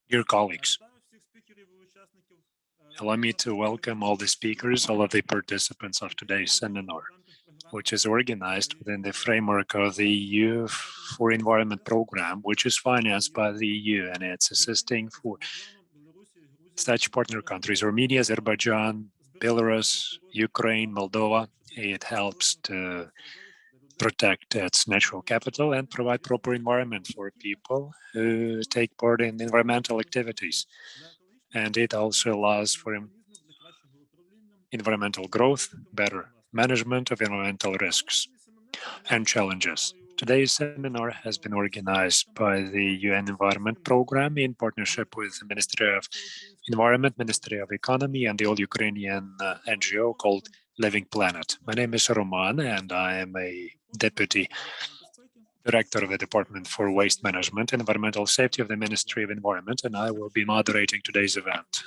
Dear colleagues, allow me to welcome all the speakers, all of the participants of today's seminar, which is organized within the framework of the EU-4Environment program, which is financed by the EU, and it's assisting for such partner countries: Armenia, Azerbaijan, Belarus, Ukraine, Moldova. It helps to protect its natural capital and provide proper environment for people who take part in environmental activities. And it also allows for environmental growth, better management of environmental risks and challenges. Today's seminar has been organized by the UN Environment Program in partnership with the Ministry of Environment, Ministry of Economy, and the All Ukrainian NGO called Living Planet. My name is Roman, and I am a Deputy Director of the Department for Waste Management and Environmental Safety of the Ministry of Environment, and I will be moderating today's event.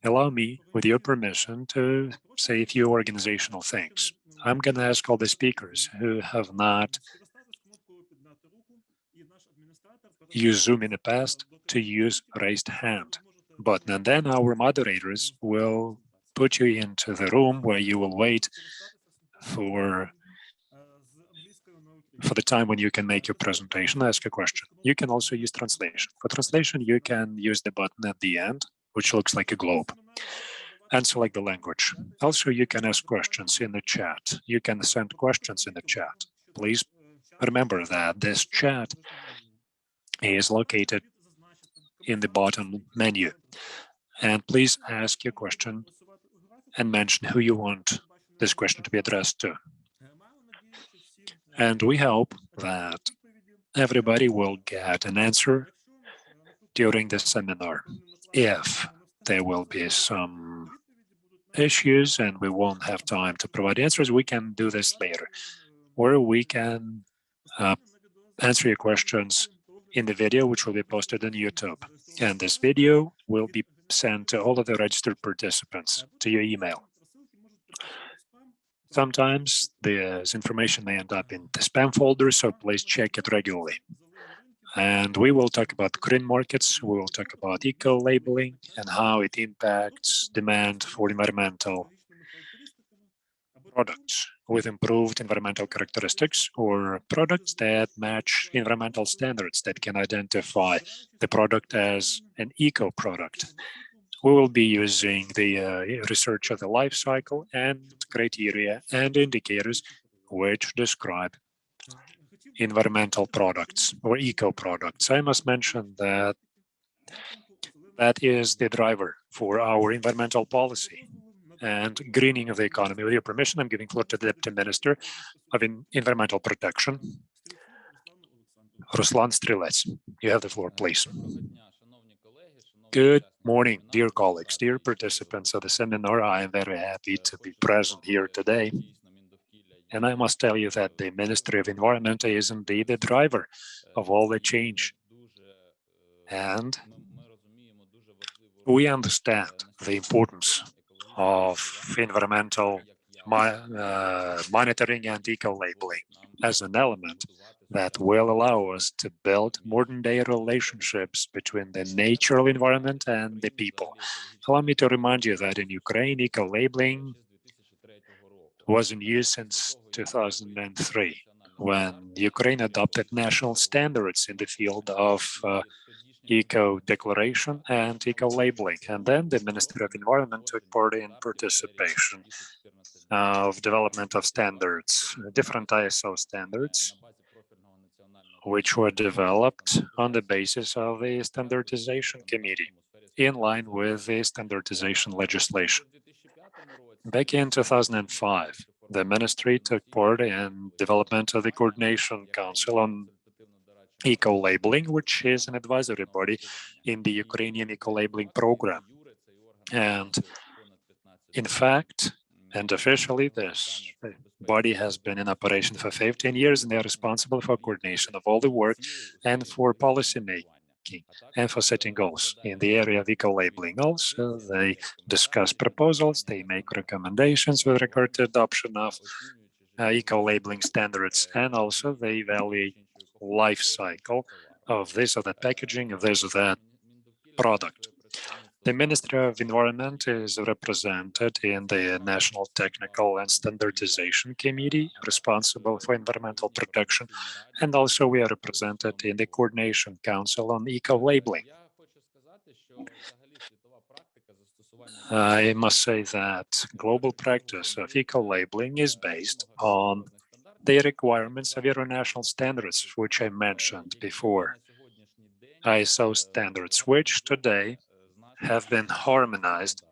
Allow me, with your permission, to say a few organizational things. I'm going to ask all the speakers who have not used Zoom in the past to use raised hand button, and then our moderators will put you into the room where you will wait for the time when you can make your presentation, ask a question. You can also use translation. For translation, you can use the button at the end, which looks like a globe, and select the language. Also, you can ask questions in the chat. You can send questions in the chat. Please remember that this chat is located in the bottom menu. And please ask your question and mention who you want this question to be addressed to. And we hope that everybody will get an answer during the seminar. If there will be some issues and we won't have time to provide answers, we can do this later, or we can answer your questions in the video, which will be posted on YouTube. And this video will be sent to all of the registered participants to your email. Sometimes this information may end up in the spam folder, so please check it regularly. And we will talk about green markets, we will talk about eco-labeling and how it impacts demand for environmental products with improved environmental characteristics, or products that match environmental standards that can identify the product as an eco-product. We will be using the research of the life cycle and criteria and indicators which describe environmental products or eco-products. I must mention that that is the driver for our environmental policy and greening of the economy. With your permission, I'm giving floor to the Deputy Minister of Environmental Protection, Ruslan Strelets. You have the floor, please. Good morning, dear colleagues, dear participants of the seminar. I am very happy to be present here today. And I must tell you that the Ministry of Environment is indeed the driver of all the change. And we understand the importance of environmental monitoring and eco-labeling as an element that will allow us to build modern-day relationships between the natural environment and the people. Allow me to remind you that in Ukraine, eco-labeling was in use since 2003, when Ukraine adopted national standards in the field of eco-declaration and eco-labeling. And then the Ministry of Environment took part in participation of development of standards, different ISO standards, which were developed on the basis of the Standardization Committee, in line with the standardization legislation. Back in 2005, the ministry took part in development of the Coordination Council on Eco-Labeling, which is an advisory body in the Ukrainian eco-labeling program. And in fact, and officially, this body has been in operation for 15 years, and they are responsible for coordination of all the work and for policy making and for setting goals in the area of eco-labeling. Also, they discuss proposals, they make recommendations with regard to adoption of eco-labeling standards, and also they evaluate life cycle of this or that packaging, of this or that product. The Ministry of Environment is represented in the National Technical and Standardization Committee responsible for environmental protection, and also we are represented in the Coordination Council on Ecolabelling. I must say that global practice of eco-labeling is based on the requirements of international standards, which I mentioned before, ISO standards, which today have been harmonized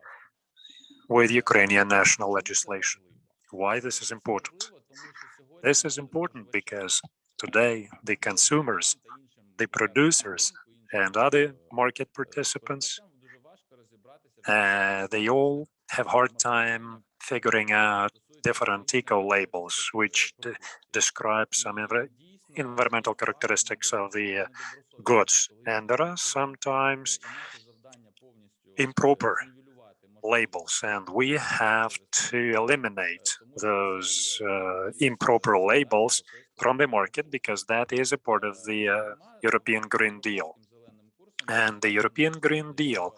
with Ukrainian national legislation. Why this is important? This is important because today the consumers, the producers, and other market participants, they all have hard time figuring out different eco-labels, which describe some environmental characteristics of the goods. And there are sometimes improper labels, and we have to eliminate those improper labels from the market, because that is a part of the European Green Deal. And the European Green Deal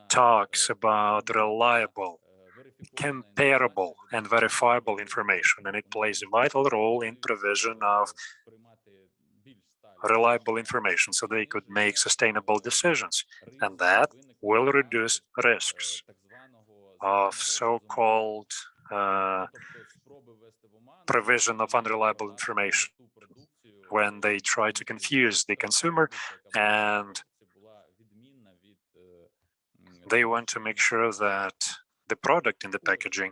talks about reliable, comparable, and verifiable information, and it plays a vital role in provision of reliable information so they could make sustainable decisions, and that will reduce risks of so-called provision of unreliable information when they try to confuse the consumer, and they want to make sure that the product in the packaging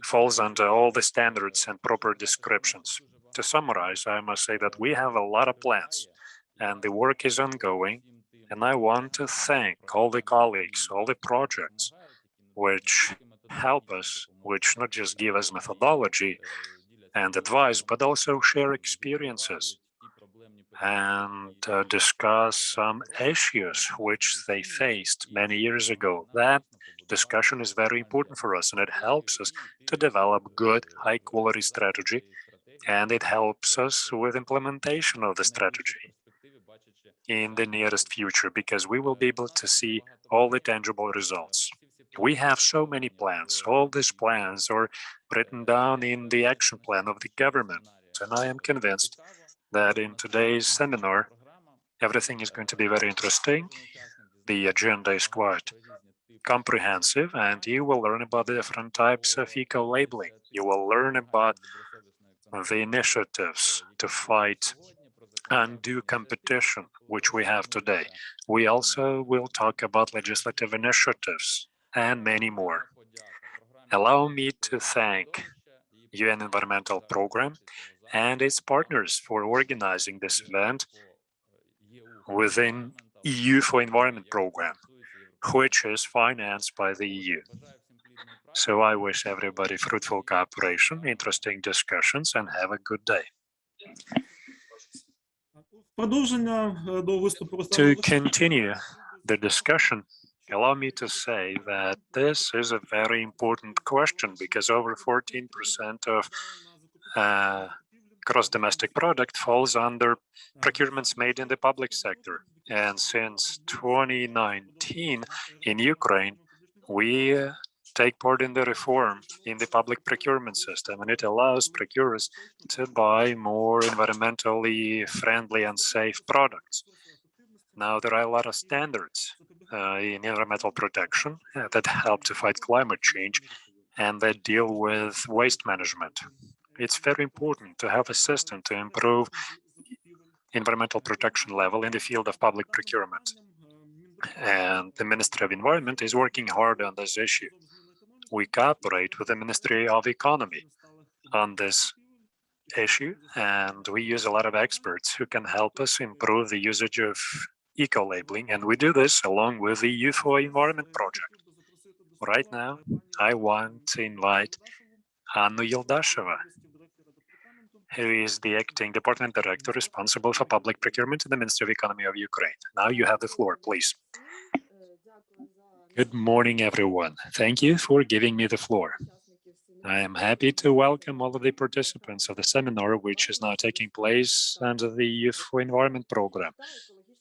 falls under all the standards and proper descriptions. To summarize, I must say that we have a lot of plans and the work is ongoing, and I want to thank all the colleagues, all the projects which help us, which not just give us methodology and advice, but also share experiences and discuss some issues which they faced many years ago. That discussion is very important for us, and it helps us to develop good, high-quality strategy, and it helps us with implementation of the strategy in the nearest future, because we will be able to see all the tangible results. We have so many plans. All these plans are written down in the action plan of the government, and I am convinced that in today's seminar, everything is going to be very interesting. The agenda is quite comprehensive, and you will learn about the different types of eco-labeling. You will learn about the initiatives to fight undue competition, which we have today. We also will talk about legislative initiatives and many more. Allow me to thank UN Environmental Program and its partners for organizing this event within EU-4Environment program, which is financed by the EU. So I wish everybody fruitful cooperation, interesting discussions, and have a good day. To continue the discussion, allow me to say that this is a very important question, because over 14% of gross domestic product falls under procurements made in the public sector. And since 2019 in Ukraine, we take part in the reform in the public procurement system, and it allows procurers to buy more environmentally friendly and safe products. Now, there are a lot of standards in environmental protection that help to fight climate change and that deal with waste management. It's very important to have a system to improve environmental protection level in the field of public procurement. And the Ministry of Environment is working hard on this issue. We cooperate with the Ministry of Economy on this issue, and we use a lot of experts who can help us improve the usage of eco-labeling, and we do this along with the EU-4Environment project. Right now, I want to invite Annu Yildasheva, who is the acting department director responsible for public procurement in the Ministry of Economy of Ukraine. Now you have the floor, please. Good morning, everyone. Thank you for giving me the floor. I am happy to welcome all of the participants of the seminar, which is now taking place under the EU-4Environment program.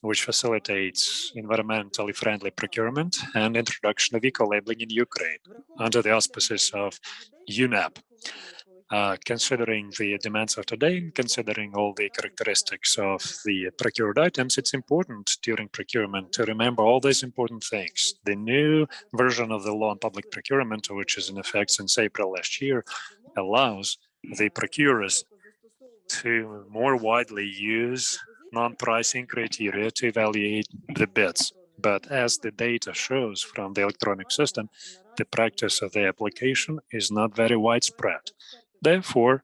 which facilitates environmentally friendly procurement and introduction of eco-labeling in Ukraine under the auspices of UNEP. Considering the demands of today and considering all the characteristics of the procured items, it's important during procurement to remember all these important things. The new version of the law on public procurement, which is in effect since April last year, allows the procurers to more widely use non-pricing criteria to evaluate the bids. But as the data shows from the electronic system, the practice of the application is not very widespread. Therefore,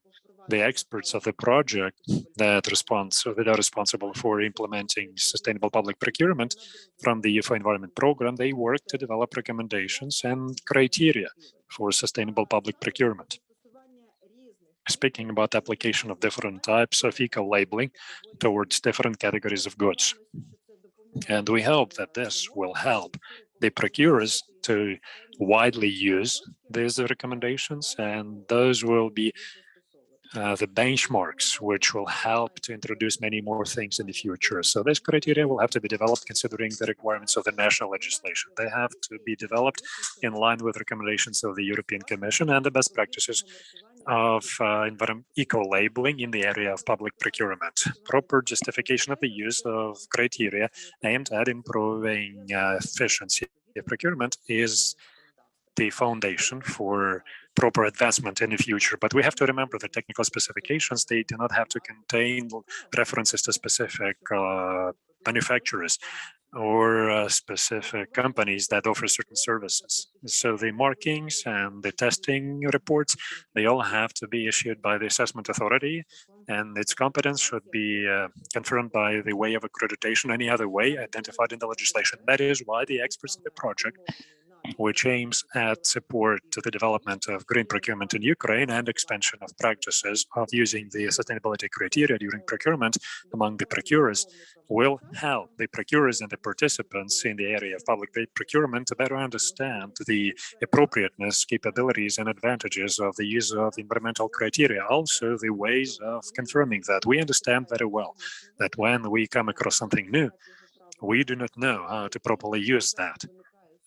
the experts of the project that are responsible for implementing sustainable public procurement from the EU4Environment program, they work to develop recommendations and criteria for sustainable public procurement. Speaking about application of different types of eco-labeling towards different categories of goods. And we hope that this will help the procurers to widely use these recommendations, and those will be the benchmarks which will help to introduce many more things in the future. So this criteria will have to be developed considering the requirements of the national legislation. They have to be developed in line with recommendations of the European Commission and the best practices of eco-labeling in the area of public procurement. Proper justification of the use of criteria aimed at improving efficiency of procurement is the foundation for proper advancement in the future. But we have to remember the technical specifications, they do not have to contain references to specific manufacturers or specific companies that offer certain services. So the markings and the testing reports, they all have to be issued by the assessment authority, and its competence should be confirmed by the way of accreditation, any other way identified in the legislation. That is why the experts of the project, which aims at support to the development of green procurement in Ukraine and expansion of practices of using the sustainability criteria during procurement among the procurers, will help the procurers and the participants in the area of public procurement to better understand the appropriateness, capabilities, and advantages of the use of environmental criteria, also the ways of confirming that. We understand very well that when we come across something new, we do not know how to properly use that.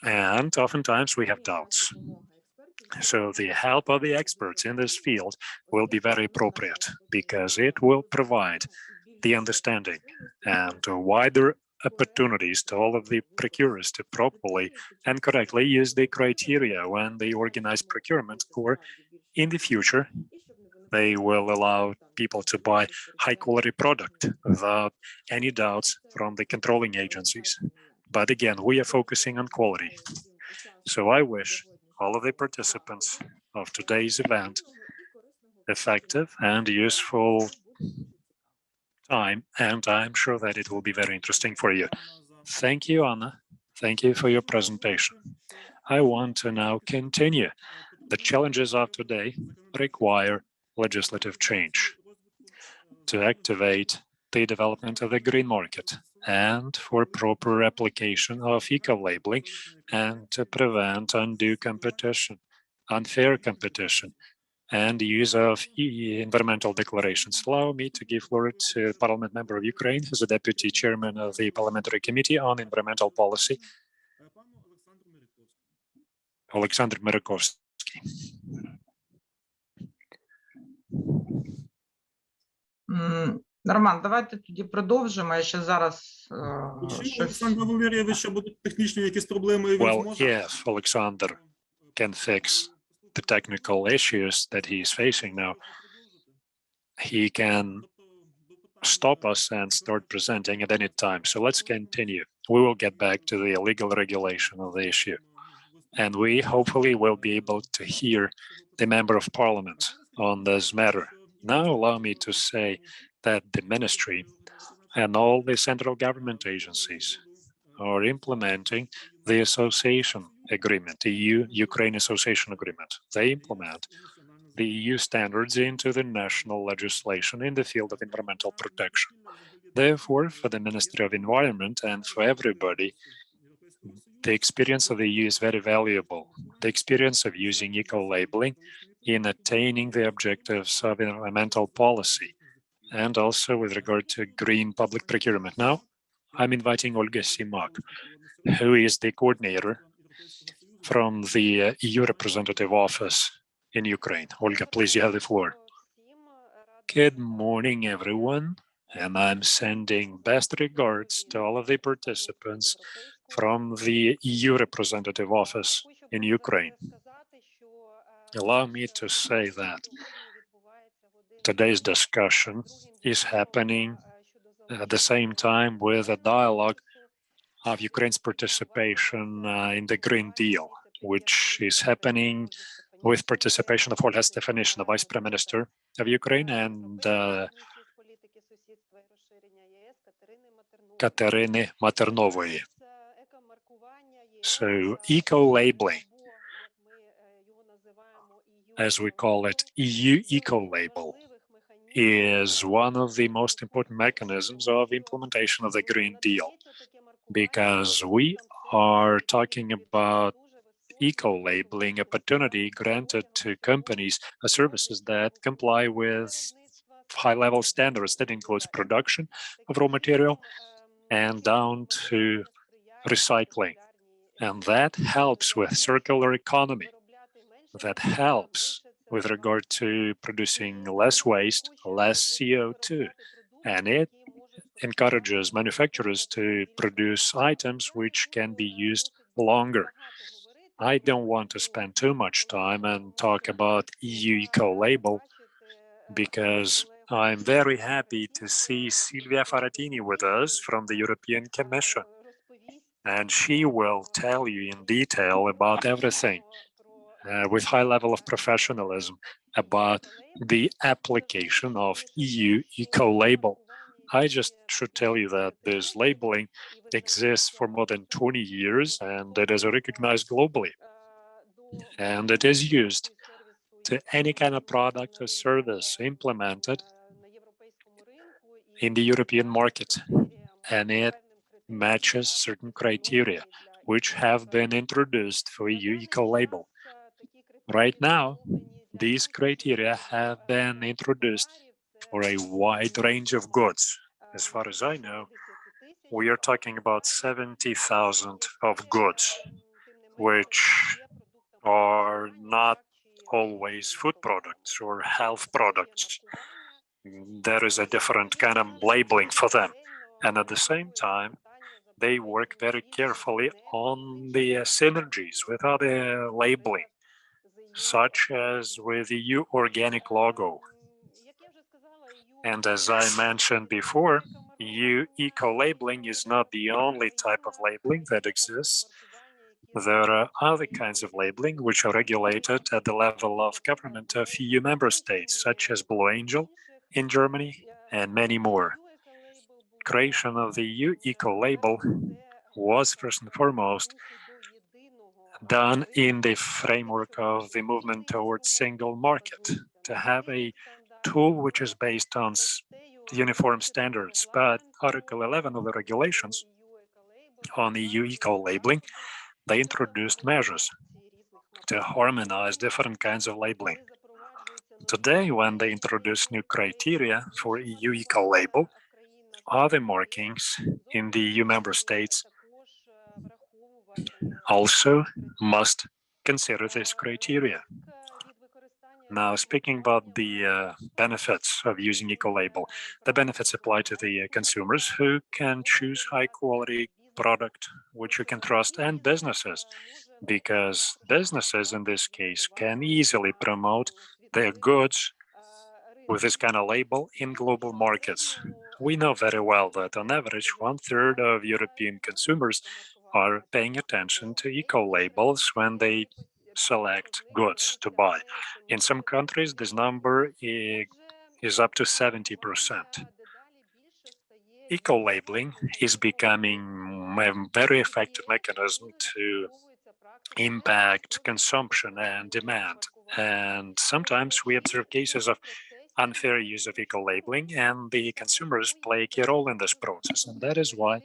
And oftentimes we have doubts. So the help of the experts in this field will be very appropriate because it will provide the understanding and wider opportunities to all of the procurers to properly and correctly use the criteria when they organize procurement, or in the future, they will allow people to buy high-quality product without any doubts from the controlling agencies. But again, we are focusing on quality. So I wish all of the participants of today's event effective and useful time, and I'm sure that it will be very interesting for you. Thank you, Anna. Thank you for your presentation. I want to now continue. The challenges of today require legislative change to activate the development of the green market and for proper application of eco-labeling and to prevent undue competition, unfair competition, and the use of environmental declarations. Allow me to give floor to Parliament member of Ukraine, who's the Deputy Chairman of the Parliamentary Committee on Environmental Policy, Alexander Mirakovsky. Роман, давайте тоді продовжимо. Я ще зараз Олександр Валерійович, що будуть технічні якісь проблеми, Well, if Alexander can fix the technical issues that he is facing now, he can stop us and start presenting at any time. So let's continue. We will get back to the legal regulation of the issue. And we hopefully will be able to hear the Member of Parliament on this matter. Now allow me to say that the ministry and all the central government agencies are implementing the association agreement, the EU-Ukraine Association Agreement. They implement the EU standards into the national legislation in the field of environmental protection. Therefore, for the Ministry of Environment and for everybody, the experience of the EU is very valuable. The experience of using eco-labeling in attaining the objectives of environmental policy and also with regard to green public procurement. Now, I'm inviting Olga Simak, who is the coordinator from the EU representative office in Ukraine. Olga, please, you have the floor. Good morning, everyone, and I'm sending best regards to all of the participants from the EU representative office in Ukraine. Allow me to say that today's discussion is happening at the same time with a dialogue of Ukraine's participation in the Green Deal, which is happening with participation of Olga Stefanishyna, the Vice Prime Minister of Ukraine, and Kateryny Maternovої. So eco-labeling, as we call it, EU eco-label, is one of the most important mechanisms of implementation of the Green Deal, because we are talking about eco-labeling opportunity granted to companies or services that comply with high-level standards that includes production of raw material and down to recycling. And that helps with circular economy. That helps with regard to producing less waste, less CO2, and it encourages manufacturers to produce items which can be used longer. I don't want to spend too much time and talk about EU eco-label because I'm very happy to see Silvia Farattini with us from the European Commission. And she will tell you in detail about everything with high level of professionalism about the application of EU eco-label. I just should tell you that this labeling exists for more than 20 years and it is recognized globally. And it is used to any kind of product or service implemented in the European market. And it matches certain criteria which have been introduced for EU eco-label. Right now, these criteria have been introduced for a wide range of goods. As far as I know, we are talking about 70,000 of goods, which are not always food products or health products. There is a different kind of labeling for them. And at the same time, they work very carefully on the synergies with other labeling, such as with the EU organic logo. And as I mentioned before, EU eco-labeling is not the only type of labeling that exists. There are other kinds of labeling which are regulated at the level of government of EU member states, such as Blue Angel in Germany and many more. Creation of the EU eco-label was first and foremost done in the framework of the movement towards single market, to have a tool which is based on uniform standards. But Article 11 of the regulations on EU eco-labeling, they introduced measures to harmonize different kinds of labeling. Today, when they introduce new criteria for EU eco-label, other markings in the EU member states also must consider this criteria. Now, speaking about the benefits of using eco-label, the benefits apply to the consumers who can choose high-quality product which you can trust, and businesses, because businesses in this case can easily promote their goods with this kind of label in global markets. We know very well that on average, 1/3 of European consumers are paying attention to eco-labels when they select goods to buy. In some countries, this number is up to 70%. Eco-labeling is becoming a very effective mechanism to impact consumption and demand. And sometimes we observe cases of unfair use of eco-labeling, and the consumers play a key role in this process. And that is why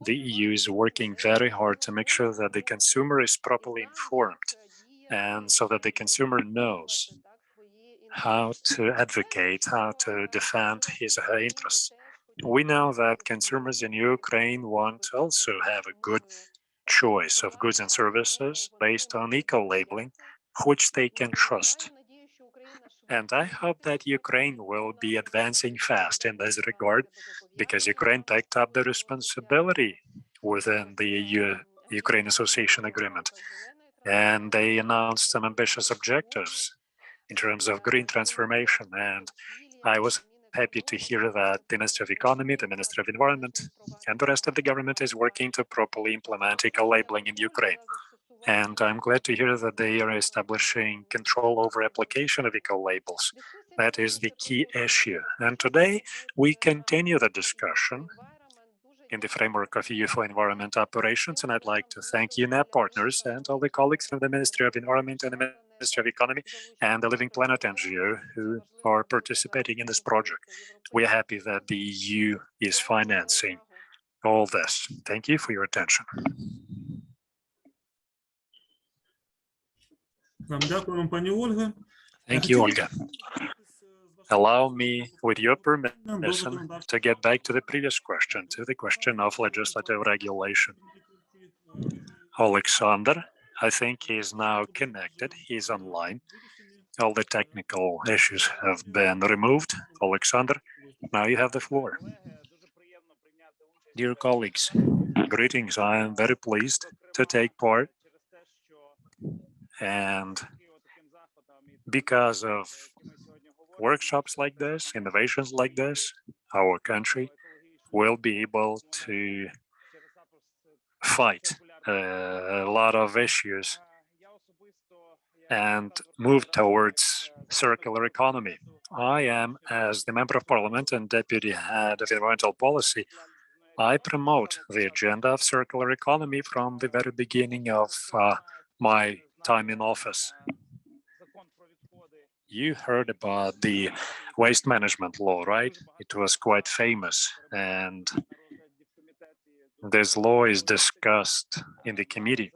the EU is working very hard to make sure that the consumer is properly informed, and so that the consumer knows how to advocate, how to defend his or her interests. We know that consumers in Ukraine want to also have a good choice of goods and services based on eco-labeling, which they can trust. And I hope that Ukraine will be advancing fast in this regard, because Ukraine picked up the responsibility within the EU-Ukraine Association Agreement. And they announced some ambitious objectives in terms of green transformation. And I was happy to hear that the Ministry of Economy, the Ministry of Environment, and the rest of the government is working to properly implement eco-labeling in Ukraine. And I'm glad to hear that they are establishing control over application of eco-labels. That is the key issue. And today we continue the discussion in the framework of EU4Environment operations. And I'd like to thank UNEP partners and all the colleagues from the Ministry of Environment and the Ministry of Economy and the Living Planet NGO who are participating in this project. We are happy that the EU is financing all this. Thank you for your attention. Дякуємо, пані Ольга. Thank you, Olga. Allow me, with your permission, to get back to the previous question, to the question of legislative regulation. Alexander, I think he is now connected, he is online. All the technical issues have been removed. Alexander, now you have the floor. Dear colleagues, greetings. I am very pleased to take part, and because of workshops like this, innovations like this, our country will be able to fight a lot of issues and move towards circular economy. I am, as the Member of Parliament and Deputy Head of Environmental Policy, I promote the agenda of circular economy from the very beginning of my time in office. You heard about the waste management law, right? It was quite famous, and this law is discussed in the committee.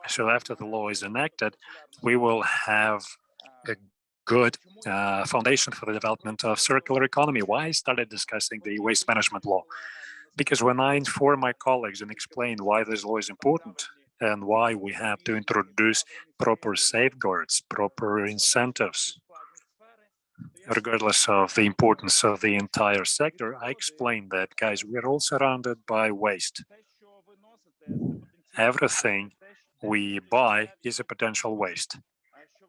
So after the law is enacted, we will have a good foundation for the development of circular economy. Why I started discussing the waste management law? Because when I inform my colleagues and explain why this law is important and why we have to introduce proper safeguards, proper incentives, regardless of the importance of the entire sector, I explain that, guys, we're all surrounded by waste. Everything we buy is a potential waste.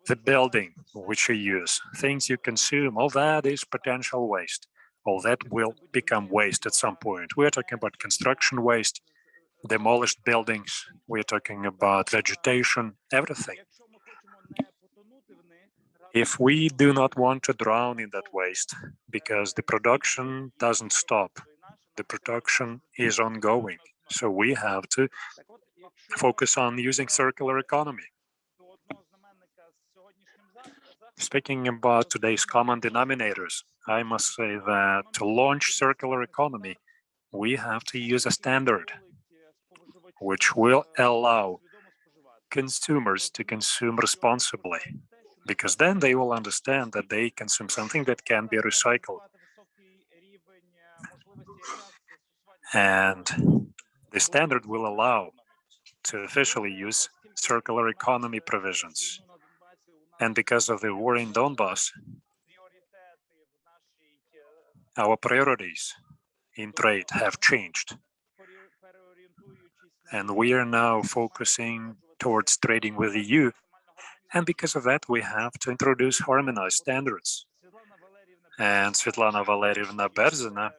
The building which you use, things you consume, all that is potential waste. All that will become waste at some point. We're talking about construction waste, demolished buildings, we're talking about vegetation, everything. If we do not want to drown in that waste, because the production doesn't stop, the production is ongoing, so we have to focus on using circular economy. Speaking about today's common denominators, I must say that to launch circular economy, we have to use a standard which will allow consumers to consume responsibly, because then they will understand that they consume something that can be recycled. And the standard will allow to officially use circular economy provisions. And because of the war in Donbass, our priorities in trade have changed. And we are now focusing towards trading with the EU. And because of that, we have to introduce harmonized standards. And Svetlana Valerievna Berzina,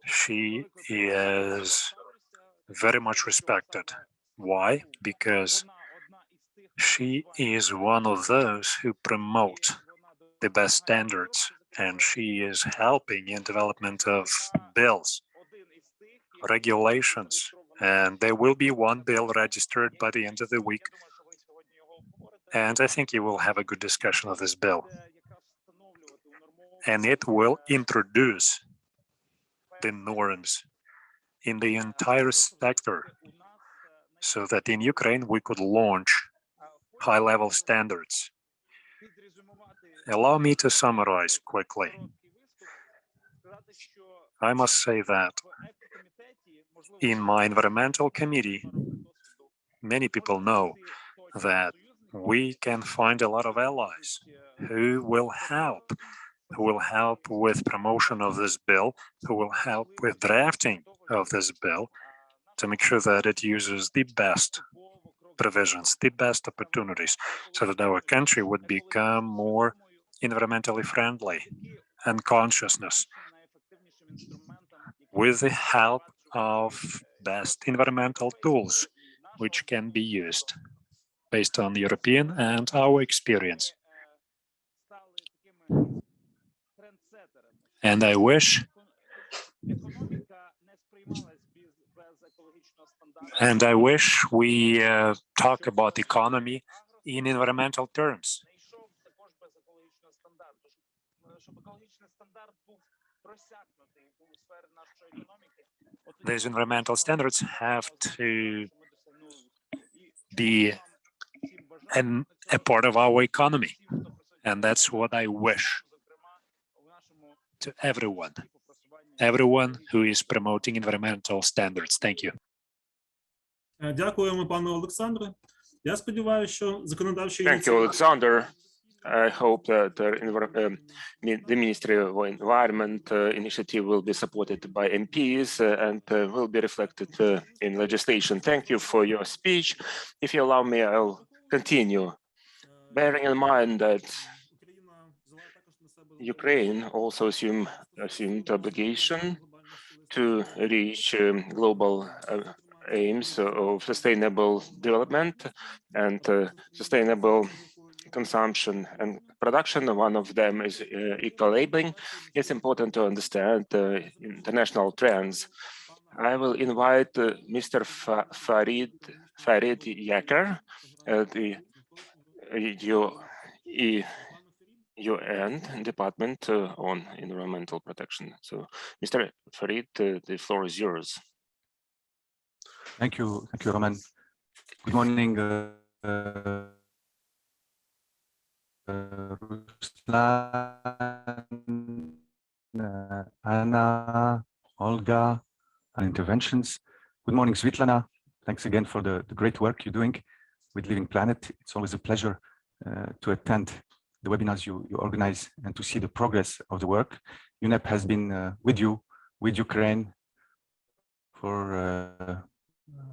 she is very much respected. Why? Because she is one of those who promote the best standards, and she is helping in development of bills, regulations, and there will be one bill registered by the end of the week. And I think you will have a good discussion of this bill. And it will introduce the norms in the entire sector, so that in Ukraine we could launch high-level standards. Allow me to summarize quickly. I must say that in my environmental committee, many people know that we can find a lot of allies who will help with promotion of this bill, who will help with drafting of this bill to make sure that it uses the best provisions, the best opportunities, so that our country would become more environmentally friendly and consciousness with the help of best environmental tools which can be used based on European and our experience. And I wish we talk about economy in environmental terms. These environmental standards have to be a part of our economy. And that's what I wish to everyone who is promoting environmental standards. Thank you. Дякуємо, пане Олександре. Я сподіваюся, що законодавчі Thank you, Alexander. I hope that the Ministry of Environment initiative will be supported by MPs and will be reflected in legislation. Thank you for your speech. If you allow me, I'll continue. Bearing in mind that Ukraine also assumed obligation to reach global aims of sustainable development and sustainable consumption and production. One of them is Ecolabelling. It's important to understand international trends. I will invite Mr. Farid Yaker, the UN Department on Environmental Protection. So, Mr. Farid, the floor is yours. Thank you, Roman. Good morning, Ruslan, Anna, Olga, and interventions. Good morning, Svitlana. Thanks again for the great work you're doing with Living Planet. It's always a pleasure to attend the webinars you organize and to see the progress of the work. UNEP has been with Ukraine for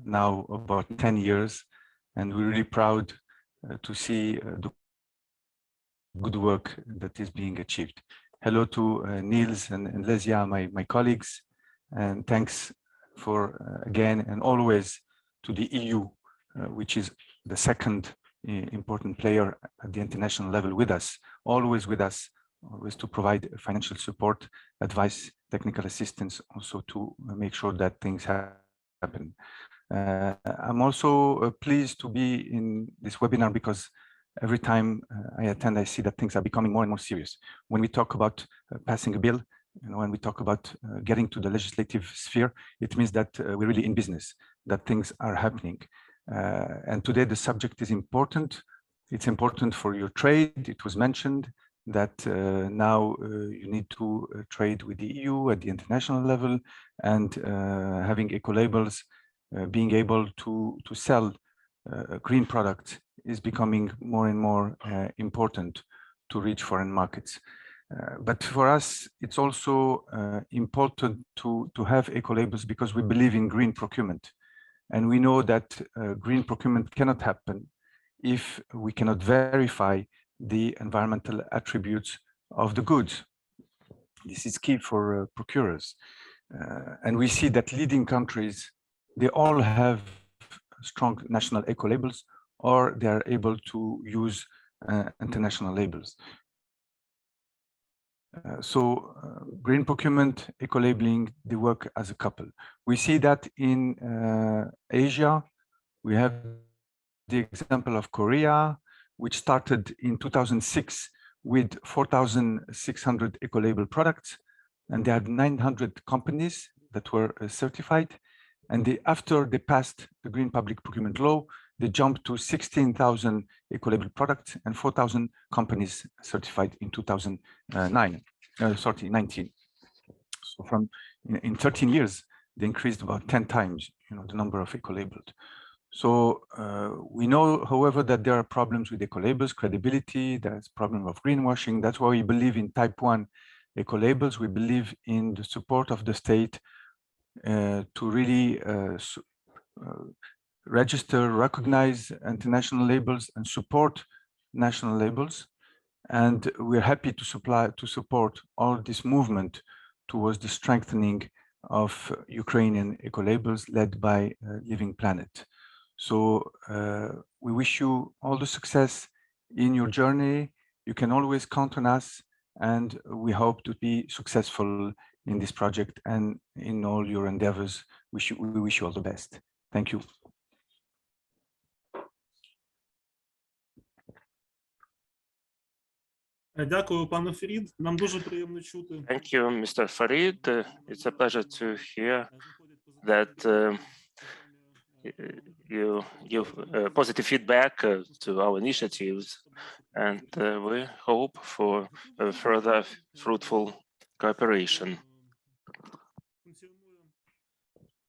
now about 10 years, and we're really proud to see the good work that is being achieved. Hello to Niels and Lesia, my colleagues, and thanks for again and always to the EU, which is the second important player at the international level with us, always to provide financial support, advice, technical assistance, also to make sure that things happen. I'm also pleased to be in this webinar because every time I attend, I see that things are becoming more and more serious. When we talk about passing a bill, when we talk about getting to the legislative sphere, it means that we're really in business, that things are happening. And today the subject is important. It's important for your trade. It was mentioned that now you need to trade with the EU at the international level, and having eco-labels, being able to sell green products is becoming more and more important to reach foreign markets. But for us, it's also important to have eco-labels because we believe in green procurement. And we know that green procurement cannot happen if we cannot verify the environmental attributes of the goods. This is key for procurers. And we see that leading countries, they all have strong national eco-labels, or they are able to use international labels. So green procurement, eco-labeling, they work as a couple. We see that in Asia. We have the example of Korea, which started in 2006 with 4,600 eco-label products, and they had 900 companies that were certified. And after they passed the Green Public Procurement Law, they jumped to 16,000 eco-label products and 4,000 companies certified in 2019. So from in 13 years, they increased about 10 times, the number of eco-labeled. So we know, however, that there are problems with eco-labels, credibility, there's problem of greenwashing. That's why we believe in type 1 eco-labels. We believe in the support of the state to really register, recognize international labels and support national labels. And we're happy to support all this movement towards the strengthening of Ukrainian eco-labels led by Living Planet. So we wish you all the success in your journey. You can always count on us, and we hope to be successful in this project and in all your endeavors. We wish you all the best. Thank you. Дякую, пане Ферід. Нам дуже приємно чути. Thank you, Mr. Farid. It's a pleasure to hear that you give positive feedback to our initiatives, and we hope for further fruitful cooperation. Функціонує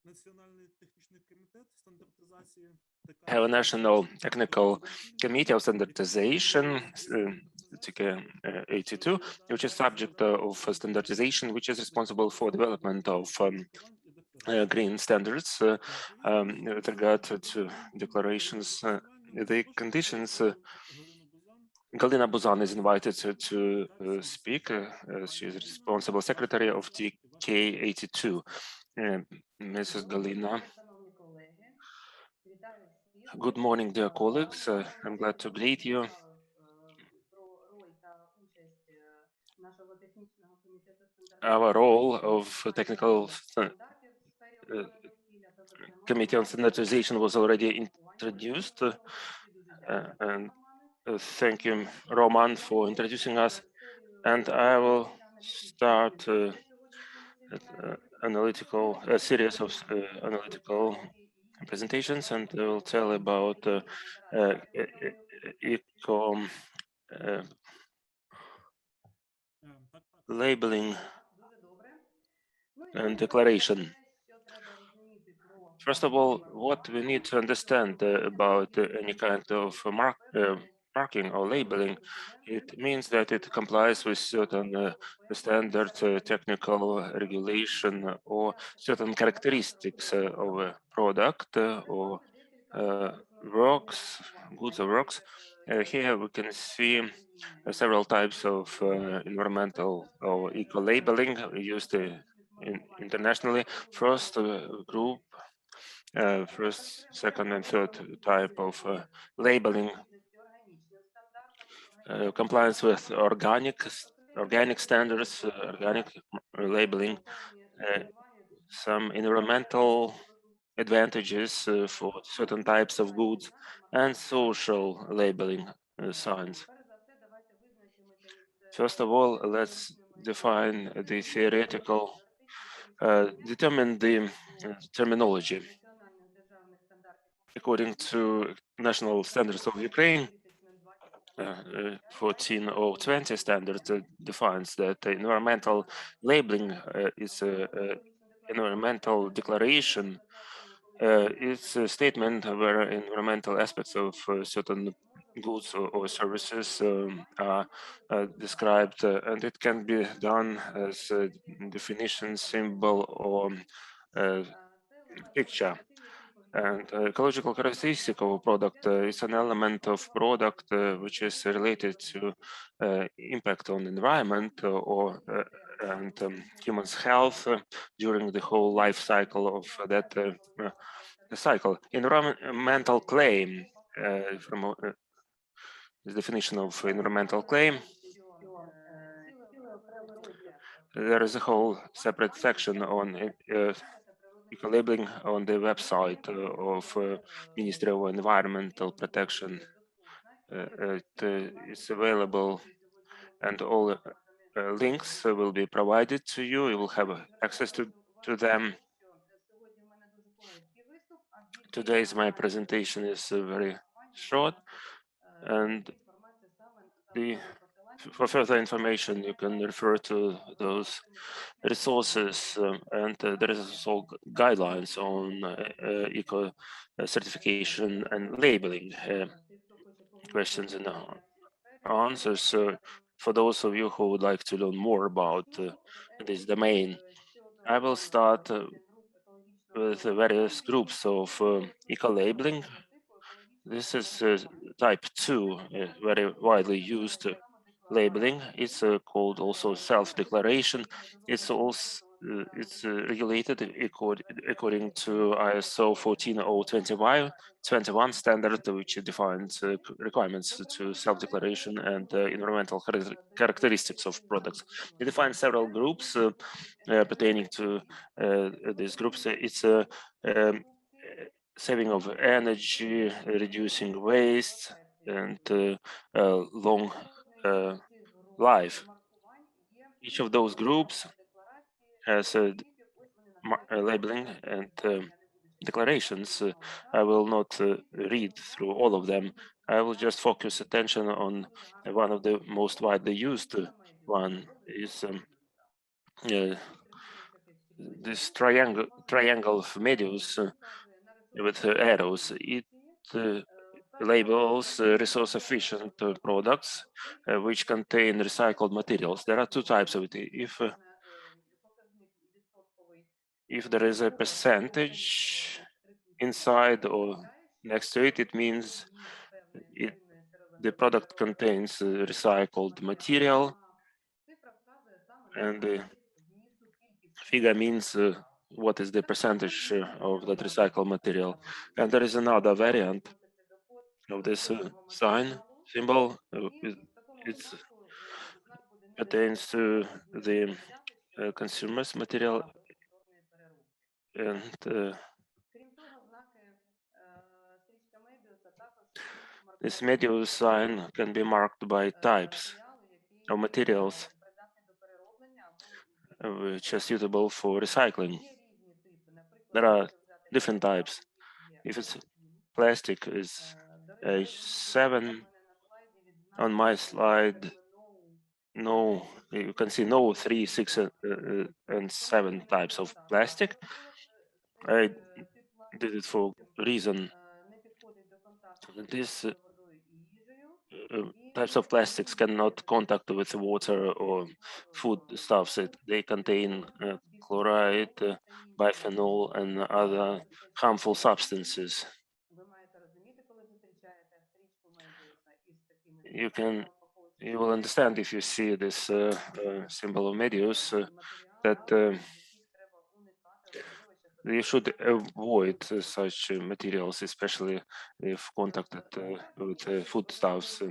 Національний технічний комітет стандартизації. We have a national technical committee of standardization, TK82, which is subject of standardization, which is responsible for development of green standards with regard to declarations. The conditions. Galina Buzan is invited to speak. She is responsible secretary of TK82. Mrs. Galina. Good morning, dear colleagues. I'm glad to greet you. Our role of technical committee on standardization was already introduced, and thank you, Roman, for introducing us. And I will start a series of analytical presentations, and I will tell about eco labeling and declaration. First of all, what we need to understand about any kind of marking or labeling, it means that it complies with certain standard technical regulation or certain characteristics of a product or works, goods or works. Here we can see several types of environmental or eco-labeling used internationally. First group, first, second, and third type of labeling compliance with organic standards, organic labeling, some environmental advantages for certain types of goods, and social labeling signs. First of all, let's define the theoretical, determine the terminology. According to national standards of Ukraine, 14020 standard defines that environmental labeling is environmental declaration. It's a statement where environmental aspects of certain goods or services are described, and it can be done as a definition, symbol, or picture. And ecological characteristic of a product is an element of product which is related to impact on environment or and humans' health during the whole life cycle of that cycle. Environmental claim, from the definition of environmental claim, there is a whole separate section on eco-labeling on the website of Ministry of Environmental Protection. It is available, and all links will be provided to you. You will have access to them. Today's my presentation is very short, and the For further information, you can refer to those resources, and there is also guidelines on eco certification and labeling questions and answers. For those of you who would like to learn more about this domain, I will start with various groups of eco-labeling. This is type 2, very widely used labeling. It's called also self-declaration. It's also regulated according to ISO 14021 standard, which defines requirements to self-declaration and environmental characteristics of products. It defines several groups pertaining to these groups. It's saving of energy, reducing waste, and long life. Each of those groups has a labeling and declarations. I will not read through all of them. I will just focus attention on one of the most widely used one is this triangle of medius with arrows. It labels resource-efficient products which contain recycled materials. There are two types of it. If there is a percentage inside or next to it, it means the product contains recycled material, and the figure means what is the percentage of that recycled material. And there is another variant of this sign symbol. It pertains to the consumer's material, and this medius sign can be marked by types of materials which are suitable for recycling. There are different types. If it's plastic, is H7. On my slide, no, you can see no 3, 6, and 7 types of plastic. I did it for reason. These types of plastics cannot contact with water or food stuffs. They contain chloride, bisphenol, and other harmful substances. You will understand if you see this symbol of medius that you should avoid such materials, especially if contacted with foodstuffs.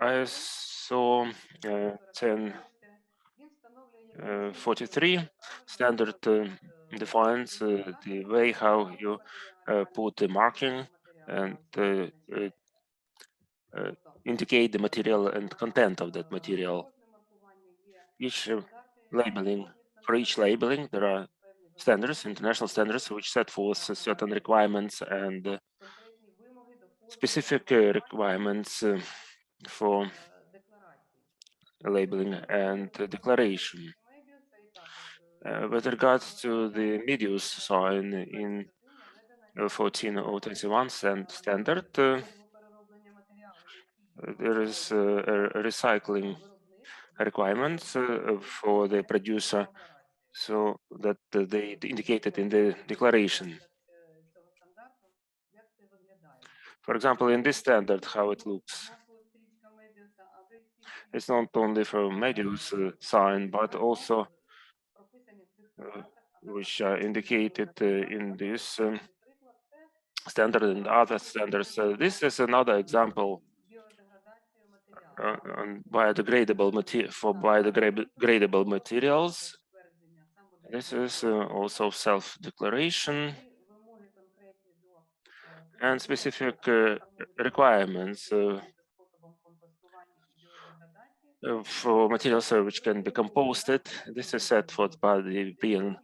ISO 1043 standard defines the way how you put the marking and indicate the material and content of that material. For each labeling, there are standards, international standards, which set forth certain requirements and specific requirements for labeling and declaration. With regards to the medius sign in 14021 standard, there is a recycling requirements for the producer, so that they indicated in the declaration. For example, in this standard, how it looks. It's not only for medius sign, but also which are indicated in this standard and other standards. This is another example on biodegradable materials. This is also self-declaration and specific requirements for materials which can be composted. This is set forth by the European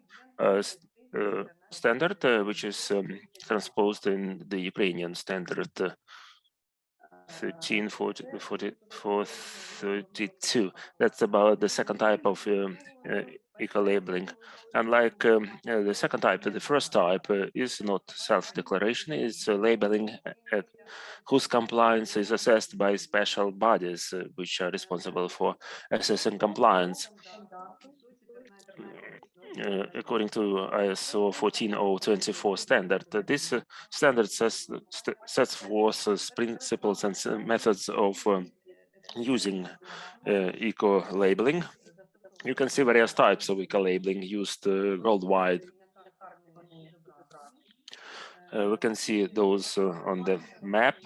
standard, which is transposed in the Ukrainian standard. 13.44.32. That's about the second type of eco-labeling. Unlike the second type, the first type is not self-declaration, it's labeling whose compliance is assessed by special bodies which are responsible for assessing compliance. According to ISO 14024 standard, this standard sets forth principles and methods of using eco-labeling. You can see various types of eco-labeling used worldwide. We can see those on the map.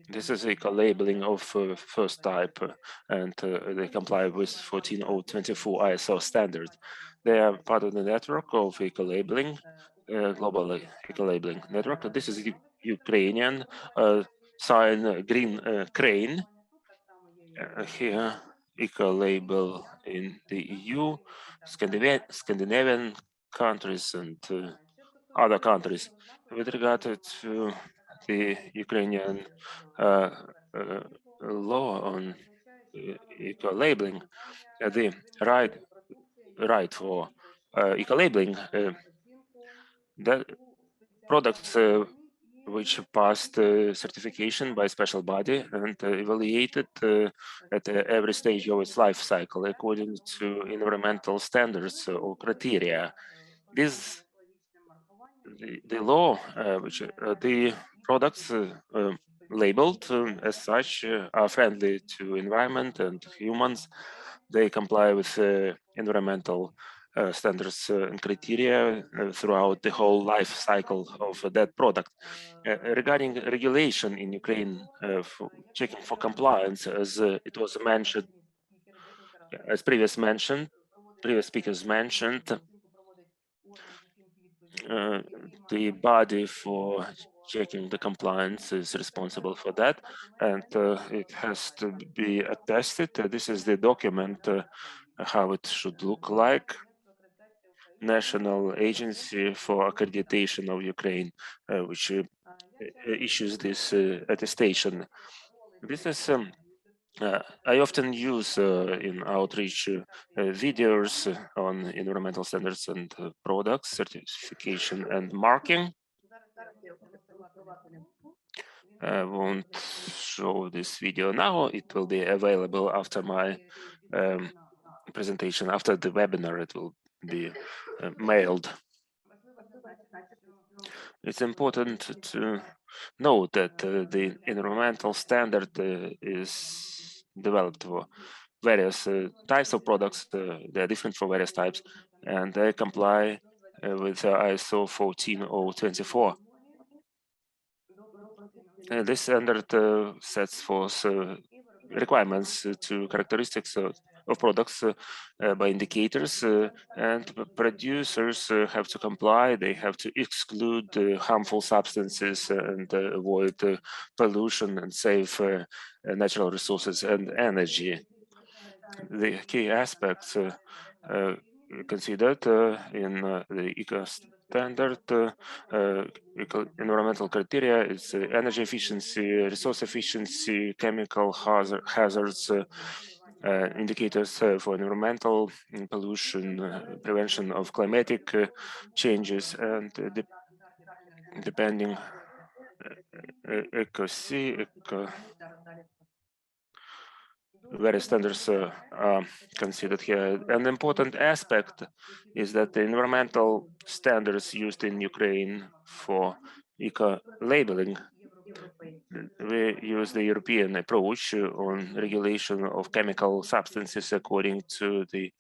This is eco-labeling of first type, and they comply with 14024 ISO standard. They are part of the network of eco-labeling, global eco-labeling network. This is Ukrainian sign green crane. Here, eco-label in the EU, Scandinavian countries, and other countries. With regard to the Ukrainian law on eco-labeling, the right for eco-labeling, that products which passed certification by special body and evaluated at every stage of its life cycle according to environmental standards or criteria. This the law, which the products labeled as such are friendly to environment and humans. They comply with environmental standards and criteria throughout the whole life cycle of that product. Regarding regulation in Ukraine for checking for compliance, as it was mentioned, as previous speakers mentioned, the body for checking the compliance is responsible for that, and it has to be attested. This is the document, how it should look like. National Agency for Accreditation of Ukraine, which issues this attestation. This is I often use in outreach videos on environmental standards and products, certification and marking. I won't show this video now. It will be available after my presentation. After the webinar, it will be mailed. It's important to note that the environmental standard is developed for various types of products. They're different for various types, and they comply with ISO 14024. This standard sets forth requirements to characteristics of products by indicators, and producers have to comply. They have to exclude harmful substances and avoid pollution and save natural resources and energy. The key aspects considered in the eco standard environmental criteria is energy efficiency, resource efficiency, chemical hazards, indicators for environmental pollution, prevention of climatic changes, and depending various standards are considered here. An important aspect is that the environmental standards used in Ukraine for eco-labeling, we use the European approach on regulation of chemical substances according to the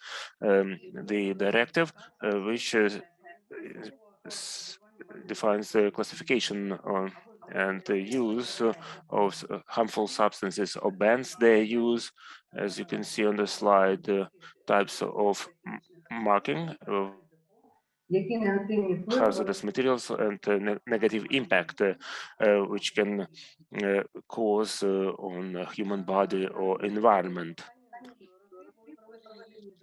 directive, which defines the classification on and the use of harmful substances or bans their use. As you can see on the slide, types of marking of hazardous materials and negative impact which can cause on human body or environment.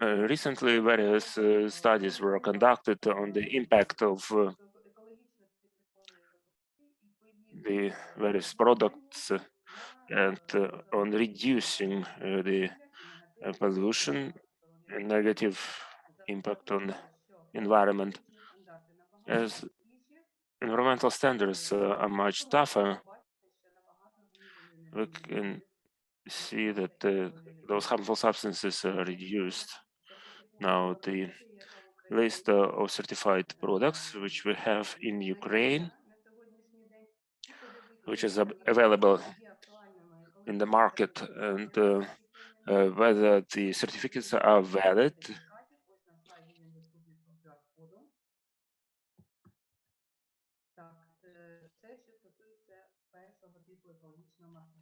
Recently, various studies were conducted on the impact of the various products and on reducing the pollution and negative impact on environment. As environmental standards are much tougher, we can see that those harmful substances are reduced. Now, the list of certified products which we have in Ukraine, which is available in the market, and whether the certificates are valid.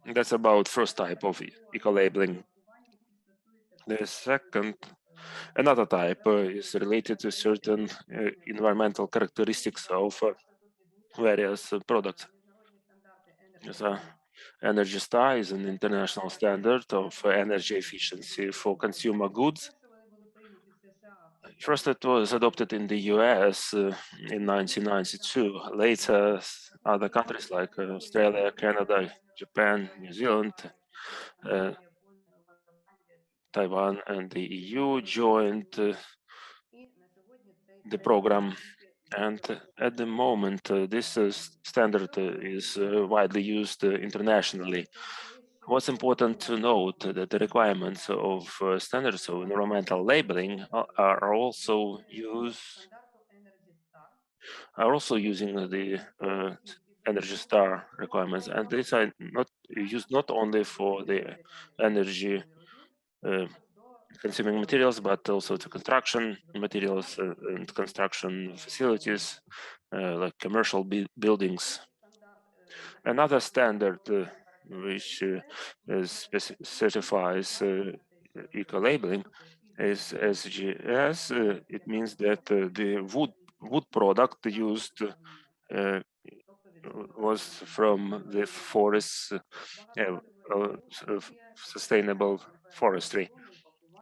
That's about first type of eco-labeling. The second, another type is related to certain environmental characteristics of various products. So, Energy Star is an international standard of energy efficiency for consumer goods. First, it was adopted in the US in 1992. Later, other countries like Australia, Canada, Japan, New Zealand, Taiwan, and the EU joined the program. And at the moment, this standard is widely used internationally. What's important to note that the requirements of standards of environmental labeling are also using the Energy Star requirements, and these are not used not only for the energy consuming materials, but also to construction materials and construction facilities like commercial buildings. Another standard which certifies eco-labeling is SGS. It means that the wood product used was from the forests, sustainable forestry,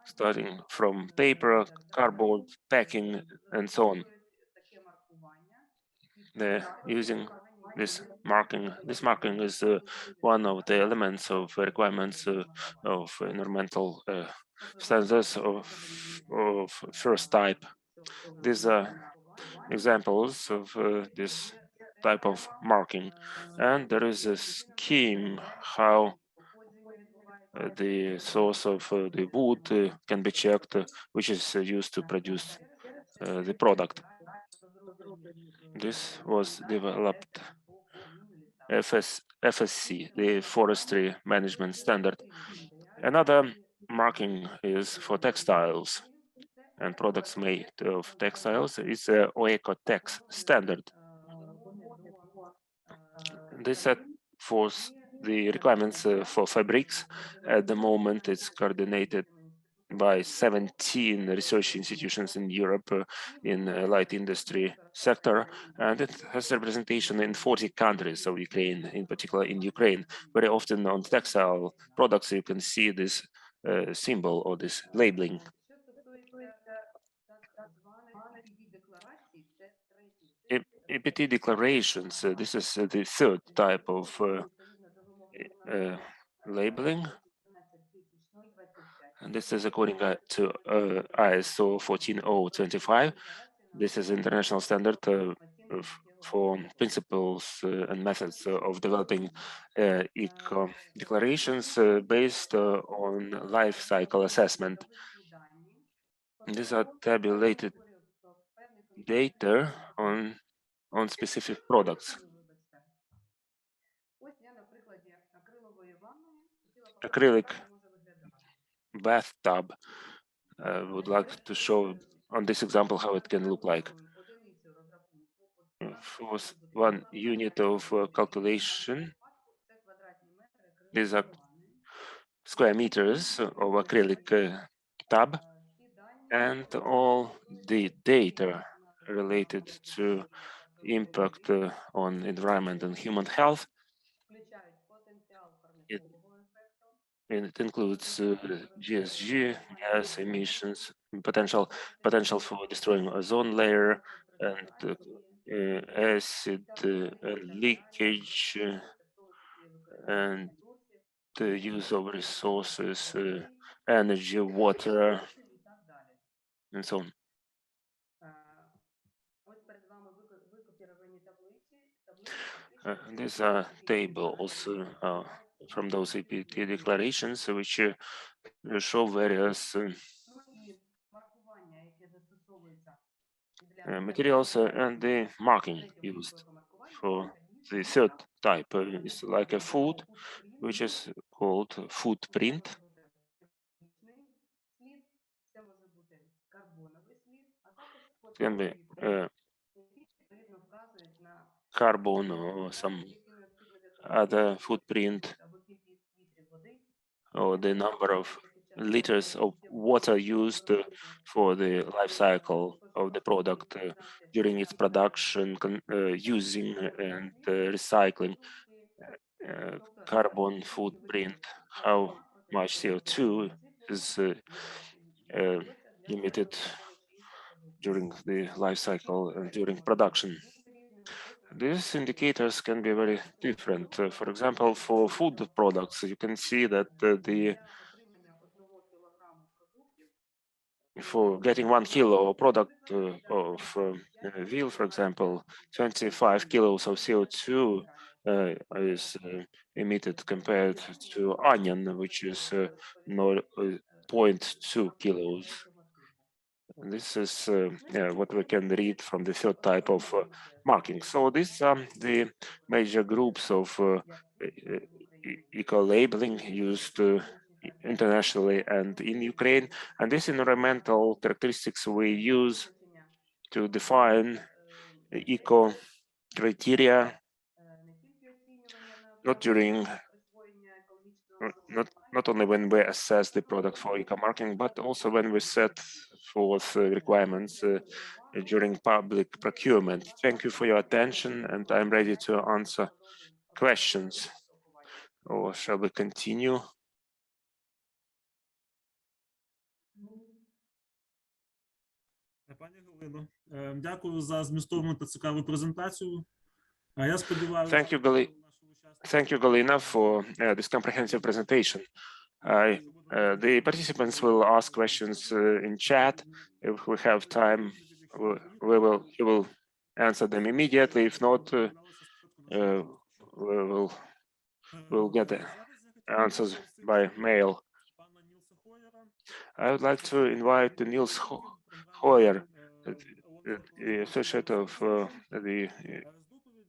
starting from paper, cardboard, packing, and so on. They're using this marking. This marking is one of the elements of requirements of environmental standards of first type. These are examples of this type of marking, and there is a scheme how the source of the wood can be checked, which is used to produce the product. This was developed FSC, the Forestry Management Standard. Another marking is for textiles and products made of textiles. It's a OECO-TEX standard. This set forth the requirements for fabrics. At the moment, it's coordinated by 17 research institutions in Europe in light industry sector, and it has representation in 40 countries of Ukraine, in particular in Ukraine. Very often on textile products, you can see this symbol or this labeling. EPT declarations, this is the third type of labeling. And this is according to ISO 14025. This is international standard for principles and methods of developing eco declarations based on life cycle assessment. These are tabulated data on specific products. Acrylic bathtub. Would like to show on this example how it can look like. For 1 unit of calculation, these are square meters of acrylic tub, and all the data related to impact on environment and human health. It includes GSG, gas emissions, potential for destroying ozone layer, and acid leakage and the use of resources, energy, water, and so on. These are tables from those EPT declarations, which show various materials and the marking used for the third type is like a food, which is called footprint. Can be carbon or some other footprint, or the number of liters of water used for the life cycle of the product during its production, using and recycling. Carbon footprint, how much CO2 is emitted during the life cycle and during production. These indicators can be very different. For example, for food products, you can see that for getting 1 kilo product of veal, for example, 25 kilos of CO2 is emitted compared to onion, which is 0.2 kilos. This is what we can read from the third type of marking. So these are the major groups of eco-labeling used internationally and in Ukraine. And these environmental characteristics we use to define eco criteria, not only when we assess the product for eco marking, but also when we set forth requirements during public procurement. Thank you for your attention, and I'm ready to answer questions. Or shall we continue? Пані Галино, дякую за змістовну та цікаву презентацію. Я сподіваюся, Thank you, Galina, for this comprehensive presentation. The participants will ask questions in chat. If we have time, you will answer them immediately. If not, we'll get the answers by mail. I would like to invite Niels Hoyer, the associate of the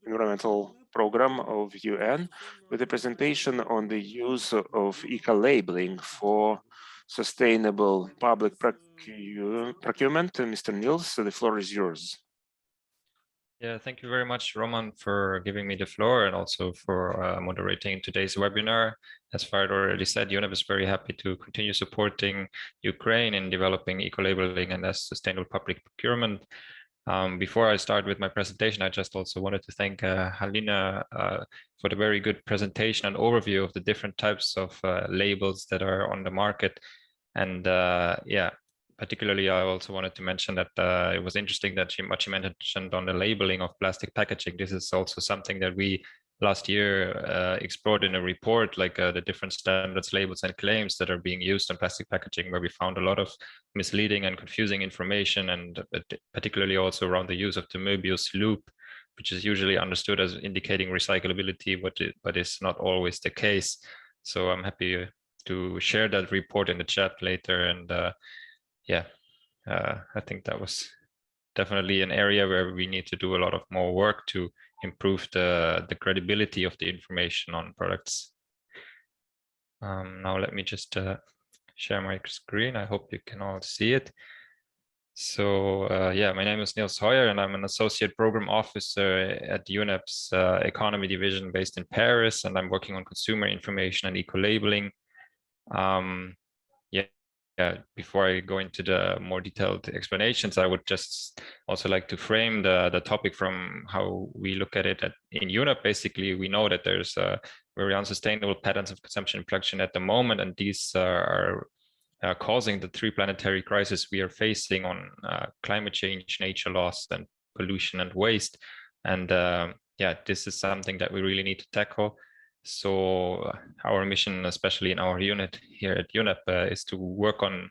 environmental program of UN, with a presentation on the use of eco-labeling for sustainable public procurement. Mr. Niels, the floor is yours. Yeah, thank you very much, Roman, for giving me the floor and also for moderating today's webinar. As Farid already said, UNEP is very happy to continue supporting Ukraine in developing eco-labeling and as sustainable public procurement. Before I start with my presentation, I just also wanted to thank Halina for the very good presentation and overview of the different types of labels that are on the market. And yeah, particularly, I also wanted to mention that it was interesting that she mentioned on the labeling of plastic packaging. This is also something that we last year explored in a report, like the different standards, labels, and claims that are being used on plastic packaging, where we found a lot of misleading and confusing information, and particularly also around the use of the Möbius loop, which is usually understood as indicating recyclability, but is not always the case. So I'm happy to share that report in the chat later. And yeah, I think that was definitely an area where we need to do a lot of more work to improve the credibility of the information on products. Now let me just share my screen. I hope you can all see it. So yeah, my name is Niels Hoyer, and I'm an associate program officer at UNEP's economy division based in Paris, and I'm working on consumer information and eco-labeling. Yeah, before I go into the more detailed explanations, I would just also like to frame the topic from how we look at it in UNEP. Basically, we know that there's very unsustainable patterns of consumption and production at the moment, and these are causing the three planetary crises we are facing on climate change, nature loss, and pollution and waste. And yeah, this is something that we really need to tackle. So our mission, especially in our unit here at UNEP, is to work on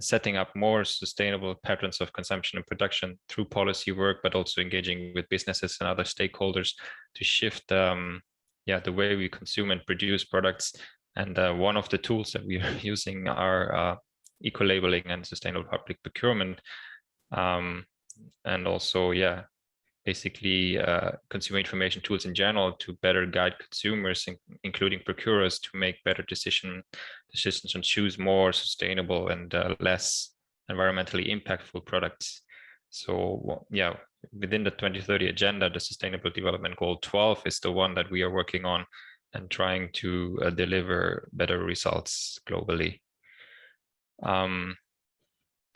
setting up more sustainable patterns of consumption and production through policy work, but also engaging with businesses and other stakeholders to shift the way we consume and produce products. And one of the tools that we are using are eco-labeling and sustainable public procurement. And also, basically consumer information tools in general to better guide consumers, including procurers, to make better decisions and choose more sustainable and less environmentally impactful products. So within the 2030 agenda, the Sustainable Development Goal 12 is the one that we are working on and trying to deliver better results globally.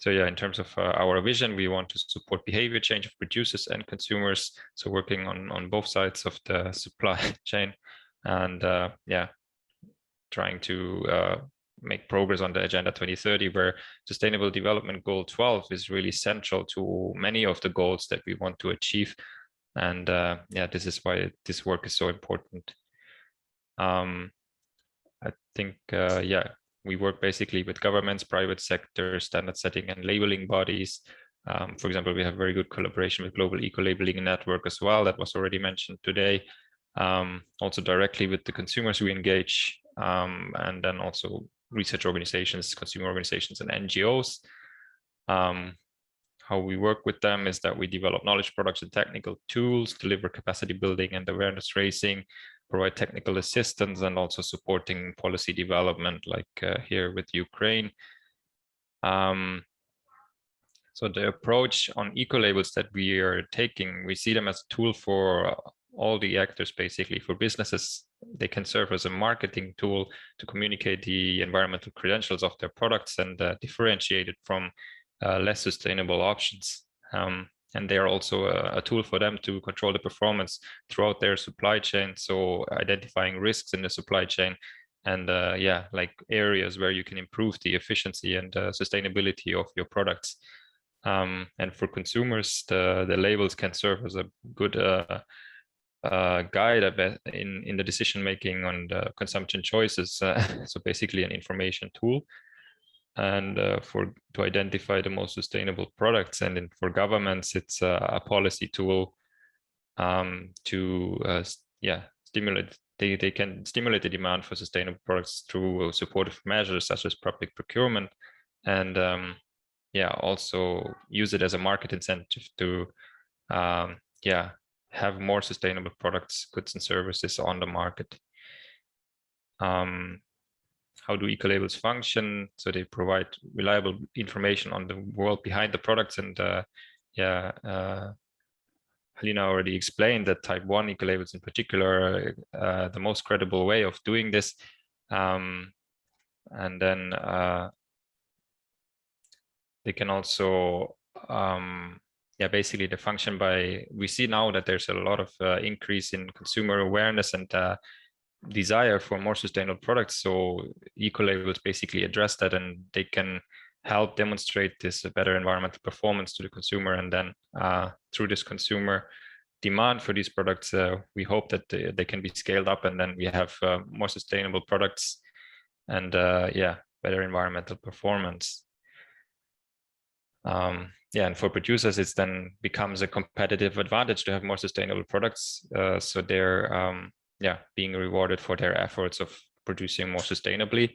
So in terms of our vision, we want to support behavior change of producers and consumers. So working on both sides of the supply chain, and trying to make progress on the Agenda 2030, where Sustainable Development Goal 12 is really central to many of the goals that we want to achieve. And this is why this work is so important. I think, we work basically with governments, private sector, standard setting and labeling bodies. For example, we have very good collaboration with Global Eco-Labeling Network as well, that was already mentioned today. Also directly with the consumers we engage, and then also research organizations, consumer organizations and NGOs. How we work with them is that we develop knowledge products and technical tools, deliver capacity building and awareness raising, provide technical assistance, and also supporting policy development, like here with Ukraine. So the approach on eco-labels that we are taking, we see them as a tool for all the actors, basically. For businesses, they can serve as a marketing tool to communicate the environmental credentials of their products and differentiate it from less sustainable options. And they are also a tool for them to control the performance throughout their supply chain. So identifying risks in the supply chain and like areas where you can improve the efficiency and sustainability of your products. And for consumers, the labels can serve as a good guide in the decision making on the consumption choices. So basically an information tool. And to identify the most sustainable products, and for governments, it's a policy tool to stimulate. They can stimulate the demand for sustainable products through supportive measures such as public procurement, and also use it as a market incentive to have more sustainable products, goods and services on the market. How do eco-labels function? So they provide reliable information on the world behind the products. And Halina already explained that type 1 eco-labels in particular are the most credible way of doing this. And then they can also, basically they function by, we see now that there's a lot of increase in consumer awareness and desire for more sustainable products. So eco-labels basically address that, and they can help demonstrate this better environmental performance to the consumer. And then through this consumer demand for these products, we hope that they can be scaled up, and then we have more sustainable products and better environmental performance. And for producers, it's then becomes a competitive advantage to have more sustainable products. So they're being rewarded for their efforts of producing more sustainably.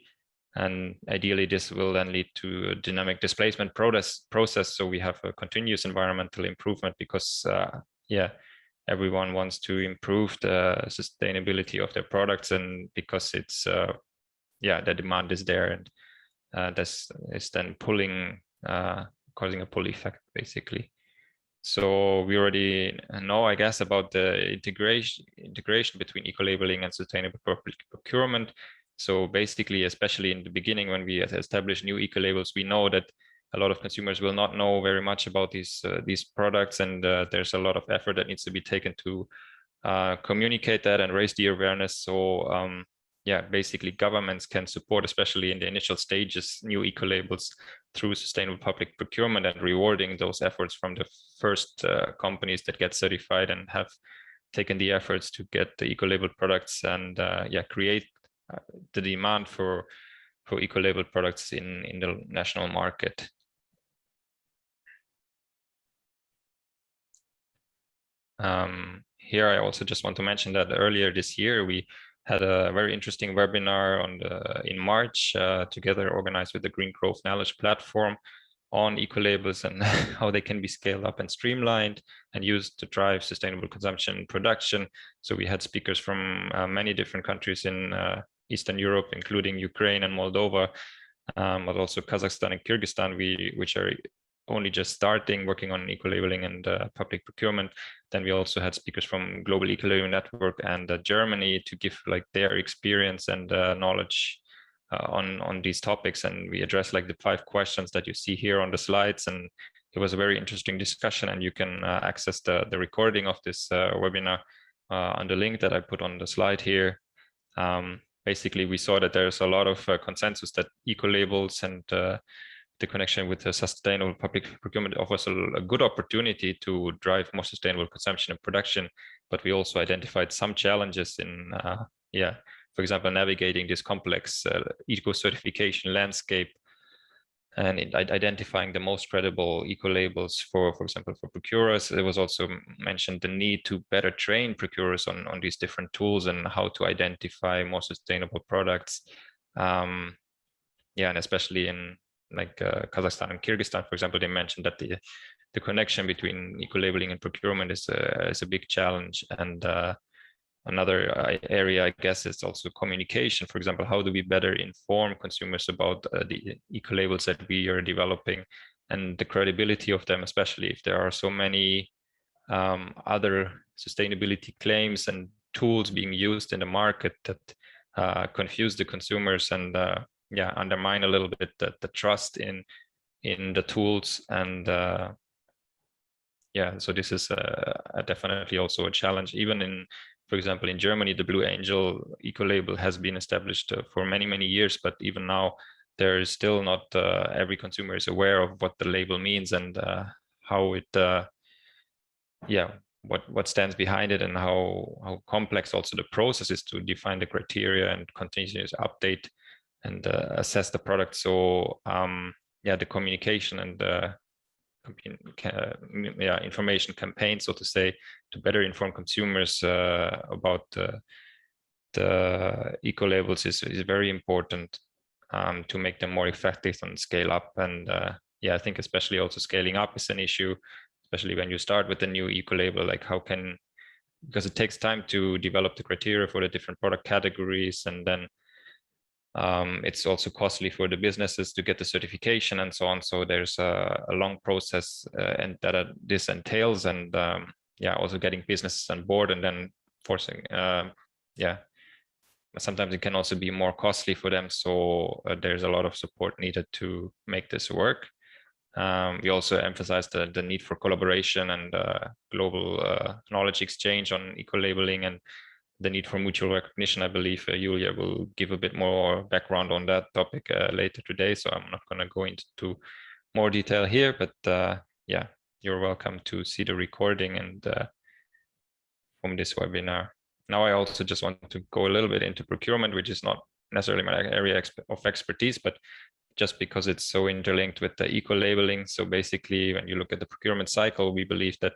And ideally, this will then lead to a dynamic displacement process. So we have a continuous environmental improvement because, everyone wants to improve the sustainability of their products, and because it's, the demand is there, and this is then pulling, causing a pull effect, basically. So we already know, I guess, about the integration between eco-labeling and sustainable public procurement. So basically, especially in the beginning, when we establish new eco-labels, we know that a lot of consumers will not know very much about these products, and there's a lot of effort that needs to be taken to communicate that and raise the awareness. So yeah, basically governments can support, especially in the initial stages, new eco-labels through sustainable public procurement and rewarding those efforts from the first companies that get certified and have taken the efforts to get the eco-label products and yeah, create the demand for eco-label products in the national market. Here I also just want to mention that earlier this year we had a very interesting webinar in March, together organized with the Green Growth Knowledge Platform on eco-labels and how they can be scaled up and streamlined and used to drive sustainable consumption and production. So we had speakers from many different countries in Eastern Europe, including Ukraine and Moldova, but also Kazakhstan and Kyrgyzstan, which are only just starting working on eco-labeling and public procurement. Then we also had speakers from Global Eco-Labeling Network and Germany to give like their experience and knowledge on these topics. And we addressed like the 5 questions that you see here on the slides. And it was a very interesting discussion, and you can access the recording of this webinar on the link that I put on the slide here. Basically, we saw that there's a lot of consensus that eco-labels and the connection with the sustainable public procurement offers a good opportunity to drive more sustainable consumption and production, but we also identified some challenges in, for example, navigating this complex eco-certification landscape and identifying the most credible eco-labels for example, for procurers. There was also mentioned the need to better train procurers on these different tools and how to identify more sustainable products. And especially in like Kazakhstan and Kyrgyzstan, for example, they mentioned that the connection between eco-labeling and procurement is a big challenge. And another area, I guess, is also communication. For example, how do we better inform consumers about the eco-labels that we are developing and the credibility of them, especially if there are so many other sustainability claims and tools being used in the market that confuse the consumers and undermine a little bit the trust in the tools. And so this is definitely also a challenge. Even in, for example, in Germany, the Blue Angel eco-label has been established for many years, but even now there is still not every consumer is aware of what the label means and how it what stands behind it, and how complex also the process is to define the criteria and continuously update and assess the product. So the communication and information campaign, so to say, to better inform consumers about the eco-labels is very important to make them more effective and scale up. And I think especially also scaling up is an issue, especially when you start with a new eco-label, like because it takes time to develop the criteria for the different product categories, and then it's also costly for the businesses to get the certification and so on. So there's a long process and that this entails, and also getting businesses on board and then forcing, sometimes it can also be more costly for them. So there's a lot of support needed to make this work. We also emphasize the need for collaboration and global knowledge exchange on eco-labeling and the need for mutual recognition. I believe Julia will give a bit more background on that topic later today, so I'm not going to go into more detail here, but you're welcome to see the recording and from this webinar. Now I also just want to go a little bit into procurement, which is not necessarily my area of expertise, but just because it's so interlinked with the eco-labeling. So basically, when you look at the procurement cycle, we believe that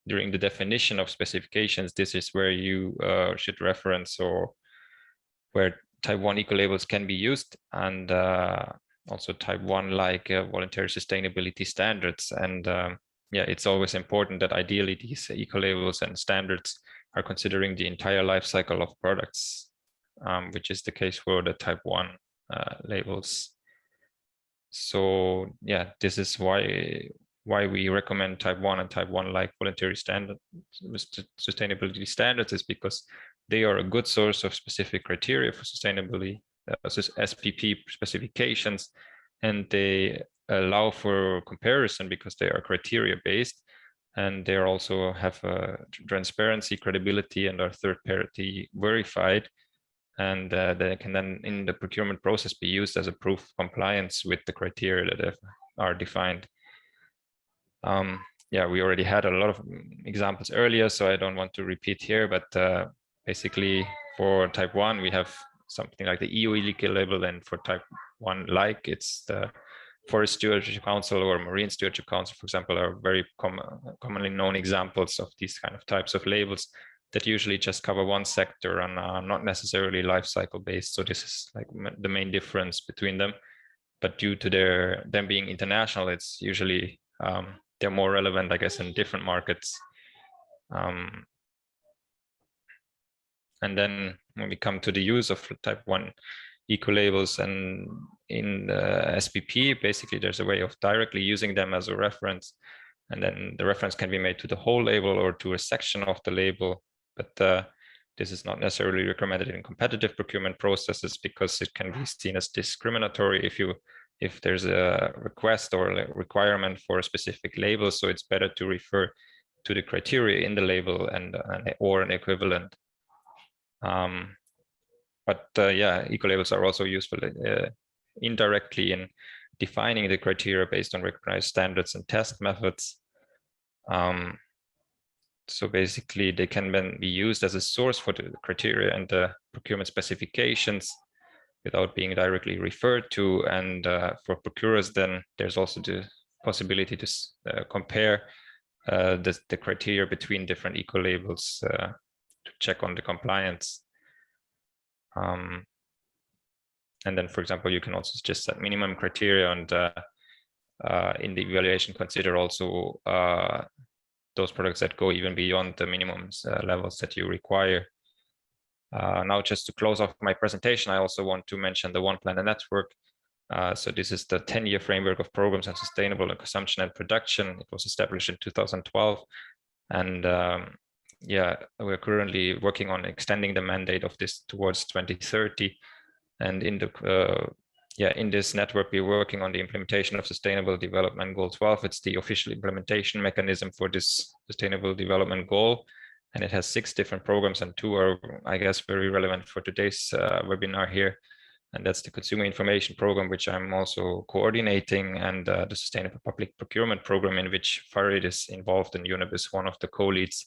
during the definition of specifications, this is where you should reference or where type 1 eco-labels can be used, and also type 1 like voluntary sustainability standards. And it's always important that ideally these eco-labels and standards are considering the entire life cycle of products, which is the case for the type 1 labels. So this is why we recommend type 1 and type 1 like voluntary standard sustainability standards, is because they are a good source of specific criteria for sustainability, SPP specifications, and they allow for comparison because they are criteria based, and they also have transparency, credibility, and are third party verified. and they can then in the procurement process be used as a proof of compliance with the criteria that are defined. Yeah, we already had a lot of examples earlier, so I don't want to repeat here, but basically for type 1, we have something like the EU Ecolabel, and for type 1 like, it's the Forest Stewardship Council or Marine Stewardship Council, for example, are very commonly known examples of these kind of types of labels that usually just cover one sector and are not necessarily life cycle based. So this is like the main difference between them. But due to them being international, it's usually they're more relevant, I guess, in different markets. And then when we come to the use of type 1 ecolabels, and in the SPP, basically there's a way of directly using them as a reference, and then the reference can be made to the whole label or to a section of the label. But this is not necessarily recommended in competitive procurement processes because it can be seen as discriminatory if there's a request or a requirement for a specific label. So it's better to refer to the criteria in the label or an equivalent. Yeah, ecolabels are also useful indirectly in defining the criteria based on recognized standards and test methods. So basically, they can then be used as a source for the criteria and the procurement specifications without being directly referred to. And for procurers, then there's also the possibility to compare the criteria between different ecolabels to check on the compliance. And then, for example, you can also just set minimum criteria and in the evaluation consider also those products that go even beyond the minimum levels that you require. Now, just to close off my presentation, I also want to mention the One Planet Network. So this is the 10-year framework of programs on sustainable consumption and production. It was established in 2012. And yeah, we're currently working on extending the mandate of this towards 2030. And in the in this network, we're working on the implementation of Sustainable Development Goal 12. It's the official implementation mechanism for this Sustainable Development Goal. And it has 6 different programs, and 2 are, I guess, very relevant for today's webinar here. And that's the Consumer Information Program, which I'm also coordinating, and the Sustainable Public Procurement Program, in which Farid is involved, and UNEP is one of the co-leads.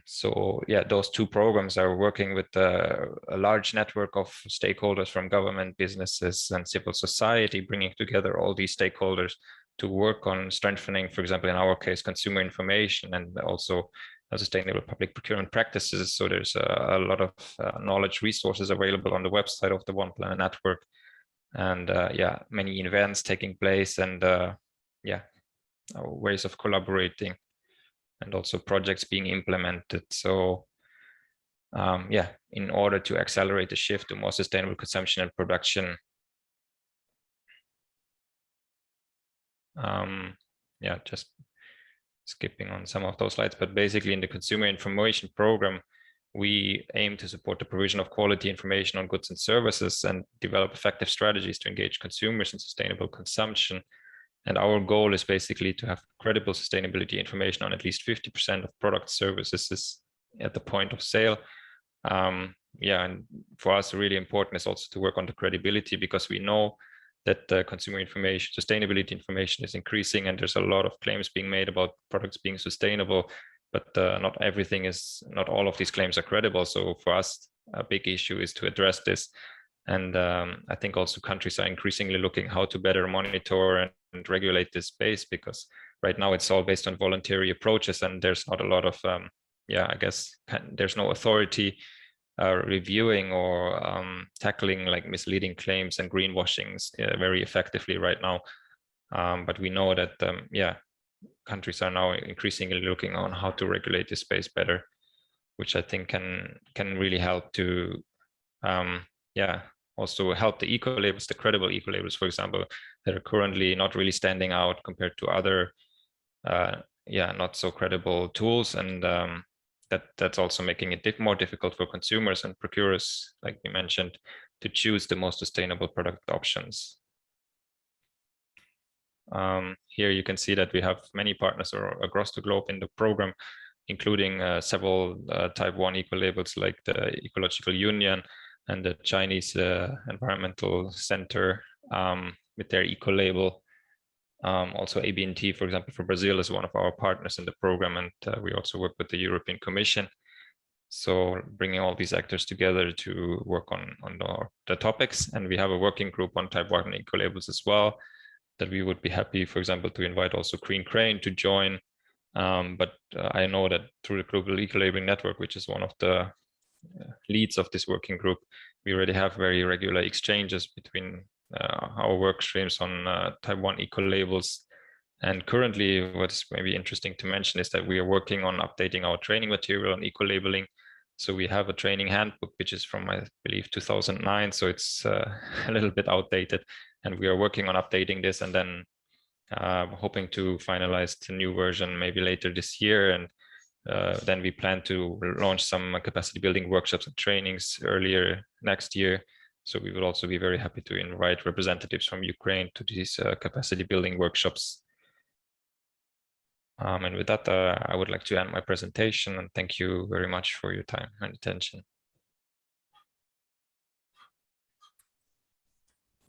So yeah, those 2 programs are working with a large network of stakeholders from government, businesses, and civil society, bringing together all these stakeholders to work on strengthening, for example, in our case, consumer information, and also sustainable public procurement practices. So there's a lot of knowledge resources available on the website of the One Planet Network, and yeah, many events taking place, and yeah, ways of collaborating, and also projects being implemented. So yeah, in order to accelerate the shift to more sustainable consumption and production. Yeah, just skipping on some of those slides, but basically in the Consumer Information Program, we aim to support the provision of quality information on goods and services and develop effective strategies to engage consumers in sustainable consumption. And our goal is basically to have credible sustainability information on at least 50% of product services at the point of sale. Yeah, and for us, really important is also to work on the credibility, because we know that consumer information, sustainability information is increasing, and there's a lot of claims being made about products being sustainable, but not all of these claims are credible. So for us, a big issue is to address this. And I think also countries are increasingly looking how to better monitor and regulate this space, because right now it's all based on voluntary approaches, and there's not a lot of, yeah, I guess there's no authority reviewing or tackling like misleading claims and greenwashings very effectively right now. But we know that, yeah, countries are now increasingly looking on how to regulate this space better, which I think can really help to, yeah, also help the ecolabels, the credible ecolabels, for example, that are currently not really standing out compared to other, yeah, not so credible tools. And that's also making it more difficult for consumers and procurers, like we mentioned, to choose the most sustainable product options. Here you can see that we have many partners across the globe in the program. including several type 1 eco-labels like the Ecological Union and the Chinese Environmental Center with their eco-label. Also ABNT, for example, for Brazil is one of our partners in the program, and we also work with the European Commission. So bringing all these actors together to work on the topics. And we have a working group on type 1 eco-labels as well, that we would be happy, for example, to invite also Green Crane to join. But I know that through the Global Eco-Labeling Network, which is one of the leads of this working group, we already have very regular exchanges between our work streams on type 1 eco-labels. And currently, what's maybe interesting to mention is that we are working on updating our training material on eco-labeling. So we have a training handbook, which is from, I believe, 2009. So it's a little bit outdated. And we are working on updating this and then hoping to finalize the new version maybe later this year. And then we plan to launch some capacity building workshops and trainings earlier next year. So we will also be very happy to invite representatives from Ukraine to these capacity building workshops. And with that, I would like to end my presentation, and thank you very much for your time and attention.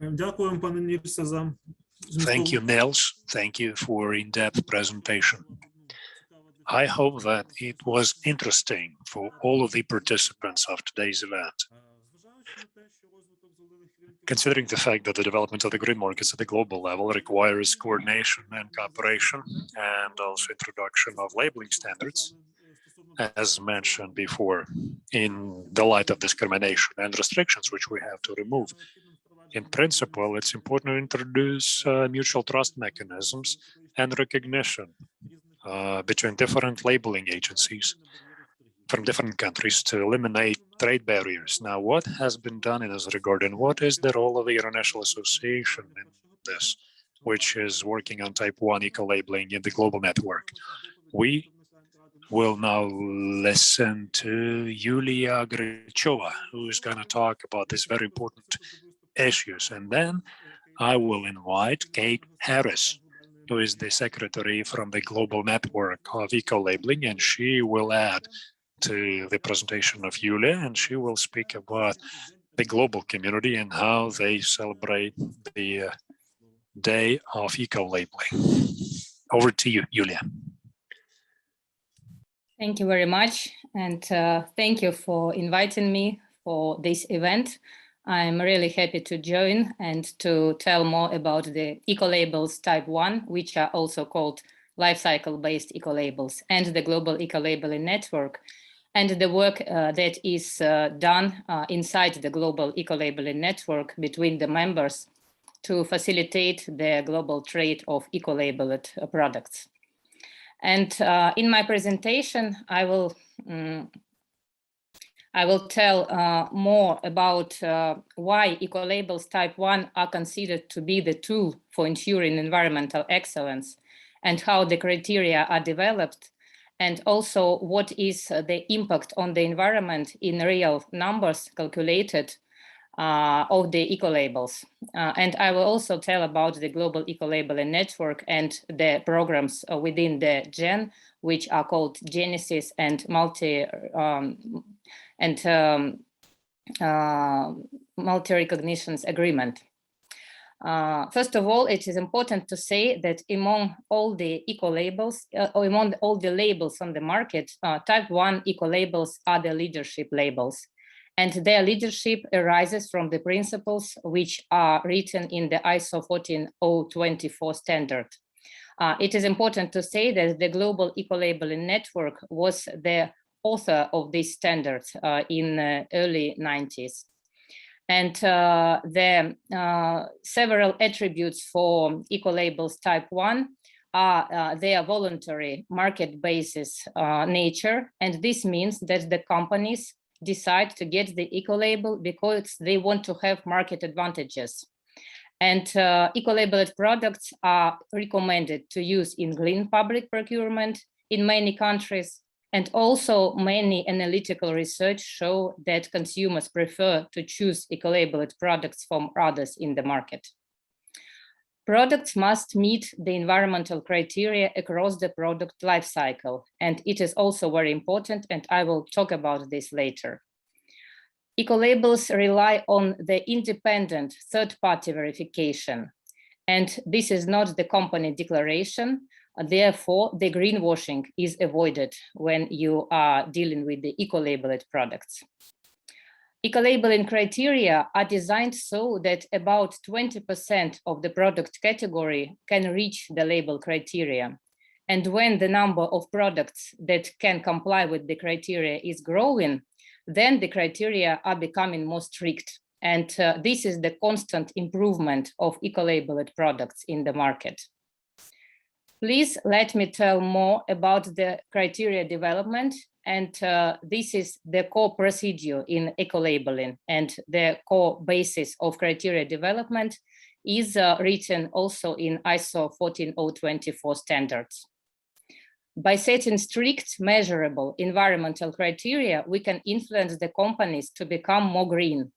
Дякуємо, пане Нільсе, за Thank you, Nils. Thank you for in-depth presentation. I hope that it was interesting for all of the participants of today's event. Considering the fact that the development of the green markets at the global level requires coordination and cooperation, and also introduction of labeling standards, as mentioned before, in the light of discrimination and restrictions which we have to remove. In principle, it's important to introduce mutual trust mechanisms and recognition between different labeling agencies from different countries to eliminate trade barriers. Now, what has been done in this regard, and what is the role of the International Association in this, which is working on type 1 eco-labeling in the global network? We will now listen to Yulia Grichova, who is going to talk about these very important issues. And then I will invite Kate Harris, who is the secretary from the global network of eco-labeling, and she will add to the presentation of Yulia, and she will speak about the global community and how they celebrate the Day of Eco-Labeling. Over to you, Yulia. Thank you very much, and thank you for inviting me for this event. I'm really happy to join and to tell more about the eco-labels type 1, which are also called life cycle-based eco-labels, and the global eco-labeling network, and the work that is done inside the global eco-labeling network between the members to facilitate the global trade of eco-labeled products. And in my presentation, I will tell more about why eco-labels type 1 are considered to be the tool for ensuring environmental excellence, and how the criteria are developed, and also what is the impact on the environment in real numbers calculated of the eco-labels. And I will also tell about the global eco-labeling network and the programs within the GEN, which are called Genesis and multi-recognitions agreement. First of all, it is important to say that among all the eco-labels, or among all the labels on the market, type 1 eco-labels are the leadership labels. And their leadership arises from the principles which are written in the ISO 14024 standard. It is important to say that the global eco-labeling network was the author of these standards in the early 90s. And the several attributes for eco-labels type 1 are their voluntary market basis nature. And this means that the companies decide to get the eco-label because they want to have market advantages. And eco-labeled products are recommended to use in green public procurement in many countries. And also many analytical research show that consumers prefer to choose eco-labeled products from others in the market. Products must meet the environmental criteria across the product life cycle, and it is also very important, and I will talk about this later. Ecolabels rely on the independent third-party verification, and this is not the company declaration. Therefore, the greenwashing is avoided when you are dealing with the eco-labeled products. Eco-labeling criteria are designed so that about 20% of the product category can reach the label criteria. And when the number of products that can comply with the criteria is growing, then the criteria are becoming more strict. And this is the constant improvement of eco-labeled products in the market. Please let me tell more about the criteria development. And this is the core procedure in eco-labeling, and the core basis of criteria development is written also in ISO 14024 standards. By setting strict, measurable environmental criteria, we can influence the companies to become more green.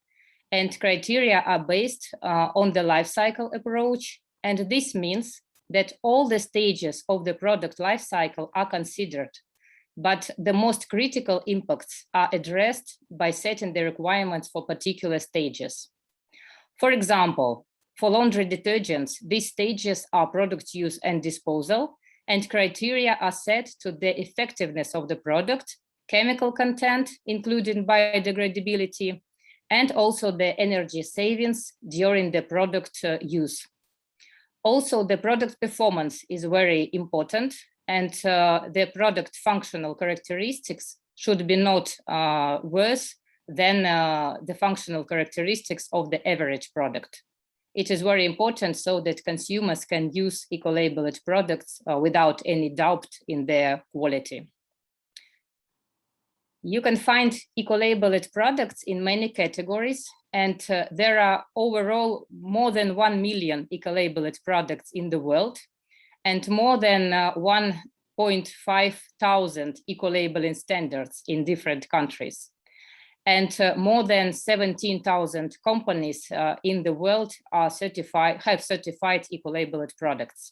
And criteria are based on the life cycle approach. And this means that all the stages of the product life cycle are considered, but the most critical impacts are addressed by setting the requirements for particular stages. For example, for laundry detergents, these stages are product use and disposal, and criteria are set to the effectiveness of the product, chemical content, including biodegradability, and also the energy savings during the product use. Also, the product performance is very important, and the product functional characteristics should be not worse than the functional characteristics of the average product. It is very important so that consumers can use eco-labeled products without any doubt in their quality. You can find eco-labeled products in many categories, and there are overall more than 1 million eco-labeled products in the world, and more than 1.5 thousand eco-labeling standards in different countries. And more than 17,000 companies in the world are have certified eco-labeled products.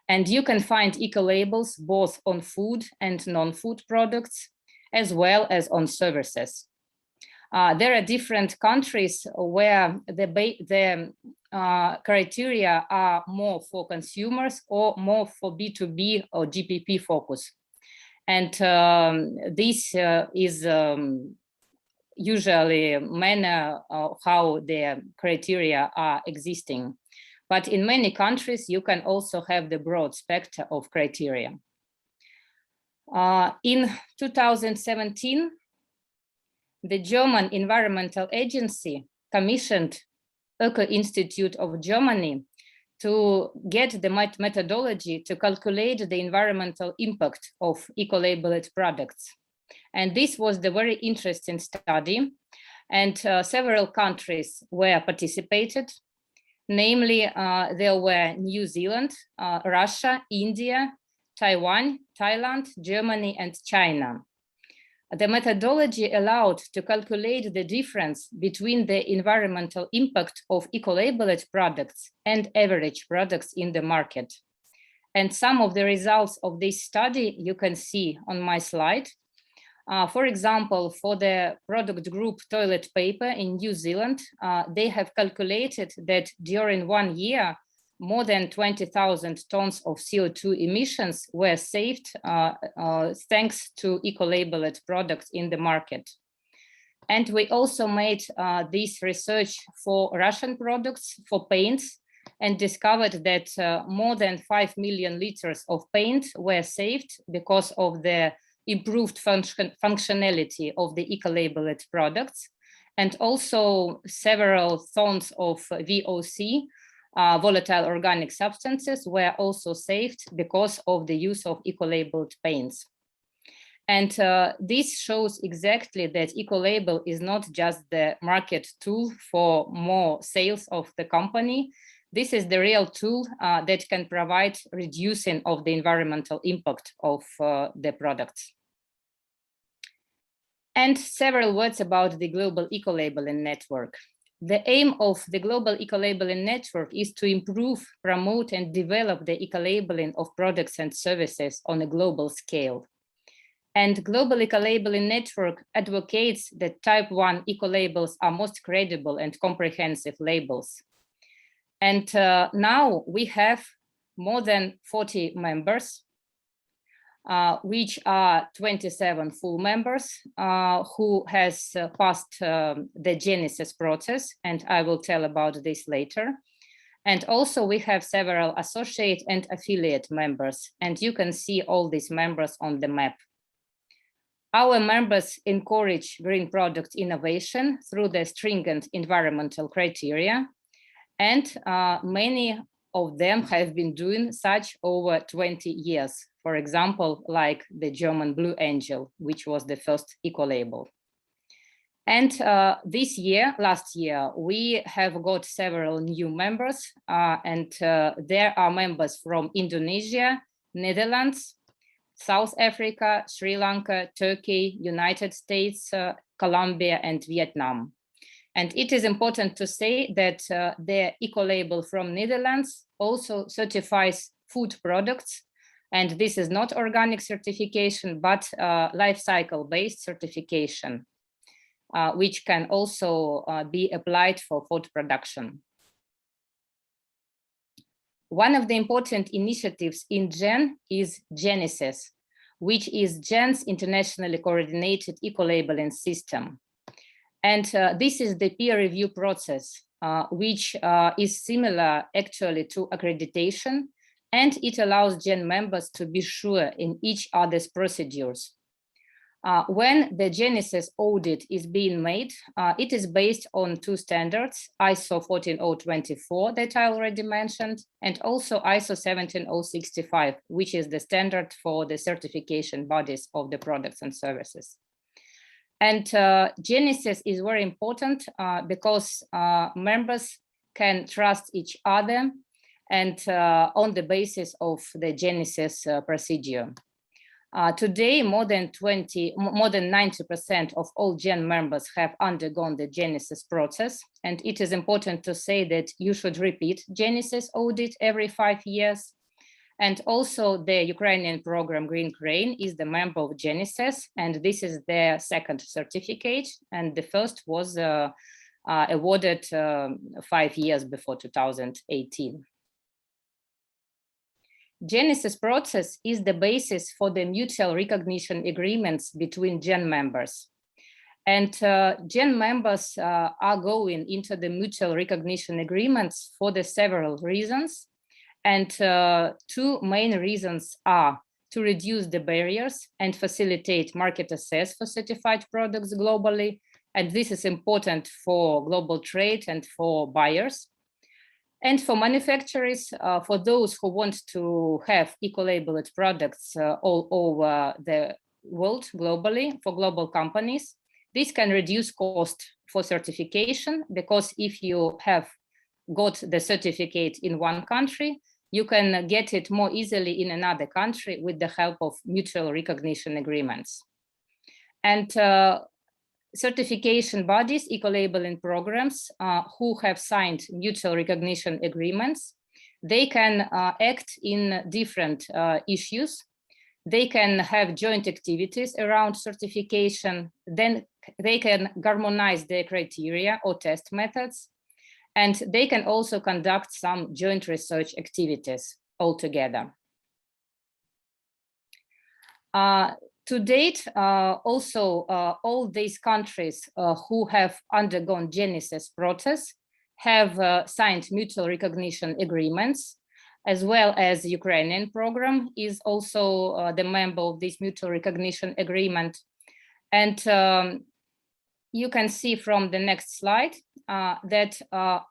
And you can find eco-labels both on food and non-food products, as well as on services. There are different countries where the criteria are more for consumers or more for B2B or GPP focus. And this is usually manner of how the criteria are existing. But in many countries, you can also have the broad spectrum of criteria. In 2017, the German Environmental Agency commissioned Eco Institute of Germany to get the methodology to calculate the environmental impact of eco-labeled products. And this was the very interesting study, and several countries were participated. Namely, there were New Zealand, Russia, India, Taiwan, Thailand, Germany, and China. The methodology allowed to calculate the difference between the environmental impact of eco-labeled products and average products in the market. And some of the results of this study you can see on my slide. For example, for the product group toilet paper in New Zealand, they have calculated that during 1 year, more than 20,000 tons of CO2 emissions were saved thanks to eco-labeled products in the market. And we also made this research for Russian products, for paints, and discovered that more than 5 million liters of paint were saved because of the improved functionality of the eco-labeled products, and also several tons of VOC, volatile organic substances, were also saved because of the use of eco-labeled paints. And this shows exactly that eco-label is not just the market tool for more sales of the company. This is the real tool that can provide reducing of the environmental impact of the products. And several words about the global eco-labeling network. The aim of the global eco-labeling network is to improve, promote, and develop the eco-labeling of products and services on a global scale. And global eco-labeling network advocates that type 1 eco-labels are most credible and comprehensive labels. And now we have more than 40 members, which are 27 full members who has passed the Genesis process, and I will tell about this later. And also we have several associate and affiliate members, and you can see all these members on the map. Our members encourage green product innovation through the stringent environmental criteria, and many of them have been doing such over 20 years. For example, like the German Blue Angel, which was the first eco-label. And last year, we have got several new members, and there are members from Indonesia, Netherlands, South Africa, Sri Lanka, Turkey, United States, Colombia, and Vietnam. And it is important to say that the eco-label from Netherlands also certifies food products. And this is not organic certification, but life cycle based certification, which can also be applied for food production. One of the important initiatives in GEN is Genesis, which is GEN's internationally coordinated eco-labeling system. And this is the peer review process, which is similar actually to accreditation, and it allows GEN members to be sure in each other's procedures. When the Genesis audit is being made, it is based on two standards, ISO 14024 that I already mentioned, and also ISO 17065, which is the standard for the certification bodies of the products and services. And Genesis is very important because members can trust each other and on the basis of the Genesis procedure. Today, more than 90% of all GEN members have undergone the Genesis process, and it is important to say that you should repeat Genesis audit every 5 years. And also the Ukrainian program Green Crane is the member of Genesis, and this is their second certificate, and the first was awarded 5 years before 2018. Genesis process is the basis for the mutual recognition agreements between GEN members. And GEN members are going into the mutual recognition agreements for the several reasons. And two main reasons are to reduce the barriers and facilitate market access for certified products globally. And this is important for global trade and for buyers. And for manufacturers, for those who want to have eco-labeled products all over the world globally, for global companies, this can reduce cost for certification, because if you have got the certificate in one country, you can get it more easily in another country with the help of mutual recognition agreements. And certification bodies, eco-labeling programs who have signed mutual recognition agreements, they can act in different issues. They can have joint activities around certification, then they can harmonize their criteria or test methods, and they can also conduct some joint research activities altogether. To date, also, all these countries who have undergone Genesis process have signed mutual recognition agreements, as well as the Ukrainian program is also the member of this mutual recognition agreement. And you can see from the next slide that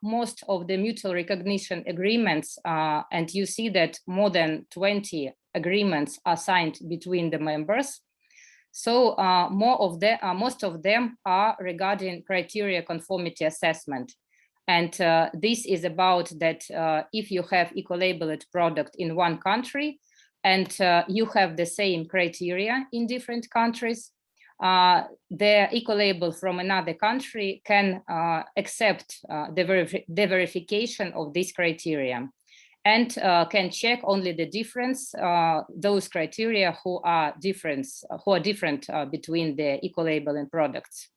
most of the mutual recognition agreements, and you see that more than 20 agreements are signed between the members. So most of them are regarding criteria conformity assessment. And this is about that if you have eco-labeled product in one country and you have the same criteria in different countries, the eco-label from another country can accept the verification of this criteria and can check only the difference, those criteria who are different between the eco-labeling products.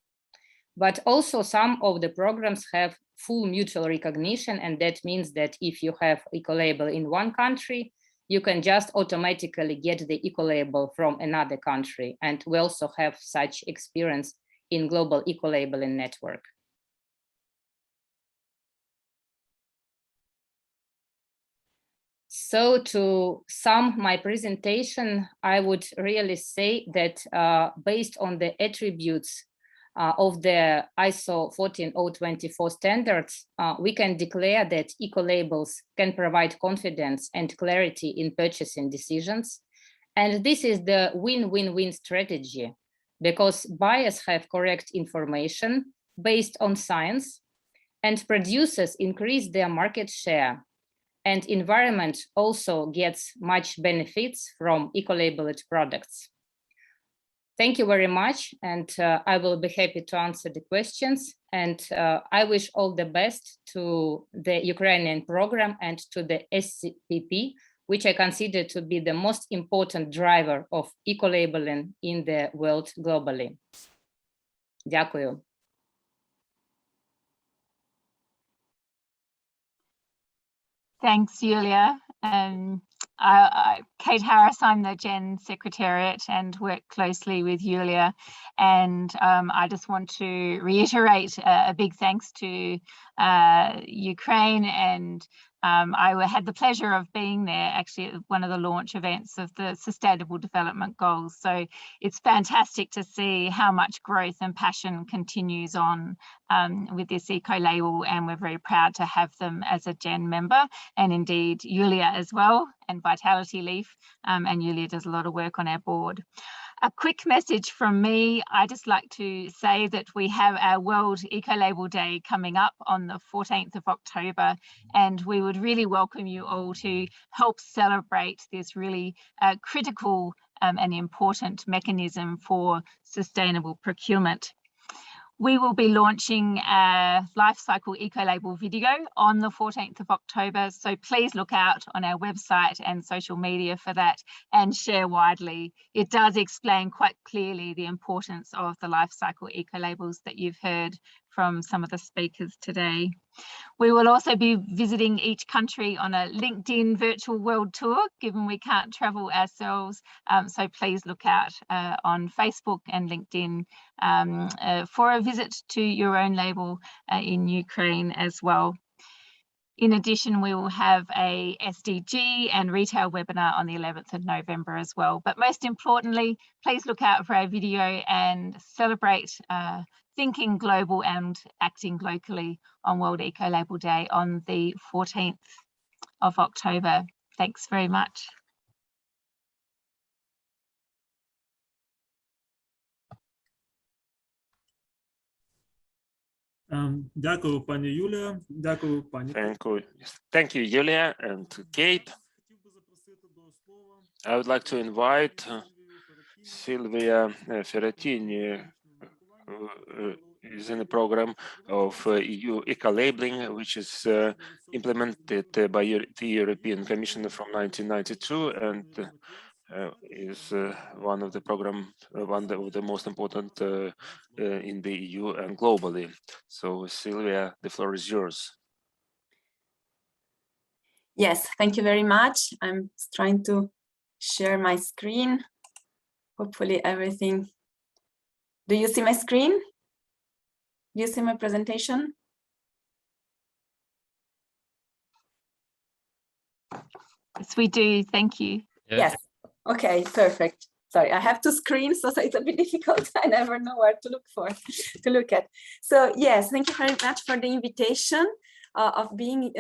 But also some of the programs have full mutual recognition, and that means that if you have eco-label in one country, you can just automatically get the eco-label from another country. And we also have such experience in global eco-labeling network. So to sum my presentation, I would really say that based on the attributes of the ISO 14024 standards, we can declare that eco-labels can provide confidence and clarity in purchasing decisions. And this is the win-win-win strategy, because buyers have correct information based on science, and producers increase their market share, and environment also gets much benefits from eco-labeled products. Thank you very much, and I will be happy to answer the questions. And I wish all the best to the Ukrainian program and to the SCPP, which I consider to be the most important driver of eco-labeling in the world globally. Дякую. Thanks, Julia. Kate Harris, I'm the Gen Secretariat and work closely with Julia. And I just want to reiterate a big thanks to Ukraine, and I had the pleasure of being there actually at one of the launch events of the Sustainable Development Goals. So it's fantastic to see how much growth and passion continues on with this eco-label, and we're very proud to have them as a Gen member, and indeed Julia as well, and Vitality Leaf, and Julia does a lot of work on our board. A quick message from me. I just like to say that we have our World Eco-Label Day coming up on the 14th of October, and we would really welcome you all to help celebrate this really critical and important mechanism for sustainable procurement. We will be launching a life cycle eco-label video on the 14th of October. So please look out on our website and social media for that and share widely. It does explain quite clearly the importance of the life cycle eco-labels that you've heard from some of the speakers today. We will also be visiting each country on a LinkedIn virtual world tour, given we can't travel ourselves. So please look out on Facebook and LinkedIn for a visit to your own label in Ukraine as well. In addition, we will have a SDG and retail webinar on the 11th of November as well. But most importantly, please look out for our video and celebrate thinking global and acting locally on World Eco-Label Day on the 14th of October. Thanks very much. Дякую, пані Юлія. Дякую, пані. Thank you, Julia and Kate. I would like to invite Silvia Ferratini, who is in the program of EU Ecolabelling, which is implemented by the European Commission from 1992 and is one of the one of the most important in the EU and globally. So Silvia, the floor is yours. Yes, thank you very much. I'm trying to share my screen. Hopefully everything. Do you see my screen? Do you see my presentation? Yes, we do. Thank you. Yes. Okay, perfect. Sorry, I have two screens, so it's a bit difficult. I never know where to look at. So yes, thank you very much for the invitation of being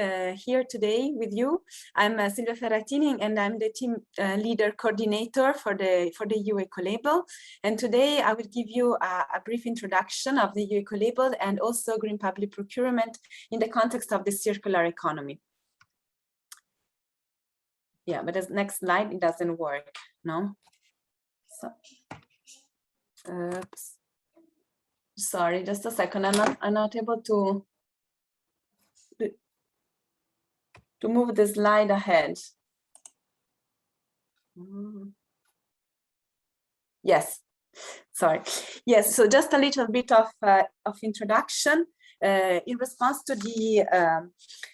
here today with you. I'm Silvia Ferratini, and I'm the team leader coordinator for the EU Ecolabel. And today I will give you a brief introduction of the EU Ecolabel and also green public procurement in the context of the circular economy. Yeah, but the next slide, it doesn't work, no? Oops. Sorry, just a second. I'm not able to move the slide ahead. Yes, sorry. Yes, so just a little bit of introduction. In response to the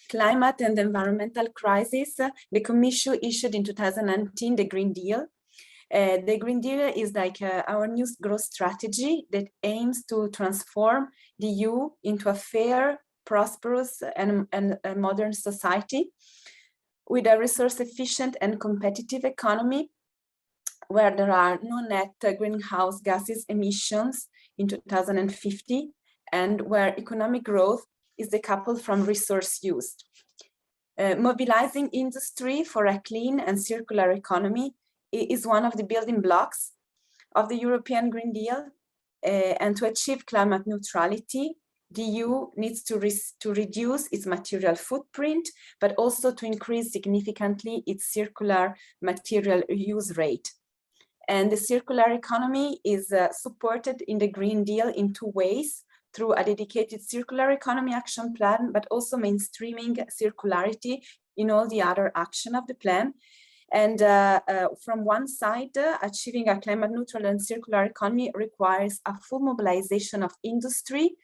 climate and environmental crisis, the Commission issued in 2019 the Green Deal. The Green Deal is like our new growth strategy that aims to transform the EU into a fair, prosperous, and modern society with a resource-efficient and competitive economy where there are no net greenhouse gases emissions in 2050 and where economic growth is decoupled from resource use. Mobilizing industry for a clean and circular economy is one of the building blocks of the European Green Deal. And to achieve climate neutrality, the EU needs to reduce its material footprint, but also to increase significantly its circular material use rate. And the circular economy is supported in the Green Deal in two ways, through a dedicated circular economy action plan, but also mainstreaming circularity in all the other action of the plan. And from one side, achieving a climate neutral and circular economy requires a full mobilization of industry.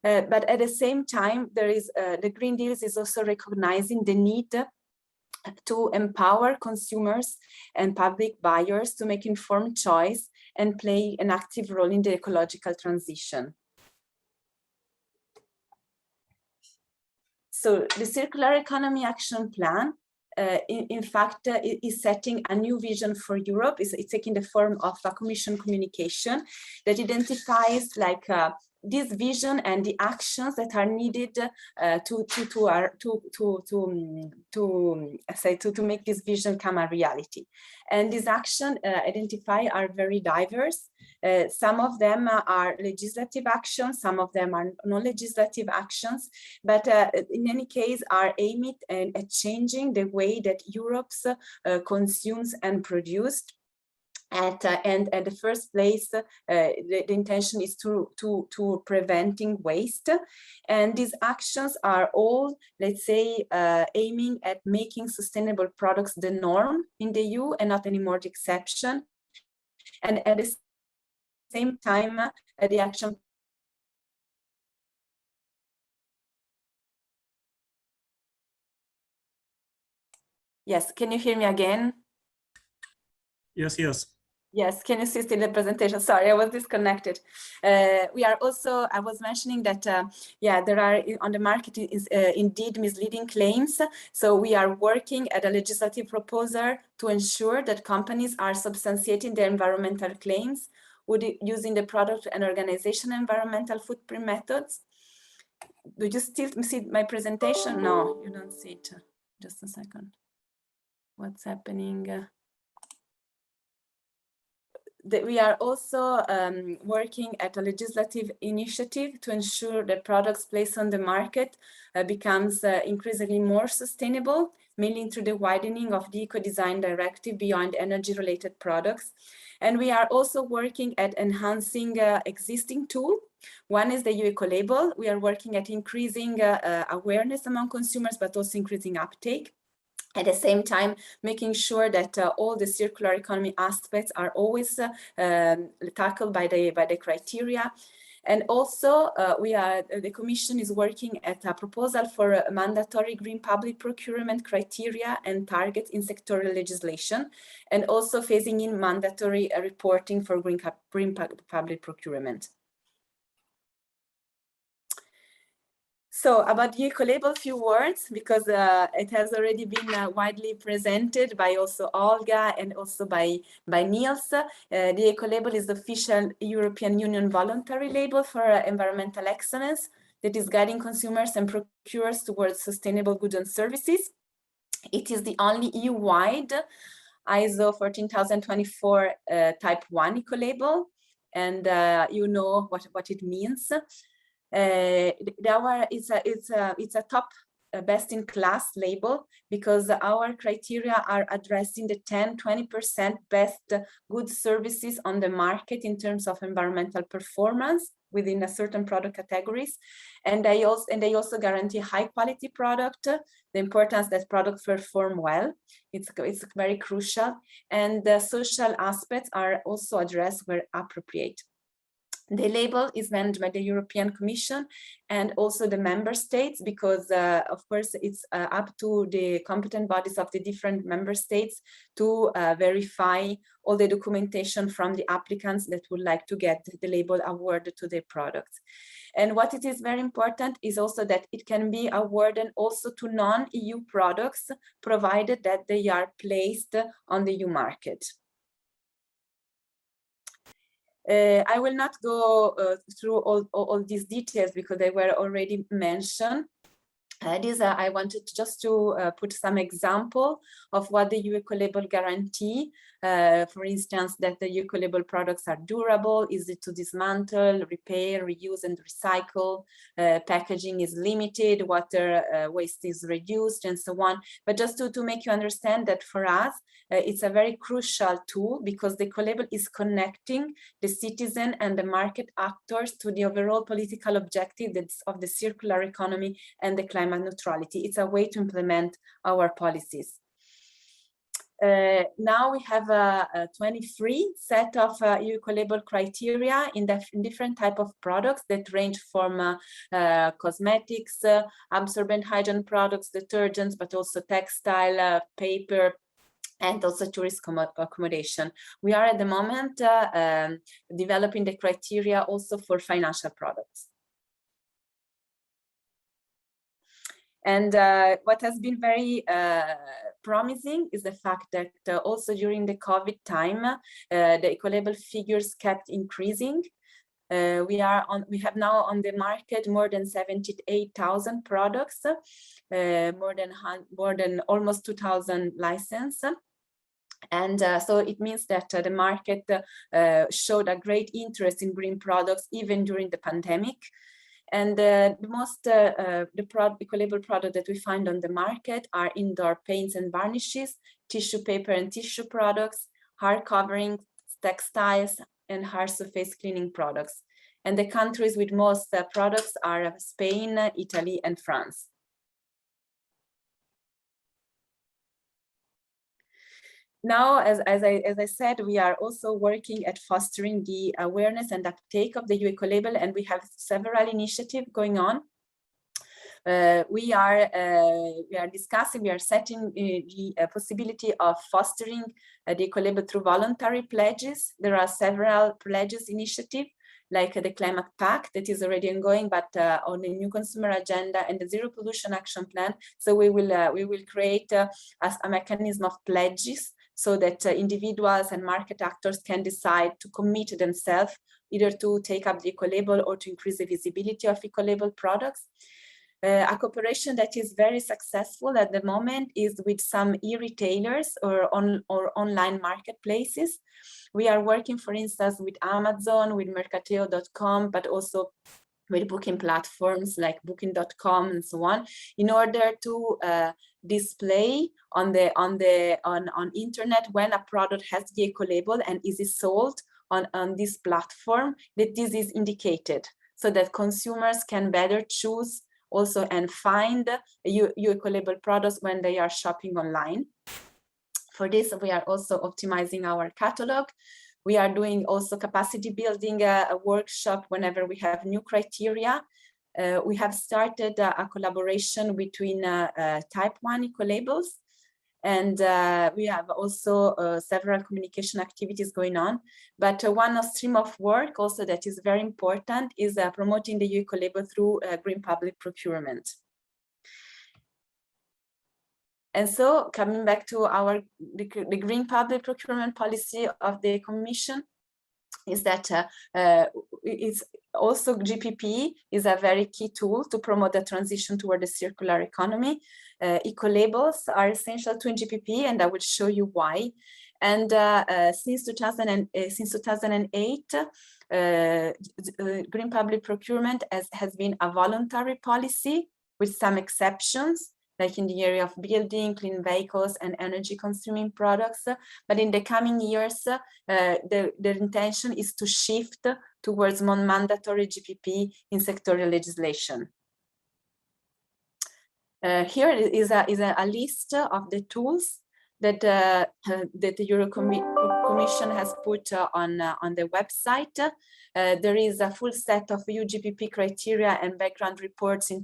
But at the same time, there is the Green Deal is also recognizing the need to empower consumers and public buyers to make informed choice and play an active role in the ecological transition. So the Circular Economy Action Plan, in fact, is setting a new vision for Europe. It's taking the form of a Commission communication that identifies like this vision and the actions that are needed to make this vision come a reality. And these actions identified are very diverse. Some of them are legislative actions, some of them are non-legislative actions, but in any case are aimed at changing the way that Europe consumes and produced. And at the first place, the intention is to preventing waste. And these actions are all, let's say, aiming at making sustainable products the norm in the EU and not anymore the exception. And at the same time, the action Yes, can you hear me again? Yes, yes. Yes, can you see still the presentation? Sorry, I was disconnected. We are also, I was mentioning that, yeah, there are on the market is indeed misleading claims. So we are working at a legislative proposal to ensure that companies are substantiating their environmental claims with using the product and organization environmental footprint methods. Do you still see my presentation? No, you don't see it. Just a second. What's happening? We are also working at a legislative initiative to ensure that products placed on the market becomes increasingly more sustainable, mainly through the widening of the Eco-Design Directive beyond energy-related products. And we are also working at enhancing existing tools. One is the EU Ecolabel. We are working at increasing awareness among consumers, but also increasing uptake. At the same time, making sure that all the circular economy aspects are always tackled by the criteria. And also, the Commission is working at a proposal for mandatory green public procurement criteria and targets in sectoral legislation, and also phasing in mandatory reporting for green public procurement. So about the Ecolabel, a few words, because it has already been widely presented by also Olga and also by Niels. The Ecolabel is the official European Union voluntary label for environmental excellence that is guiding consumers and procurers towards sustainable goods and services. It is the only EU-wide ISO 14024 Type 1 Ecolabel, and you know what it means. It's a top a best-in-class label because our criteria are addressing the 10-20% best goods services on the market in terms of environmental performance within a certain product categories, and they also guarantee high quality product. The importance that products perform well, it's very crucial, and the social aspects are also addressed where appropriate. The label is managed by the European Commission and also the member states, because of course it's up to the competent bodies of the different member states to verify all the documentation from the applicants that would like to get the label awarded to their products. And what it is very important is also that it can be awarded also to non-EU products, provided that they are placed on the EU market. I will not go through all these details because they were already mentioned. I wanted just to put some example of what the Ecolabel guarantee. For instance, that the Ecolabel products are durable, easy to dismantle, repair, reuse, and recycle. Packaging is limited, water waste is reduced, and so on. But just to make you understand that for us, it's a very crucial tool because the Ecolabel is connecting the citizen and the market actors to the overall political objective of the circular economy and the climate neutrality. It's a way to implement our policies. Now we have a 23 set of Ecolabel criteria in different type of products that range from cosmetics, absorbent hygiene products, detergents, but also textile, paper, and also tourist accommodation. We are at the moment developing the criteria also for financial products. And what has been very promising is the fact that also during the COVID time, the Ecolabel figures kept increasing. We have now on the market more than 78,000 products, more than almost 2,000 licenses. And so it means that the market showed a great interest in green products even during the pandemic. And the most Ecolabel product that we find on the market are indoor paints and varnishes, tissue paper and tissue products, hard coverings, textiles, and hard surface cleaning products. And the countries with most products are Spain, Italy, and France. Now, as I said, we are also working at fostering the awareness and uptake of the Ecolabel, and we have several initiatives going on. We are setting the possibility of fostering the Ecolabel through voluntary pledges. There are several pledges initiatives, like the Climate Pact that is already ongoing, but on the new consumer agenda and the Zero Pollution Action Plan. So we will create a mechanism of pledges, so that individuals and market actors can decide to commit themselves either to take up the Ecolabel or to increase the visibility of Ecolabel products. A cooperation that is very successful at the moment is with some e-retailers or online marketplaces. We are working, for instance, with Amazon, with Mercateo.com, but also with booking platforms like Booking.com and so on, in order to display on internet when a product has the Ecolabel and is sold on this platform, that this is indicated, so that consumers can better choose also and find Ecolabel products when they are shopping online. For this, we are also optimizing our catalog. We are doing also capacity building a workshop whenever we have new criteria. We have started a collaboration between Type 1 Ecolabels, and we have also several communication activities going on. But one stream of work also that is very important is promoting the Ecolabel through green public procurement. And so, coming back to the green public procurement policy of the Commission, is that it's also GPP is a very key tool to promote the transition toward the circular economy. Ecolabels are essential to GPP, and I will show you why. And since 2008, green public procurement has been a voluntary policy with some exceptions, like in the area of building, clean vehicles, and energy-consuming products. But in the coming years, the intention is to shift towards non-mandatory GPP in sectorial legislation. Here is a list of the tools that the European Commission has put on the website. There is a full set of EU GPP criteria and background reports in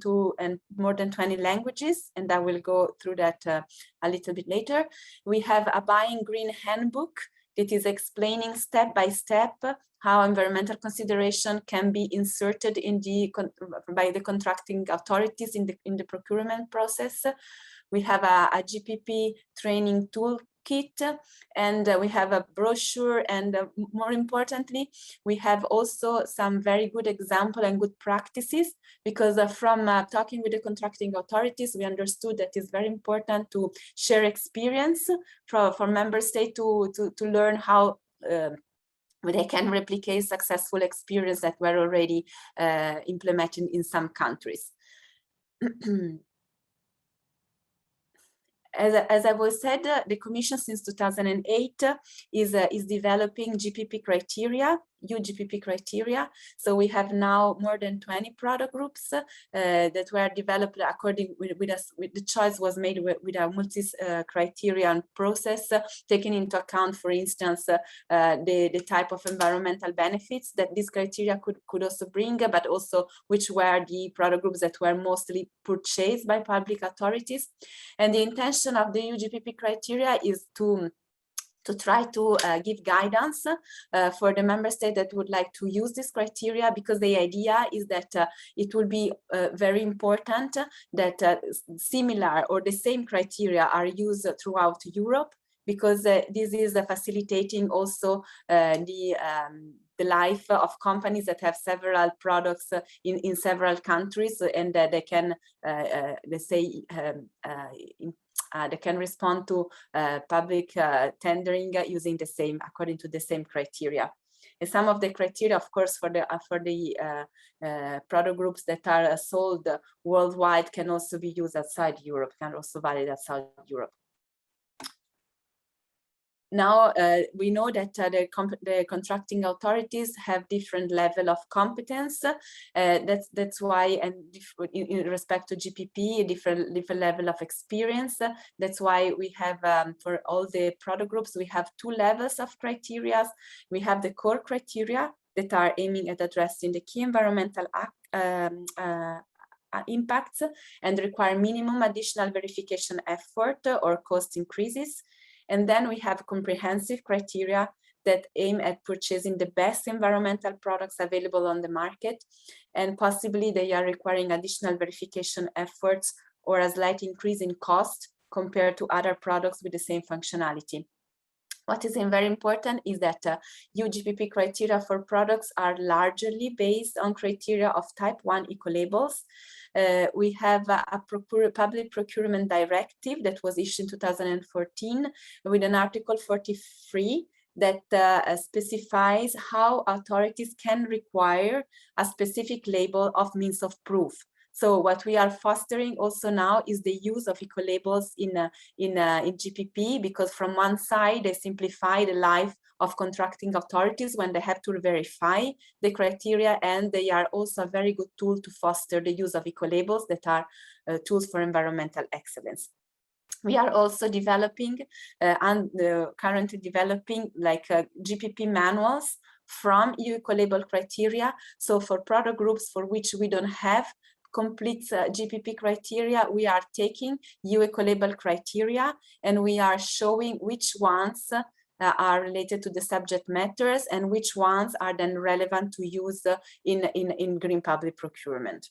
more than 20 languages, and I will go through that a little bit later. We have a buying green handbook that is explaining step by step how environmental consideration can be inserted in by the contracting authorities in the procurement process. We have a GPP training toolkit, and we have a brochure, and more importantly, we have also some very good example and good practices, because from talking with the contracting authorities, we understood that it's very important to share experience for member states to learn how they can replicate successful experience that were already implemented in some countries. As I was said, the Commission since 2008 is developing GPP criteria, EU GPP criteria. So we have now more than 20 product groups that were developed according with the choice was made with a multi-criterion process, taking into account, for instance, the type of environmental benefits that this criteria could also bring, but also which were the product groups that were mostly purchased by public authorities. And the intention of the EU GPP criteria is to try to give guidance for the member state that would like to use this criteria, because the idea is that it will be very important that similar or the same criteria are used throughout Europe, because this is facilitating also the life of companies that have several products in several countries, and they can, let's say, they can respond to public tendering using according to the same criteria. And some of the criteria, of course, for the product groups that are sold worldwide can also be used outside Europe, can also valid outside Europe. Now we know that the contracting authorities have different level of competence. That's why, and in respect to GPP, different level of experience. That's why we have for all the product groups we have two levels of criteria. We have the core criteria that are aiming at addressing the key environmental impacts and require minimum additional verification effort or cost increases. And then we have comprehensive criteria that aim at purchasing the best environmental products available on the market, and possibly they are requiring additional verification efforts or a slight increase in cost compared to other products with the same functionality. What is very important is that EU GPP criteria for products are largely based on criteria of type 1 ecolabels. We have a public procurement directive that was issued in 2014 with an Article 43 that specifies how authorities can require a specific label of means of proof. So what we are fostering also now is the use of ecolabels in GPP, because from one side they simplify the life of contracting authorities when they have to verify the criteria, and they are also a very good tool to foster the use of ecolabels that are tools for environmental excellence. We are also developing and currently developing GPP manuals from EU ecolabel criteria. So for product groups for which we don't have complete GPP criteria, we are taking EU ecolabel criteria and we are showing which ones are related to the subject matters and which ones are then relevant to use in green public procurement.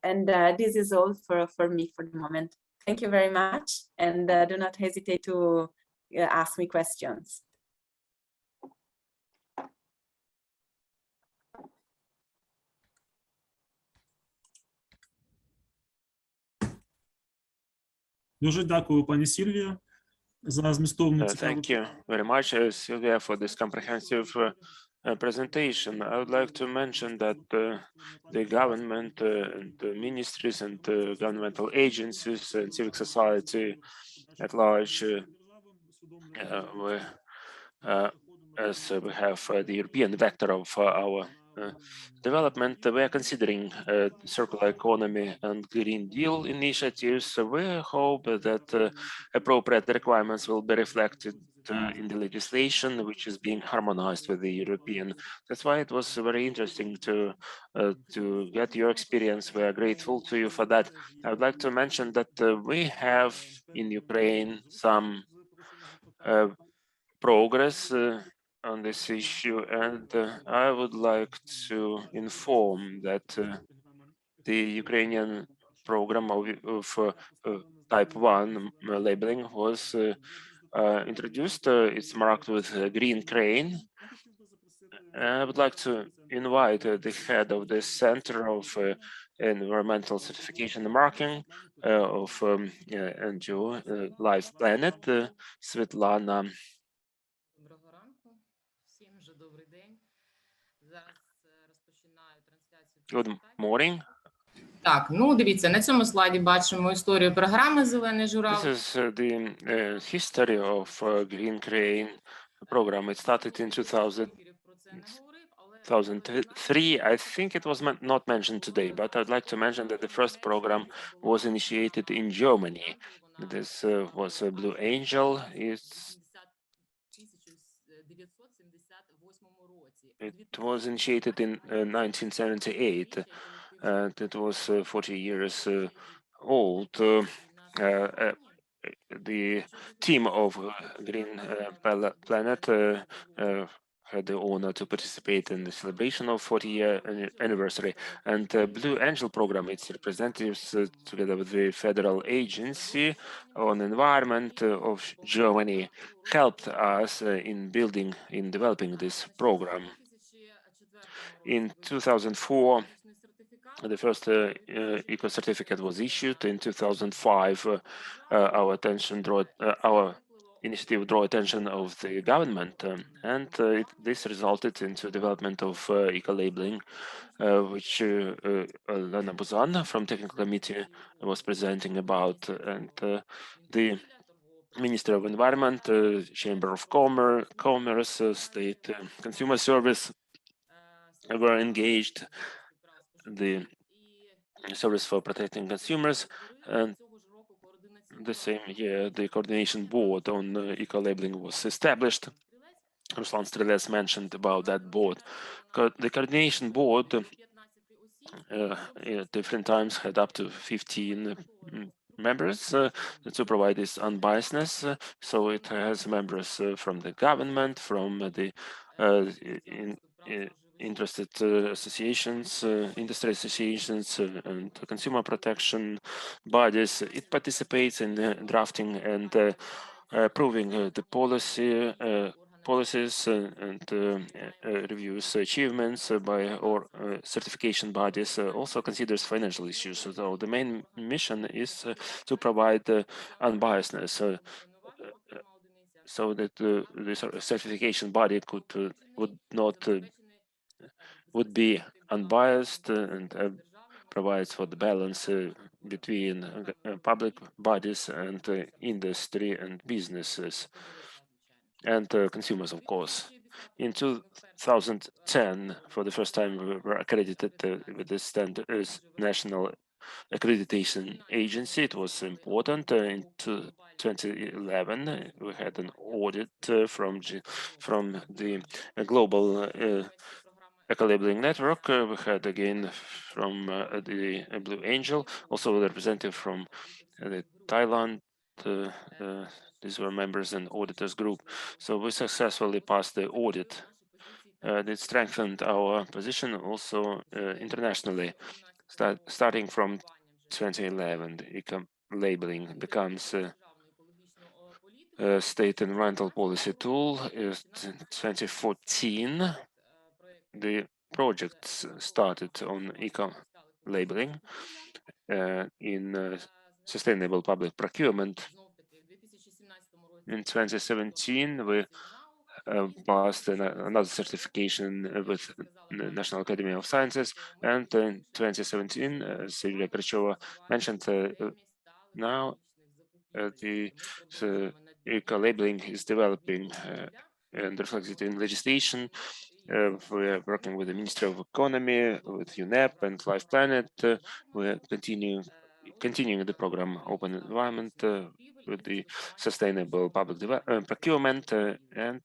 And this is all for me for the moment. Thank you very much, and do not hesitate to ask me questions. Дуже дякую, пані Сільвія, за змістовну цікаву. Thank you very much, Sylvia, for this comprehensive presentation, I would like to mention that the government and the ministries and governmental agencies and civic society at large, as we have the European vector of our development, we are considering circular economy and Green Deal initiatives. We hope that appropriate requirements will be reflected in the legislation, which is being harmonized with the European. That's why it was very interesting to get your experience. We are grateful to you for that. I would like to mention that we have in Ukraine some progress on this issue, and I would like to inform that the Ukrainian program of type 1 labeling was introduced. It's marked with a green crane. I would like to invite the head of the Center of Environmental Certification and Marking of NGO Life Planet, Svetlana. Доброго ранку. Всім вже добрий день. Зараз розпочинаю трансляцію. Good morning. Так, ну дивіться, на цьому слайді бачимо історію програми «Зелений журавль». This is the history of Green Crane program. It started in 2003. I think it was not mentioned today, but I'd like to mention that the first program was initiated in Germany. This was a Blue Angel. It was initiated in 1978, and it was 40 years old. The team of Green Planet had the honor to participate in the celebration of 40-year anniversary. And Blue Angel program, its representatives together with the Federal Agency on Environment of Germany helped us in developing this program. In 2004, the first eco certificate was issued. In 2005, our initiative drew attention of the government, and this resulted into development of Ecolabelling, which Lena Buzan from Technical Committee was presenting about, and the Minister of Environment, Chamber of Commerce, State Consumer Service were engaged, the Service for Protecting Consumers, and the same year the Coordination Board on Ecolabelling was established. Ruslan Strelets mentioned about that board. The Coordination Board at different times had up to 15 members to provide this unbiasedness. So it has members from the government, from the interested associations, industry associations, and consumer protection bodies. It participates in drafting and approving the policies and reviews achievements by our certification bodies, also considers financial issues. So the main mission is to provide unbiasedness so that the certification body would be unbiased and provides for the balance between public bodies and industry and businesses and consumers, of course. In 2010, for the first time, we were accredited with the National Accreditation Agency. It was important. In 2011, we had an audit from the global Ecolabelling network. We had again from the Blue Angel, also a representative from Thailand. These were members and auditors group. So we successfully passed the audit. It strengthened our position also internationally. Starting from 2011, Ecolabelling becomes a state environmental policy tool. In 2014, the projects started on Ecolabelling in sustainable public procurement. In 2017, we passed another certification with the National Academy of Sciences, and in 2017, as Yulia Krychova mentioned, now the eco-labeling is developing and reflected in legislation. We are working with the Ministry of Economy, with UNEP and Life Planet. We are continuing the program Open Environment with the sustainable public procurement and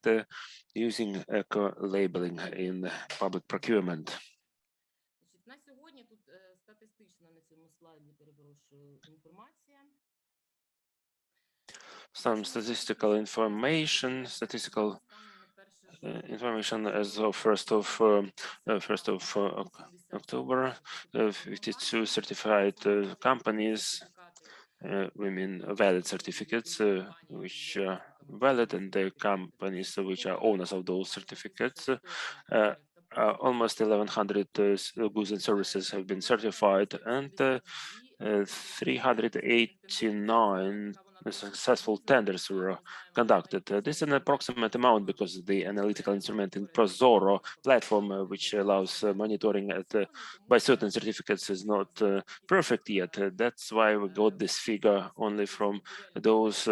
using eco-labeling in public procurement. На сьогодні тут статистично на цьому слайді, перепрошую, інформація. Some statistical information as of 1st of October, 52 certified companies, we mean valid certificates, which are valid, and the companies which are owners of those certificates, almost 1,100 goods and services have been certified, and 389 successful tenders were conducted. This is an approximate amount because the analytical instrument in ProZorro platform, which allows monitoring by certain certificates, is not perfect yet. That's why we got this figure only from those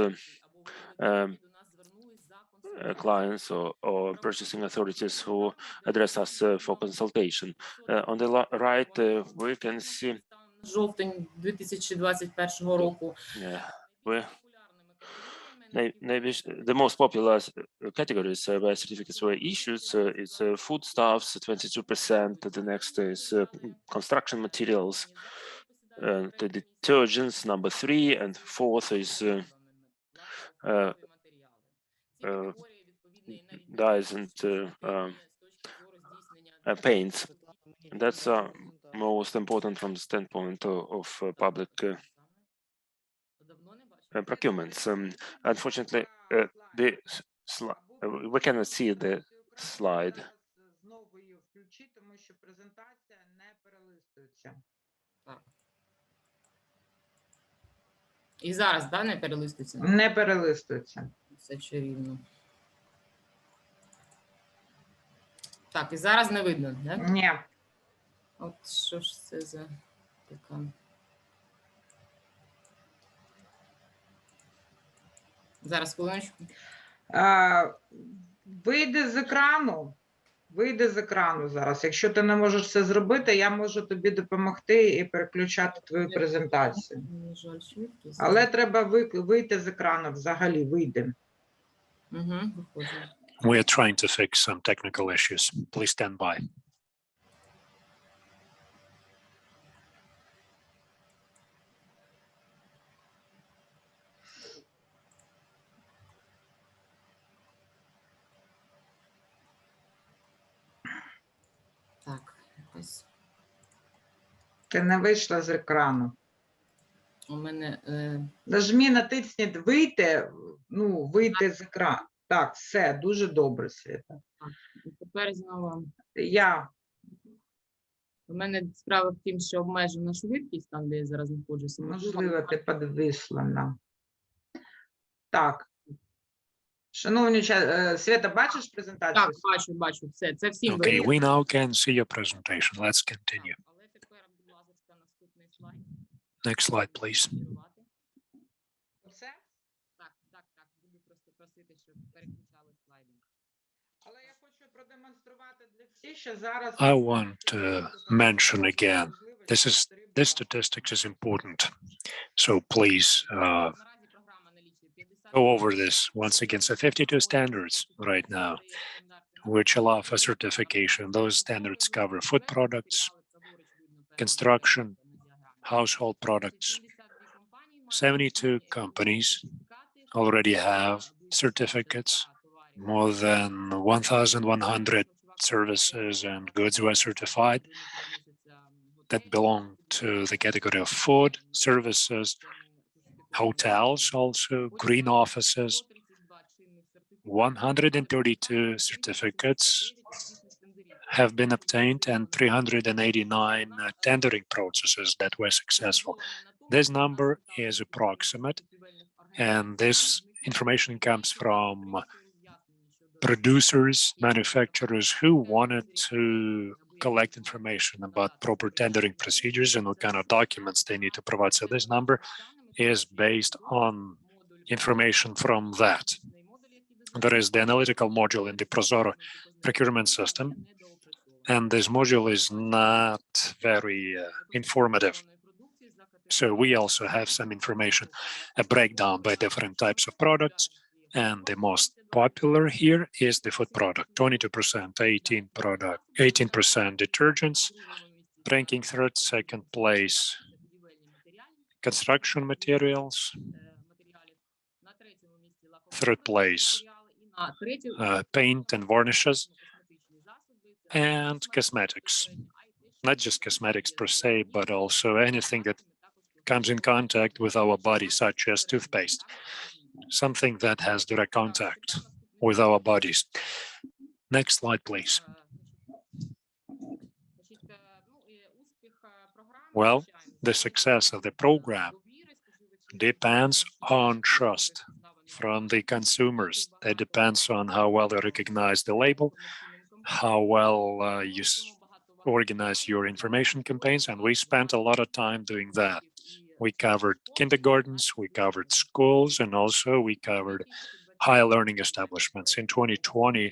clients or purchasing authorities who address us for consultation. On the right, we can see Жовтень 2021 року. Maybe the most popular categories where certificates were issued is foodstuffs, 22%. The next is construction materials, the detergents, number 3, and 4th is dyes and paints. That's most important from the standpoint of public procurements. Unfortunately, we cannot see the slide. Знову її включити, тому що презентація не перелистується. І зараз, да, не перелистується? Не перелистується. Все чарівно. Так, і зараз не видно, да? Ні. От що ж це за така... Зараз, хвилиночку. Вийди з екрану зараз. Якщо ти не можеш це зробити, я можу тобі допомогти і переключати твою презентацію. Але треба вийти з екрану взагалі, вийди. We are trying to fix some technical issues. Please stand by. Так, якось. Ти не вийшла з екрану. У мене... Нажмі, натисніть вийти, вийти з екрану. Так, все, дуже добре, Світа. Тепер знову. У мене справа в тім, що обмежена швидкість, там, де я зараз знаходжуся. Можливо, ти підвисла. Так. Шановні, Світа, бачиш презентацію? Так, бачу, все. Це всім Okay, we now can see your presentation. Let's continue. Але тепер, будь ласка, наступний слайд. Next slide, please. Все? Так, буду просто просити, щоб переключали слайди. Але я хочу продемонструвати для всіх, що зараз... I want to mention again, this statistics is important. So please go over this once again. So 52 standards right now, which allow for certification. Those standards cover food products, construction, household products. 72 companies already have certificates. More than 1,100 services and goods were certified that belong to the category of food, services, hotels, also green offices. 132 certificates have been obtained and 389 tendering processes that were successful. This number is approximate, and this information comes from producers, manufacturers who wanted to collect information about proper tendering procedures and what kind of documents they need to provide. So this number is based on information from that. There is the analytical module in the Prozoro procurement system, and this module is not very informative. So we also have some information, a breakdown by different types of products, and the most popular here is the food product, 22%, 18% detergents, ranking third, second place, construction materials, third place, paint and varnishes, and cosmetics. Not just cosmetics per se, but also anything that comes in contact with our body, such as toothpaste, something that has direct contact with our bodies. Next slide, please. Well, the success of the program depends on trust from the consumers. It depends on how well they recognize the label, how well you organize your information campaigns, and we spent a lot of time doing that. We covered kindergartens, we covered schools, and also we covered higher learning establishments. In 2020,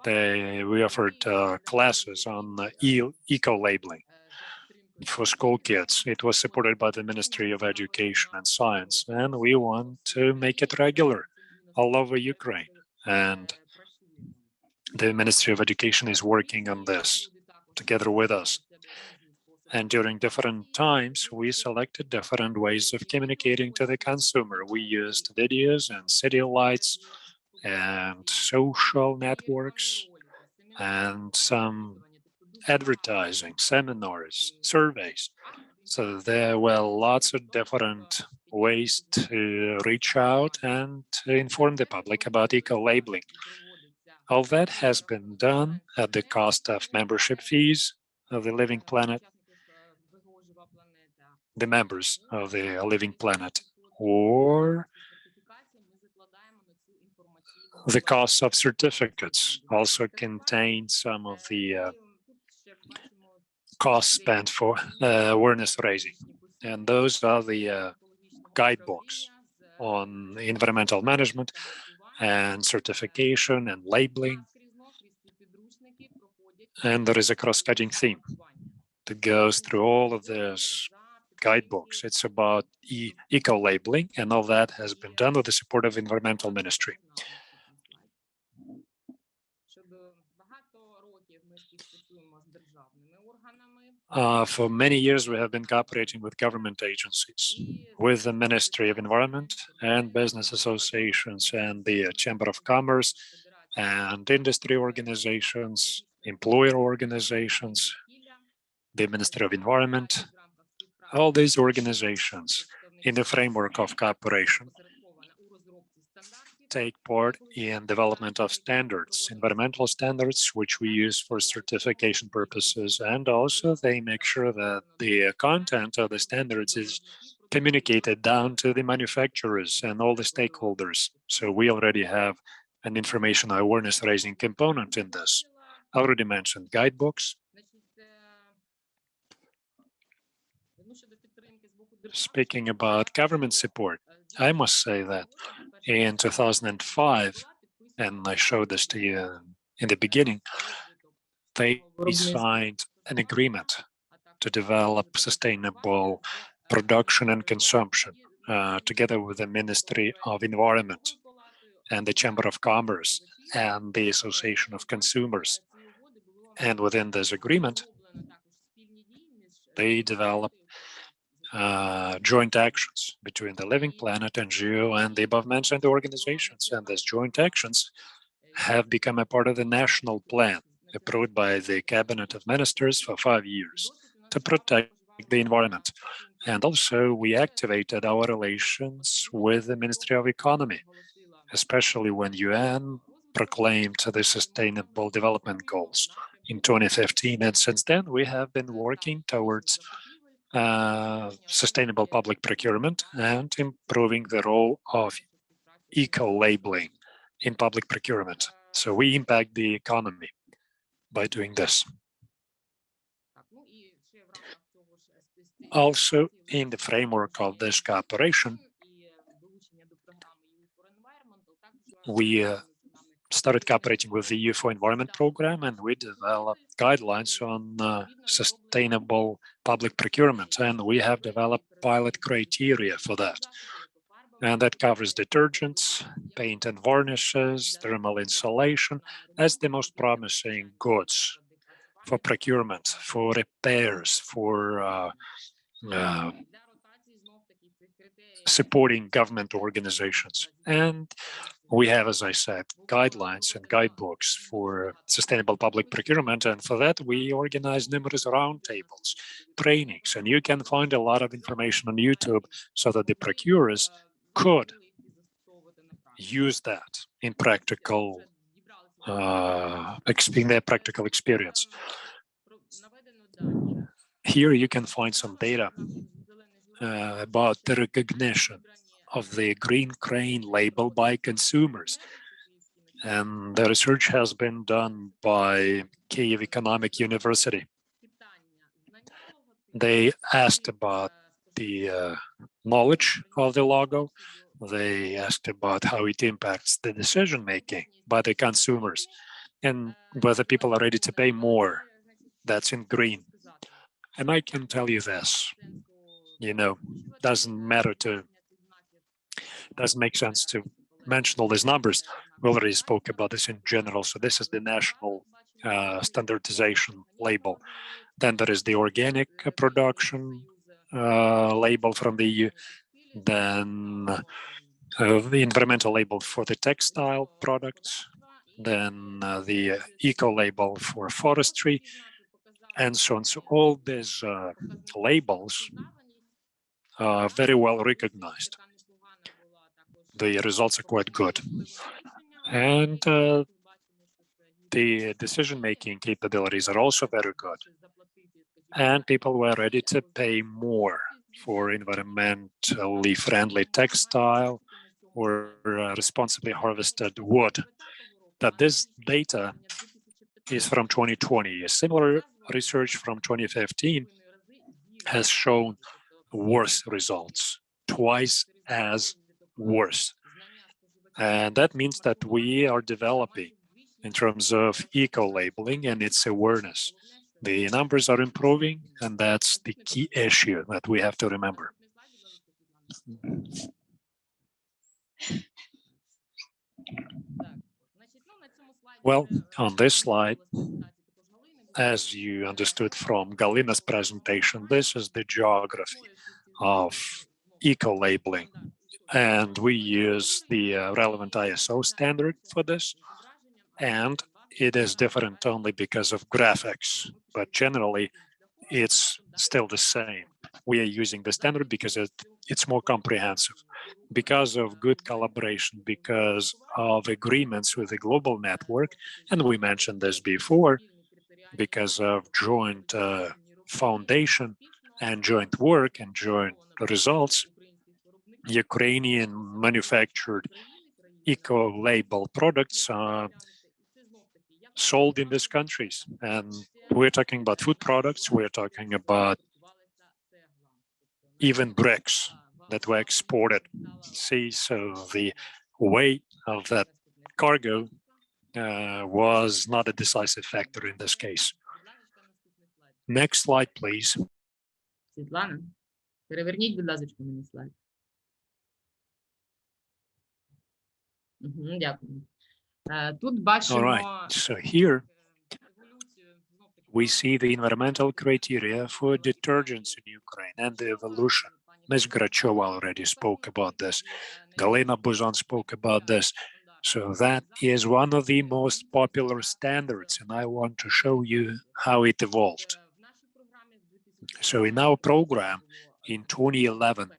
we offered classes on eco-labeling for school kids. It was supported by the Ministry of Education and Science, and we want to make it regular all over Ukraine. And the Ministry of Education is working on this together with us. And during different times, we selected different ways of communicating to the consumer. We used videos and city lights and social networks and some advertising, seminars, surveys. So there were lots of different ways to reach out and to inform the public about eco-labeling. All that has been done at the cost of membership fees of the Living Planet, the members of the Living Planet, or the cost of certificates also contain some of the costs spent for awareness raising. And those are the guidebooks on environmental management and certification and labeling. And there is a cross-cutting theme that goes through all of this guidebooks. It's about eco-labeling, and all that has been done with the support of Environmental Ministry. For many years, we have been cooperating with government agencies, with the Ministry of Environment and business associations and the Chamber of Commerce and industry organizations, employer organizations, the Ministry of Environment, all these organizations in the framework of cooperation take part in development of standards, environmental standards, which we use for certification purposes, and also they make sure that the content of the standards is communicated down to the manufacturers and all the stakeholders. So we already have an information awareness raising component in this. I already mentioned guidebooks. Speaking about government support, I must say that in 2005, and I showed this to you in the beginning, they signed an agreement to develop sustainable production and consumption together with the Ministry of Environment and the Chamber of Commerce and the Association of Consumers. And within this agreement, they developed joint actions between the Living Planet, NGO, and the above-mentioned organizations. And these joint actions have become a part of the national plan approved by the Cabinet of Ministers for 5 years to protect the environment. And also, we activated our relations with the Ministry of Economy, especially when UN proclaimed the Sustainable Development Goals in 2015. And since then, we have been working towards sustainable public procurement and improving the role of eco-labeling in public procurement. So we impact the economy by doing this. Also, in the framework of this cooperation, we started cooperating with the EU4Environment program, and we developed guidelines on sustainable public procurement, and we have developed pilot criteria for that. And that covers detergents, paint and varnishes, thermal insulation as the most promising goods for procurement, for repairs, for supporting government organizations. And we have, as I said, guidelines and guidebooks for sustainable public procurement. And for that, we organize numerous roundtables, trainings, and you can find a lot of information on YouTube so that the procurers could use that in practical, in their practical experience. Here you can find some data about the recognition of the green crane label by consumers. And the research has been done by Kyiv Economic University. They asked about the knowledge of the logo. They asked about how it impacts the decision-making by the consumers and whether people are ready to pay more. That's in green. And I can tell you this, doesn't make sense to mention all these numbers. We already spoke about this in general. So this is the national standardization label. Then there is the organic production label from the EU. Then the environmental label for the textile products. Then the eco label for forestry, and so on. So all these labels are very well recognized. The results are quite good. And the decision-making capabilities are also very good. And people were ready to pay more for environmentally friendly textile or responsibly harvested wood. That this data is from 2020. A similar research from 2015 has shown worse results, twice as worse. And that means that we are developing in terms of eco-labeling and its awareness. The numbers are improving, and that's the key issue that we have to remember. Well, on this slide, as you understood from Galina's presentation, this is the geography of eco-labeling. And we use the relevant ISO standard for this. And it is different only because of graphics, but generally it's still the same. We are using the standard because it's more comprehensive, because of good collaboration, because of agreements with the global network, and we mentioned this before, because of joint foundation and joint work and joint results. Ukrainian manufactured eco-label products are sold in these countries. And we're talking about food products, we're talking about even bricks that were exported. See, so the weight of that cargo was not a decisive factor in this case. Next slide, please. Світлана, переверніть, будь ласка, мені слайд. Дякую. Тут бачимо. All right, so here we see the environmental criteria for detergents in Ukraine and the evolution. Ms. Grachova already spoke about this. Galina Buzon spoke about this. So that is one of the most popular standards, and I want to show you how it evolved. So in our program in 2011,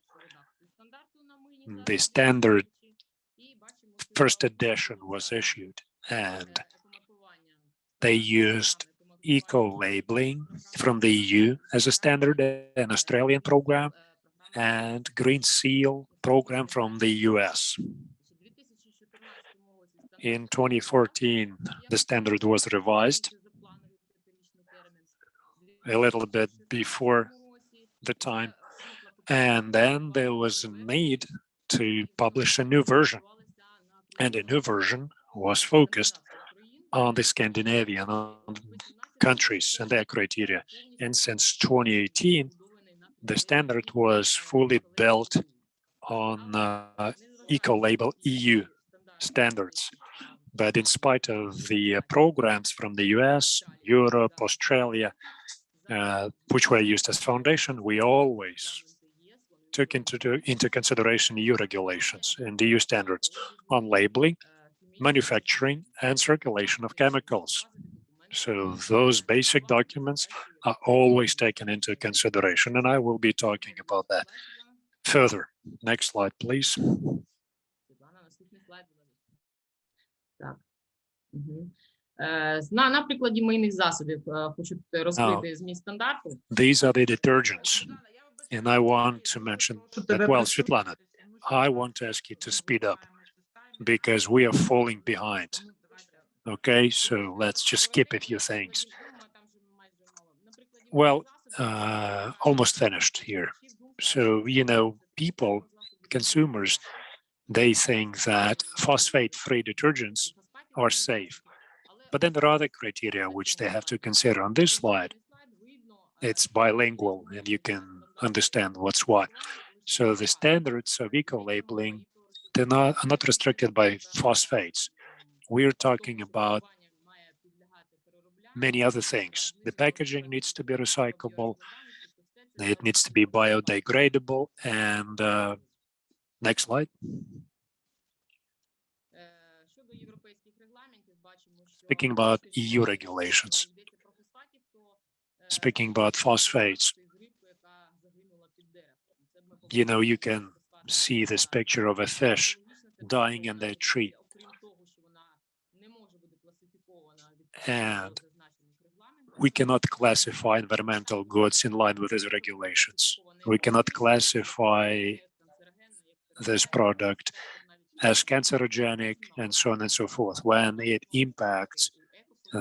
the standard first edition was issued, and they used eco-labeling from the EU as a standard, an Australian program, and Green Seal program from the US. In 2014, the standard was revised a little bit before the time, and then there was a need to publish a new version, and a new version was focused on the Scandinavian countries and their criteria. And since 2018, the standard was fully built on Ecolabel EU standards. But in spite of the programs from the US, Europe, Australia, which were used as foundation, we always took into consideration EU regulations and EU standards on labeling, manufacturing, and circulation of chemicals. So those basic documents are always taken into consideration, and I will be talking about that further. Next slide, please. На прикладі мийних засобів хочу розкрити зміст стандарту. These are the detergents, and I want to mention that, well, Svetlana, I want to ask you to speed up because we are falling behind. Okay, so let's just skip a few things. Well, almost finished here. So, you know, people, consumers, they think that phosphate-free detergents are safe. But then there are other criteria which they have to consider on this slide. It's bilingual and you can understand what's what. So the standards of eco-labeling, are not restricted by phosphates. We're talking about many other things. The packaging needs to be recyclable, it needs to be biodegradable, and next slide. Speaking about EU regulations, speaking about phosphates, you know, you can see this picture of a fish dying in the tree. And we cannot classify environmental goods in line with these regulations. We cannot classify this product as cancerogenic and so on and so forth when it impacts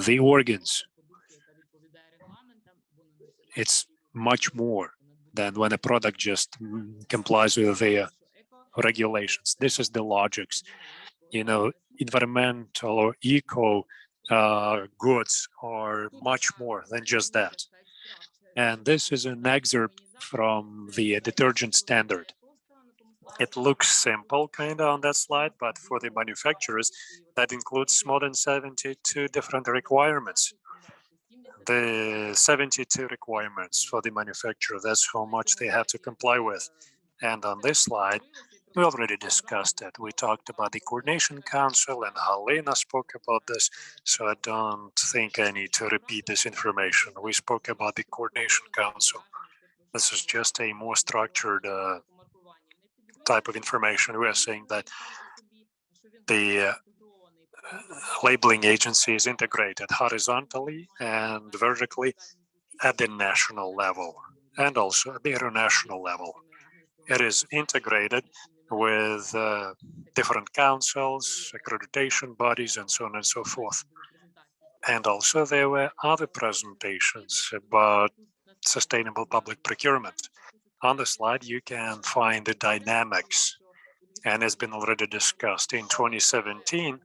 the organs. It's much more than when a product just complies with the regulations. This is the logics. You know, environmental or eco goods are much more than just that. And this is an excerpt from the Detergent Standard. It looks simple kind of on that slide, but for the manufacturers, that includes more than 72 different requirements. The 72 requirements for the manufacturer, that's how much they have to comply with. And on this slide, we already discussed it. We talked about the Coordination Council, and Halina spoke about this, so I don't think I need to repeat this information. We spoke about the Coordination Council. This is just a more structured type of information. We are saying that the labeling agency is integrated horizontally and vertically at the national level and also at the international level. It is integrated with different councils, accreditation bodies, and so on and so forth. And also there were other presentations about sustainable public procurement. On the slide, you can find the dynamics, and it's been already discussed. In 2017,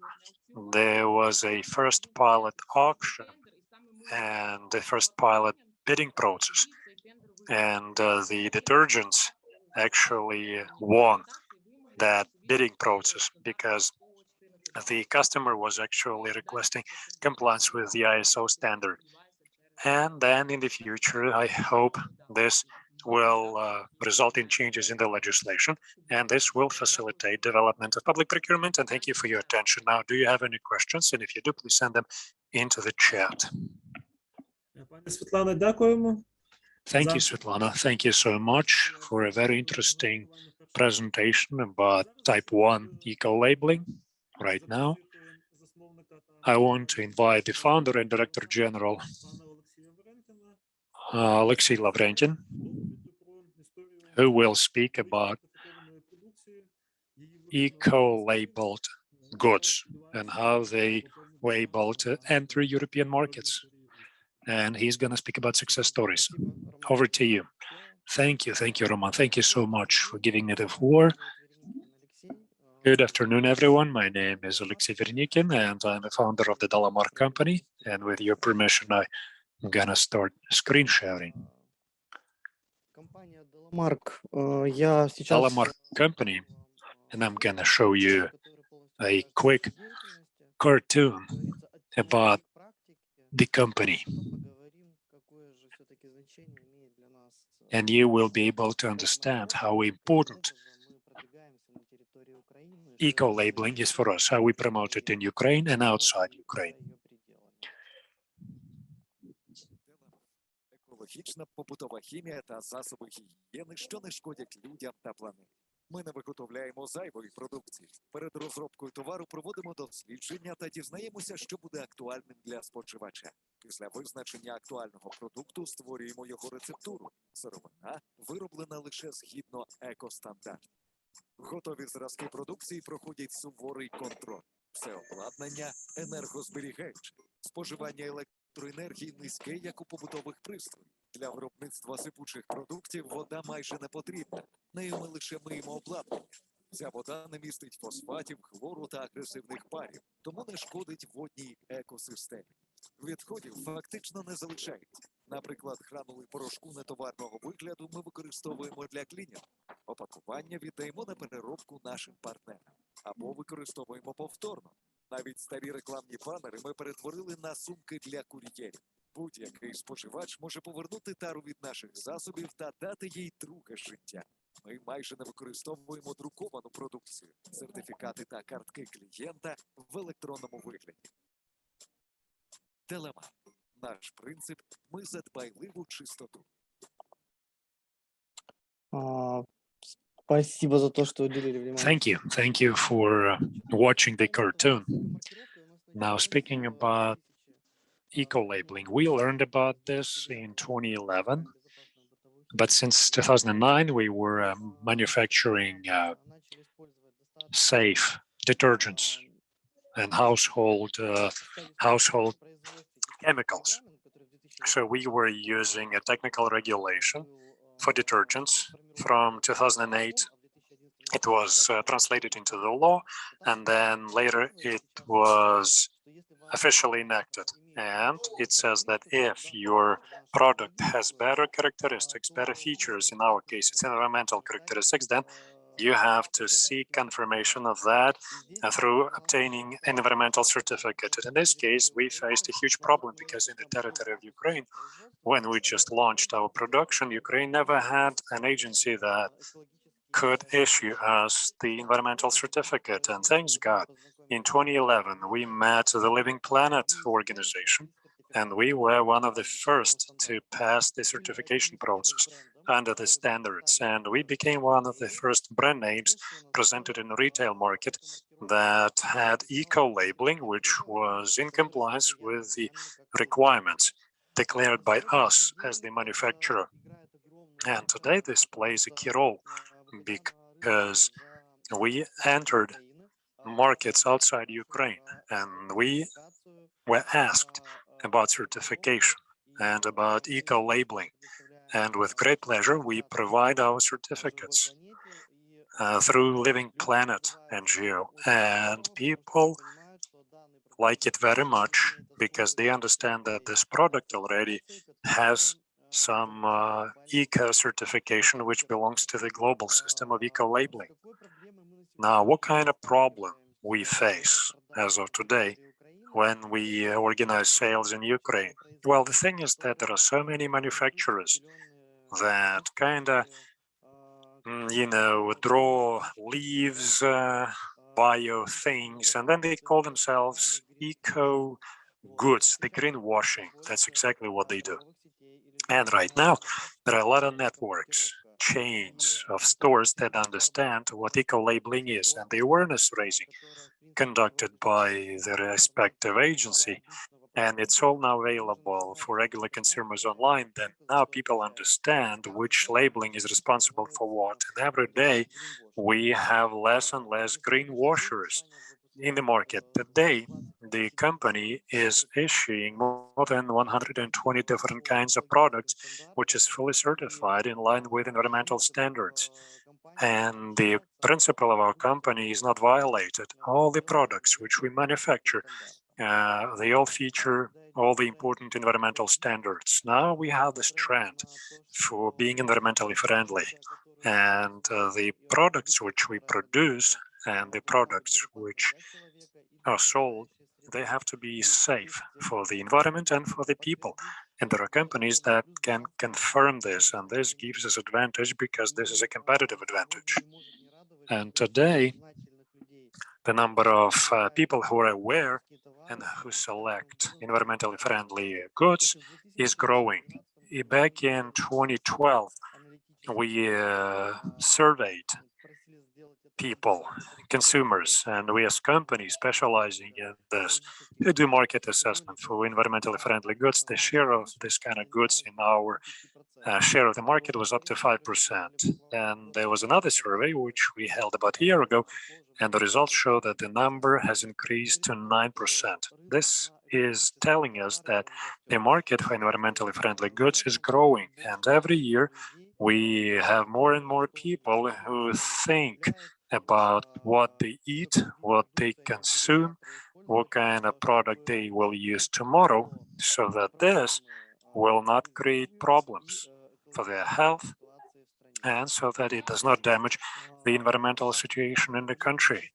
there was a first pilot auction and the first pilot bidding process. And the detergents actually won that bidding process because the customer was actually requesting compliance with the ISO standard. And then in the future, I hope this will result in changes in the legislation, and this will facilitate development of public procurement. And thank you for your attention. Now, do you have any questions? And if you do, please send them into the chat. Thank you, Svetlana. Thank you so much for a very interesting presentation about type 1 eco-labeling. Right now, I want to invite the founder and director general, Alexey Lavrentin, who will speak about eco-labeled goods and how they were able to enter European markets. And he's going to speak about success stories. Over to you. Thank you, Roman. Thank you so much for giving me the floor. Good afternoon, everyone. My name is Alexey Vernikin, and I'm a founder of the Delamar company. And with your permission, I'm gonna start screen sharing. Delamar company, and I'm gonna show you a quick cartoon about the company. And you will be able to understand how important eco-labeling is for us, how we promote it in Ukraine and outside Ukraine. Екологічна побутова хімія та засоби гігієни, що не шкодять людям та планеті. Ми не виготовляємо зайвої продукції. Перед розробкою товару проводимо дослідження та дізнаємося, що буде актуальним для споживача. Після визначення актуального продукту створюємо його рецептуру. Сировина вироблена лише згідно екостандартів. Готові зразки продукції проходять суворий контроль. Все обладнання енергозберігаюче. Споживання електроенергії низьке, як у побутових пристроїв. Для виробництва сипучих продуктів вода майже не потрібна. Нею ми лише миємо обладнання. Ця вода не містить фосфатів, хлору та агресивних парів, тому не шкодить водній екосистемі. Відходів фактично не залишається. Наприклад, гранули порошку нетоварного вигляду ми використовуємо для клінінг. Опакування віддаємо на переробку нашим партнерам. Або використовуємо повторно. Навіть старі рекламні банери ми перетворили на сумки для кур'єрів. Будь-який споживач може повернути тару від наших засобів та дати їй друге життя. Ми майже не використовуємо друковану продукцію, сертифікати та картки клієнта в електронному вигляді. Delamar. Наш принцип – ми за дбайливу чистоту. Спасибо за то, что уделили внимание. Thank you for watching the cartoon. Now, speaking about eco-labeling, we learned about this in 2011, but since 2009, we were manufacturing safe detergents and household chemicals. So we were using a technical regulation for detergents from 2008. It was translated into the law, and then later it was officially enacted. And it says that if your product has better characteristics, better features, in our case, it's environmental characteristics, then you have to seek confirmation of that through obtaining an environmental certificate. And in this case, we faced a huge problem because in the territory of Ukraine, when we just launched our production, Ukraine never had an agency that could issue us the environmental certificate. And thanks God, in 2011, we met the Living Planet organization, and we were one of the first to pass the certification process under the standards. And we became one of the first brand names presented in the retail market that had eco-labeling, which was in compliance with the requirements declared by us as the manufacturer. And today this plays a key role because we entered markets outside Ukraine, and we were asked about certification and about eco-labeling. And with great pleasure, we provide our certificates through Living Planet NGO. And people like it very much because they understand that this product already has some eco certification, which belongs to the global system of eco-labeling. Now, what kind of problem we face as of today when we organize sales in Ukraine? Well, the thing is that there are so many manufacturers that kind of, draw leaves, bio things, and then they call themselves eco goods, the greenwashing. That's exactly what they do. And right now, there are a lot of networks, chains of stores that understand what eco-labeling is, and the awareness raising conducted by the respective agency. And it's all now available for regular consumers online. Then now people understand which labeling is responsible for what. And every day we have less and less greenwashers in the market. Today, the company is issuing more than 120 different kinds of products, which is fully certified in line with environmental standards. And the principle of our company is not violated. All the products which we manufacture, they all feature all the important environmental standards. Now we have this trend for being environmentally friendly. And the products which we produce and the products which are sold, they have to be safe for the environment and for the people. And there are companies that can confirm this, and this gives us advantage because this is a competitive advantage. And today, the number of people who are aware and who select environmentally friendly goods is growing. Back in 2012, we surveyed people, consumers, and we as companies specializing in this do market assessment for environmentally friendly goods. The share of this kind of goods in our share of the market was up to 5%. And there was another survey which we held about a year ago, and the results show that the number has increased to 9%. This is telling us that the market for environmentally friendly goods is growing, and every year we have more and more people who think about what they eat, what they consume, what kind of product they will use tomorrow, so that this will not create problems for their health and so that it does not damage the environmental situation in the country.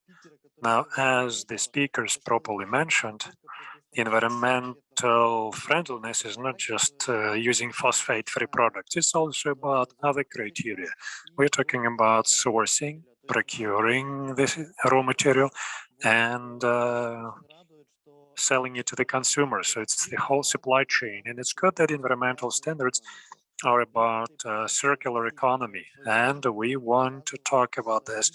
Now, as the speakers properly mentioned, environmental friendliness is not just using phosphate-free products, it's also about other criteria. We're talking about sourcing, procuring this raw material, and selling it to the consumer. So it's the whole supply chain. And it's good that environmental standards are about circular economy. And we want to talk about this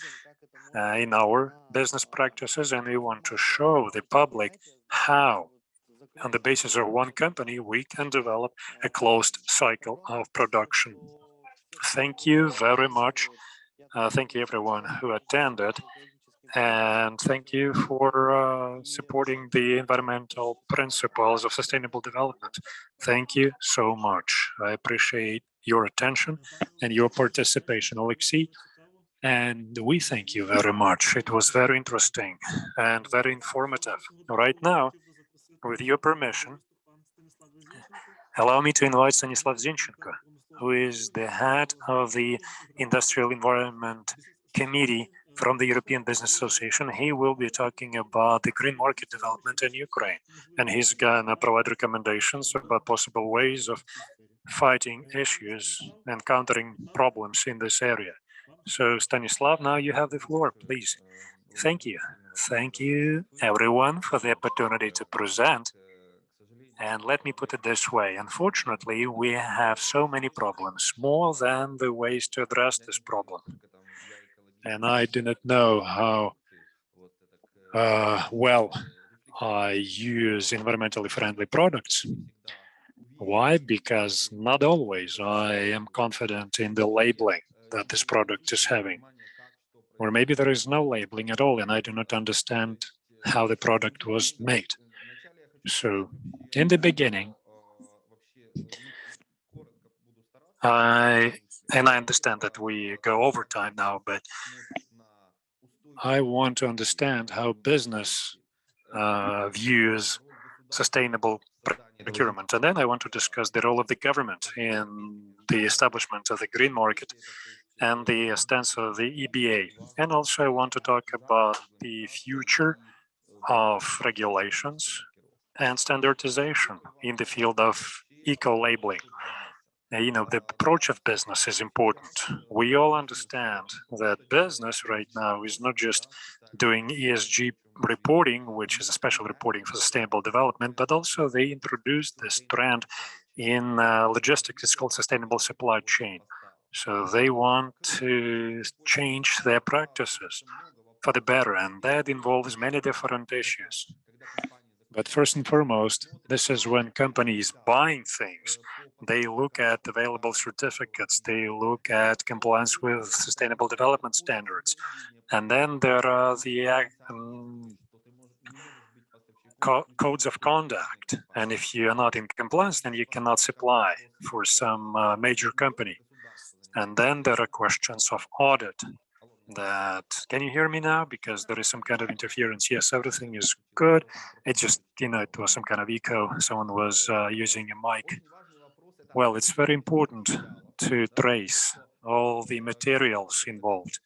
in our business practices, and we want to show the public how, on the basis of one company, we can develop a closed cycle of production. Thank you very much. Thank you everyone who attended. And thank you for supporting the environmental principles of sustainable development. Thank you so much. I appreciate your attention and your participation, Alexei. And we thank you very much. It was very interesting and very informative. Right now, with your permission, allow me to invite Stanislav Zinchenko, who is the head of the Industrial Environment Committee from the European Business Association. He will be talking about the green market development in Ukraine, and he's gonna provide recommendations about possible ways of fighting issues and countering problems in this area. So Stanislav, now you have the floor, please. Thank you. Thank you everyone for the opportunity to present. And let me put it this way, unfortunately, we have so many problems, more than the ways to address this problem. And I do not know how well I use environmentally friendly products. Why? Because not always I am confident in the labeling that this product is having. Or maybe there is no labeling at all and I do not understand how the product was made. So in the beginning, I understand that we go over time now, but I want to understand how business views sustainable procurement. And then I want to discuss the role of the government in the establishment of the green market and the stance of the EBA. And also I want to talk about the future of regulations and standardization in the field of eco-labeling. You know, the approach of business is important. We all understand that business right now is not just doing ESG reporting, which is a special reporting for sustainable development, but also they introduced this trend in logistics. It's called sustainable supply chain. So they want to change their practices for the better, and that involves many different issues. But first and foremost, this is when companies buying things, they look at available certificates, they look at compliance with sustainable development standards. And then there are the codes of conduct. And if you are not in compliance, then you cannot supply for some major company. And then there are questions of audit. That, can you hear me now? Because there is some kind of interference. Yes, everything is good. It just, it was some kind of echo. Someone was using a mic. Well, it's very important to trace all the materials involved,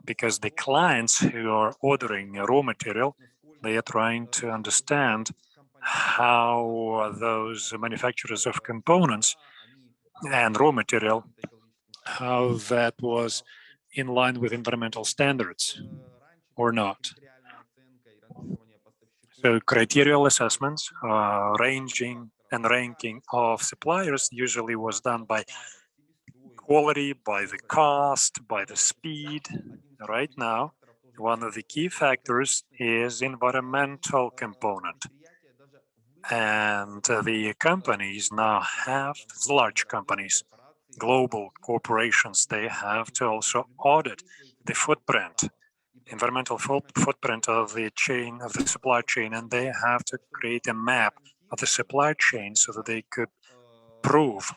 because the clients who are ordering a raw material, they are trying to understand how those manufacturers of components and raw material, how that was in line with environmental standards or not. So criteria assessments, ranging and ranking of suppliers usually was done by quality, by the cost, by the speed. Right now, one of the key factors is environmental component. And the companies now have, large companies, global corporations, they have to also audit the footprint, environmental footprint of the chain, of the supply chain, and they have to create a map of the supply chain so that they could prove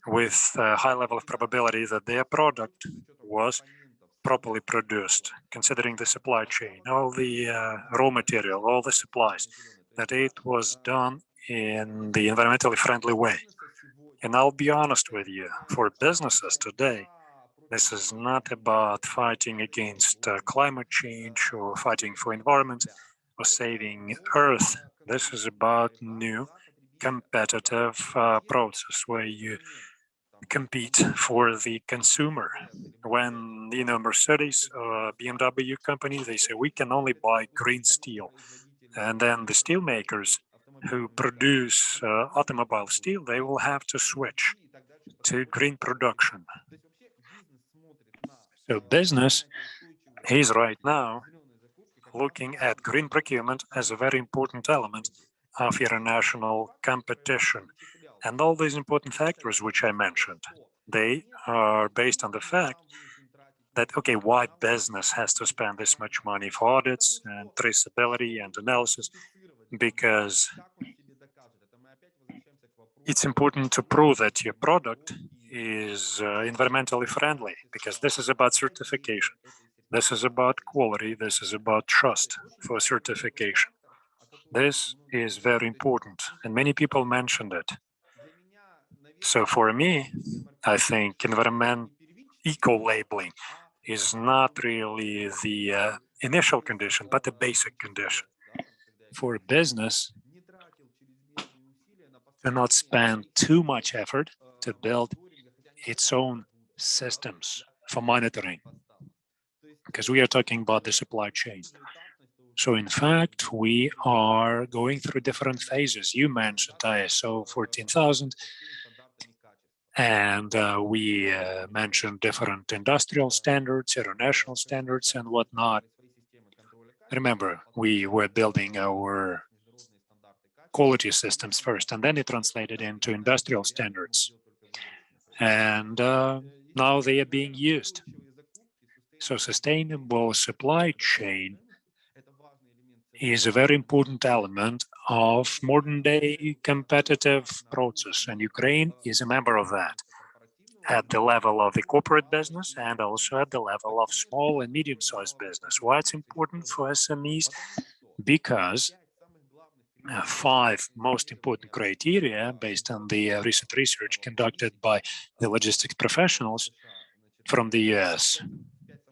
with a high level of probability that their product was properly produced, considering the supply chain, all the raw material, all the supplies, that it was done in the environmentally friendly way. And I'll be honest with you, for businesses today, this is not about fighting against climate change or fighting for environment or saving Earth. This is about new competitive process where you compete for the consumer. When, Mercedes or BMW company, they say, we can only buy green steel. And then the steel makers who produce automobile steel, they will have to switch to green production. So business is right now looking at green procurement as a very important element of international competition. And all these important factors which I mentioned, they are based on the fact that, okay, why business has to spend this much money for audits and traceability and analysis? Because it's important to prove that your product is environmentally friendly, because this is about certification. This is about quality. This is about trust for certification. This is very important, and many people mentioned it. So for me, I think eco-labeling is not really the initial condition, but the basic condition for a business to not spend too much effort to build its own systems for monitoring, because we are talking about the supply chain. So in fact, we are going through different phases. You mentioned ISO 14000, and we mentioned different industrial standards, international standards, and whatnot. Remember, we were building our quality systems first, and then it translated into industrial standards. And now they are being used. So sustainable supply chain is a very important element of modern day competitive process, and Ukraine is a member of that at the level of the corporate business and also at the level of small and medium-sized business. Why it's important for SMEs? Because 5 most important criteria based on the recent research conducted by the logistics professionals from the US.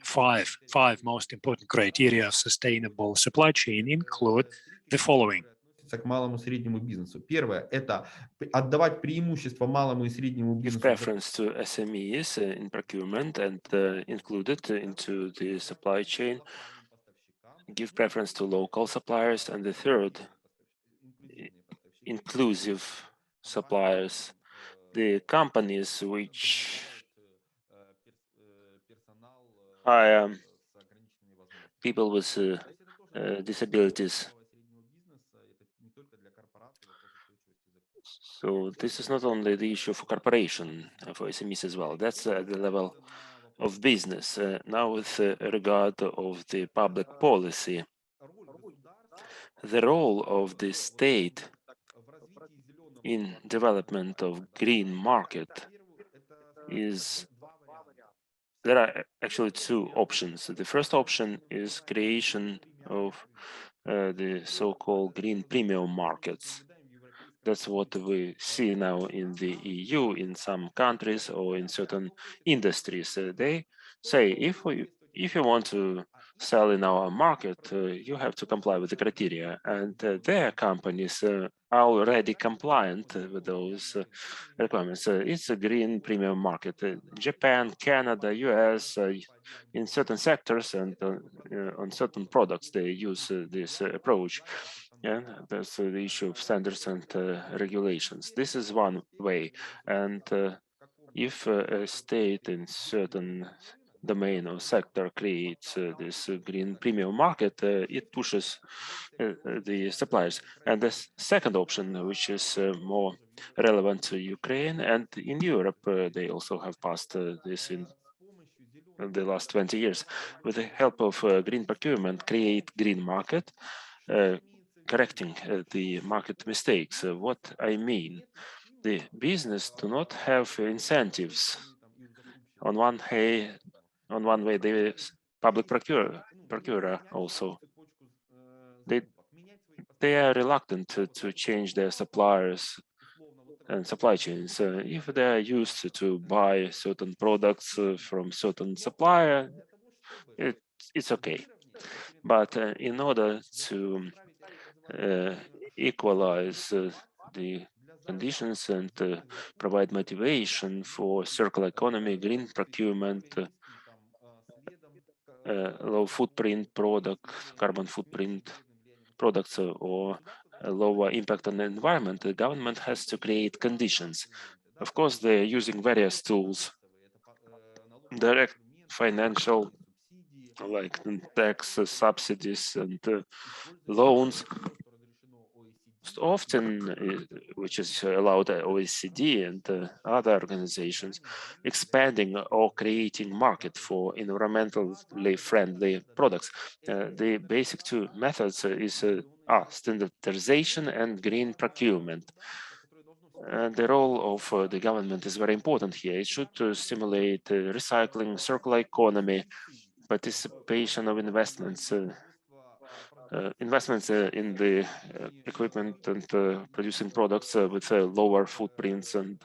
5 most important criteria of sustainable supply chain include the following. К малому и среднему бизнесу. Первое – это отдавать преимущество малому и среднему бизнесу. Give preference to SMEs in procurement and include it into the supply chain. Give preference to local suppliers. And the third, inclusive suppliers. The companies which hire people with disabilities. So this is not only the issue for corporation, for SMEs as well. That's at the level of business. Now with regard of the public policy, The role of the state in development of green market is, there are actually two options. The first option is creation of the so-called green premium markets. That's what we see now in the EU, in some countries or in certain industries. They say if you want to sell in our market, you have to comply with the criteria, and their companies are already compliant with those requirements. It's a green premium market. Japan, Canada, US, in certain sectors and on certain products, they use this approach. Yeah, that's the issue of standards and regulations. This is one way. And if a state in certain domain or sector creates this green premium market, it pushes the suppliers. And the second option, which is more relevant to Ukraine and in Europe, they also have passed this in the last 20 years. With the help of green procurement, create green market, correcting the market mistakes. What I mean, the business do not have incentives. On one way, the public procurer also. They are reluctant to change their suppliers and supply chains. If they are used to buy certain products from certain supplier, it's okay. But in order to equalize the conditions and provide motivation for circular economy, green procurement, low footprint product, carbon footprint products, or a lower impact on the environment, the government has to create conditions. Of course, they're using various tools, direct financial, like tax subsidies and loans, often, which is allowed at OECD and other organizations, expanding or creating market for environmentally friendly products. The basic two methods is standardization and green procurement. And the role of the government is very important here. It should stimulate recycling, circular economy, participation of investments, investments in the equipment and producing products with lower footprints and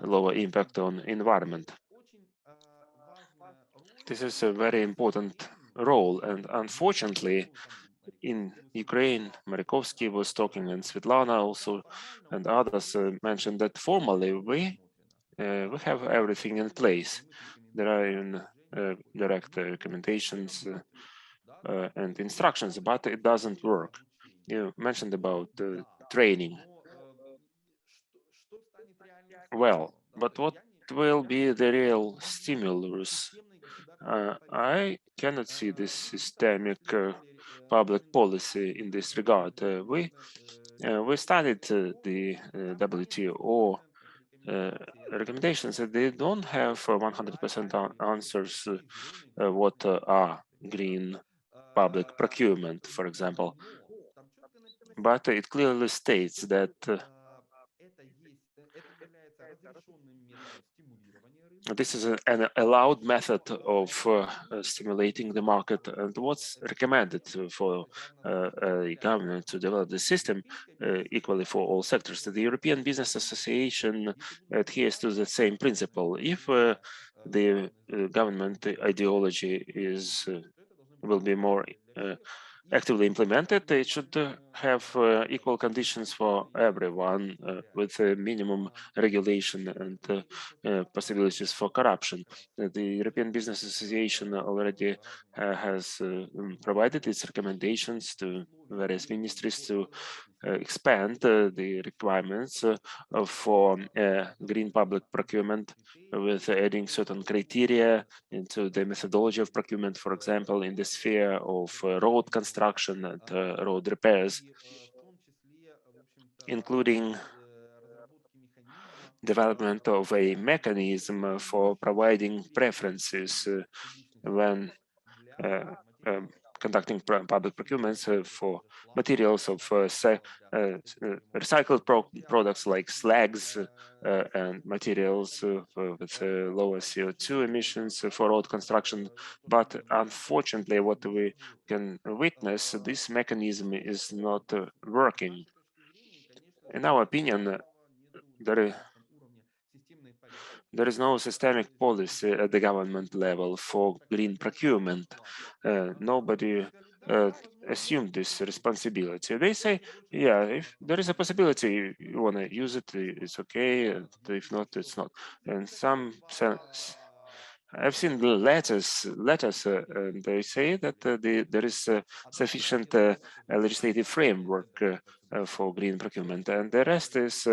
lower impact on environment. This is a very important role, and unfortunately, in Ukraine, Marikovsky was talking, and Svetlana also, and others mentioned that formally we have everything in place. There are direct recommendations and instructions, but it doesn't work. You mentioned about training. Well, but what will be the real stimulus? I cannot see this systemic public policy in this regard. We studied the WTO recommendations, and they don't have 100% answers what are green public procurement, for example. But it clearly states that this is an allowed method of stimulating the market, and what's recommended for a government to develop the system equally for all sectors. The European Business Association adheres to the same principle. If the government ideology will be more actively implemented, it should have equal conditions for everyone with minimum regulation and possibilities for corruption. The European Business Association already has provided its recommendations to various ministries to expand the requirements for green public procurement with adding certain criteria into the methodology of procurement, for example, in the sphere of road construction and road repairs, including development of a mechanism for providing preferences when conducting public procurements for materials of recycled products like slags and materials with lower CO2 emissions for road construction. But unfortunately, what we can witness, this mechanism is not working. In our opinion, there is no systemic policy at the government level for green procurement. Nobody assumed this responsibility. They say, yeah, if there is a possibility, you want to use it, it's okay. If not, it's not. In some sense, I've seen the letters, and they say that there is sufficient legislative framework for green procurement, and the rest is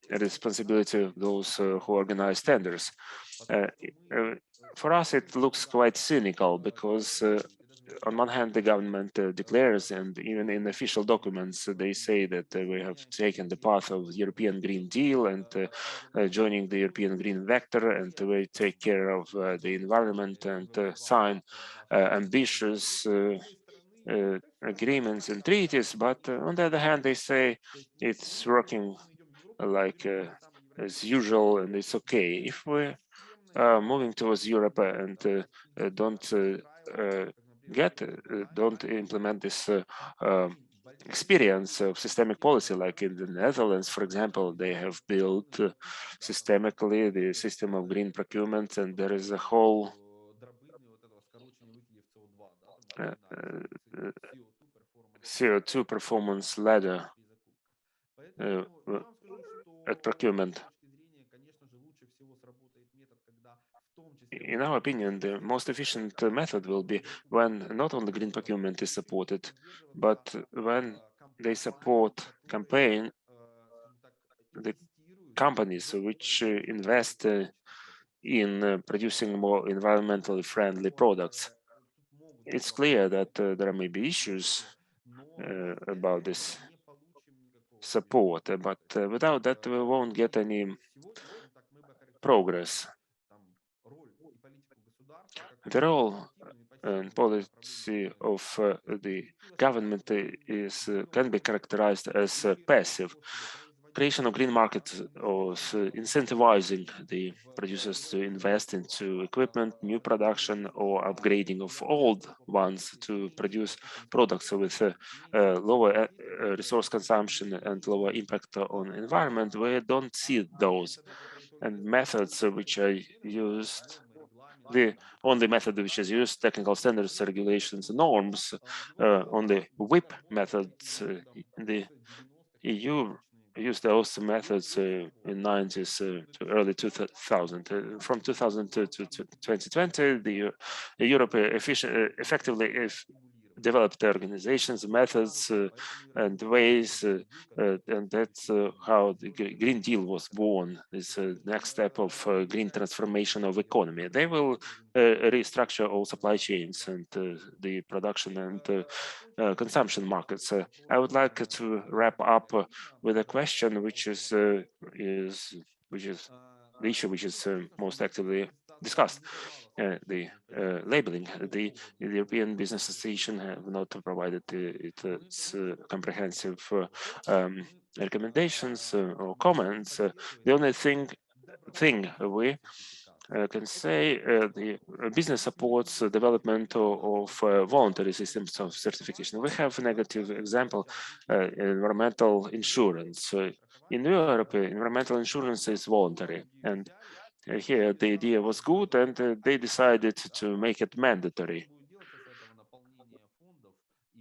responsibility of those who organize tenders. For us, it looks quite cynical because on one hand, the government declares, and even in official documents, they say that we have taken the path of the European Green Deal and joining the European Green Vector, and we take care of the environment and sign ambitious agreements and treaties. But on the other hand, they say it's working like as usual and it's okay. If we're moving towards Europe and don't implement this experience of systemic policy, like in the Netherlands, for example, they have built systemically the system of green procurement, and there is a whole CO2 performance ladder at procurement. In our opinion, the most efficient method will be when not only green procurement is supported, but when they support the companies which invest in producing more environmentally friendly products. It's clear that there may be issues about this support, but without that we won't get any progress. The role and policy of the government can be characterized as passive. Creation of green markets or incentivizing the producers to invest into equipment, new production, or upgrading of old ones to produce products with lower resource consumption and lower impact on environment. We don't see those. And methods which are used, the only method which is used, technical standards, regulations, norms, on the WIP methods, the EU used those methods in 90s to early 2000. From 2000 to 2020, the Europe effectively developed organizations, methods, and ways, and that's how the Green Deal was born. It's the next step of green transformation of economy. They will restructure all supply chains and the production and consumption markets. I would like to wrap up with a question, which is the issue which is most actively discussed. The labeling. The European Business Association have not provided its comprehensive recommendations or comments. The only thing we can say the business supports development of voluntary systems of certification. We have a negative example, environmental insurance. In Europe, environmental insurance is voluntary, and here the idea was good, and they decided to make it mandatory.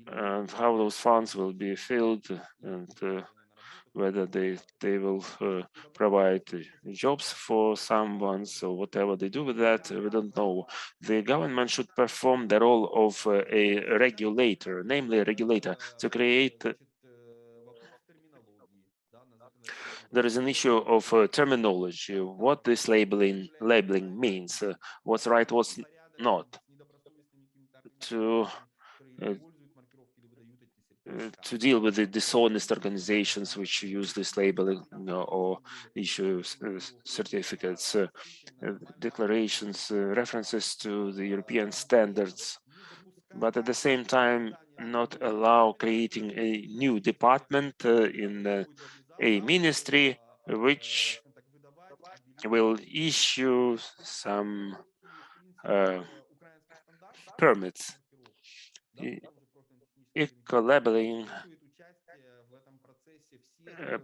And how those funds will be filled, and whether they will provide jobs for someone, so whatever they do with that, we don't know. The government should perform the role of a regulator, namely a regulator, to create. There is an issue of terminology, what this labeling means, what's right, what's not. To deal with the dishonest organizations which use this labeling or issue certificates, declarations, references to the European standards but at the same time not allow creating a new department in a ministry which will issue some permits. Ecolabelling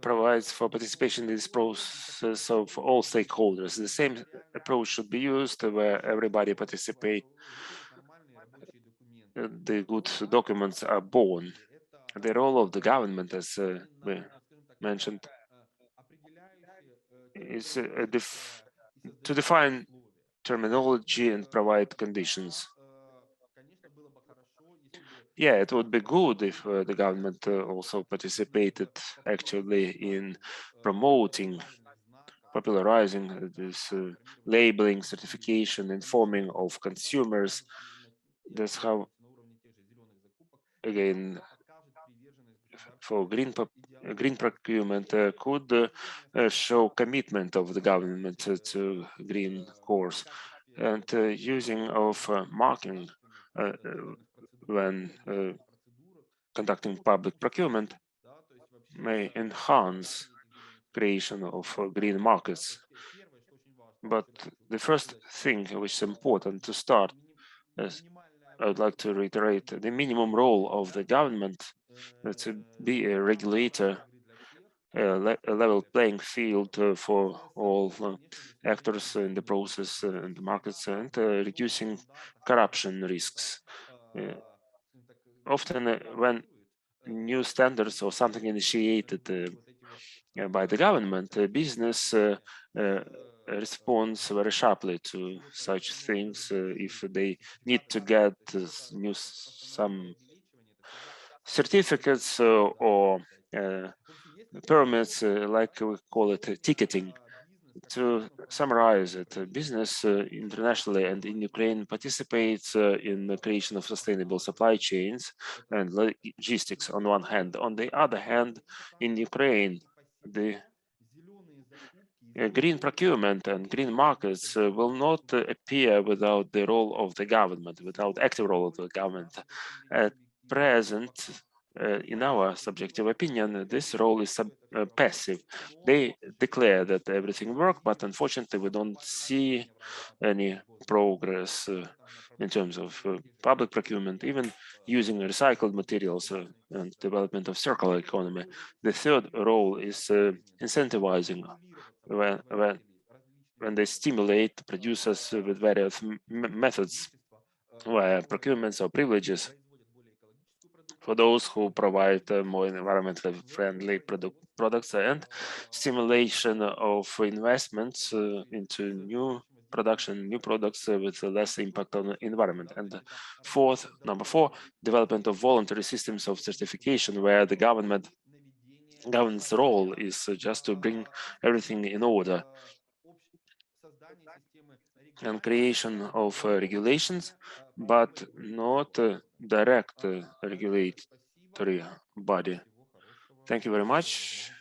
provides for participation in this process of all stakeholders. The same approach should be used where everybody participates. The good documents are born. The role of the government, as we mentioned, is to define terminology and provide conditions. Yeah, it would be good if the government also participated actually in promoting, popularizing this labeling, certification, informing of consumers. That's how, again, for green procurement could show commitment of the government to green course, and using of marking when conducting public procurement may enhance creation of green markets. But the first thing which is important to start is, I would like to reiterate the minimum role of the government to be a regulator, a level playing field for all actors in the process and the markets, and reducing corruption risks. Often when new standards or something initiated by the government, business responds very sharply to such things if they need to get some certificates or permits, like we call it ticketing. To summarize it, business internationally and in Ukraine participates in the creation of sustainable supply chains and logistics on one hand. On the other hand, in Ukraine, the green procurement and green markets will not appear without the role of the government, without active role of the government. At present, in our subjective opinion, this role is passive. They declare that everything works, but unfortunately, we don't see any progress in terms of public procurement, even using recycled materials and development of circular economy. The third role is incentivizing when they stimulate producers with various methods, via procurements or privileges, for those who provide more environmentally friendly products, and stimulation of investments into new production, new products with less impact on the environment. And number four, development of voluntary systems of certification, where the government's role is just to bring everything in order, and creation of regulations, but not direct regulatory body. Thank you very much.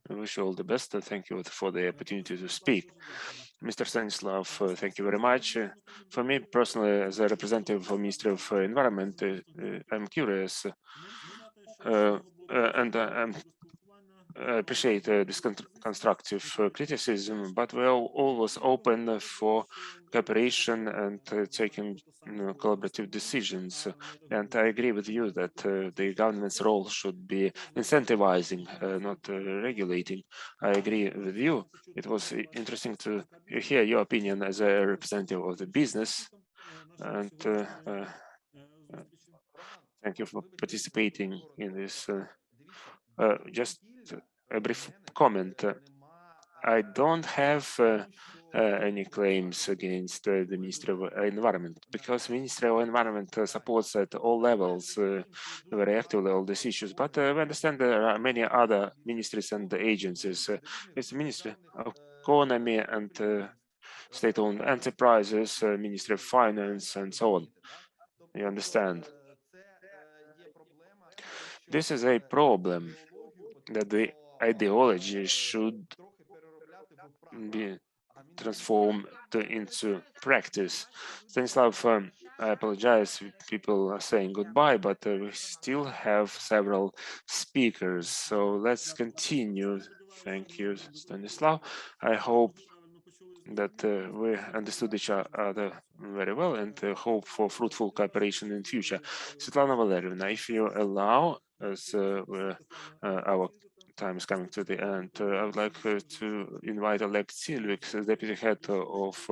I wish you all the best. Thank you for the opportunity to speak. Mr. Stanislav, thank you very much. For me personally, as a representative of Ministry of Environment, I'm curious, and I appreciate this constructive criticism, but we are always open for cooperation and taking collaborative decisions. And I agree with you that the government's role should be incentivizing, not regulating. I agree with you. It was interesting to hear your opinion as a representative of the business. And thank you for participating in this. Just a brief comment. I don't have any claims against the Ministry of Environment, because Ministry of Environment supports at all levels very actively all these issues. But we understand there are many other ministries and agencies. It's the Ministry of Economy and state-owned enterprises, Ministry of Finance, and so on. You understand? This is a problem that the ideology should be transformed into practice. Stanislav, I apologize, people are saying goodbye, but we still have several speakers. So let's continue. Thank you, Stanislav. I hope that we understood each other very well and hope for fruitful cooperation in future. Svetlana Valerievna, if you allow, as our time is coming to the end, I would like to invite Oleg Silvik, Deputy Head of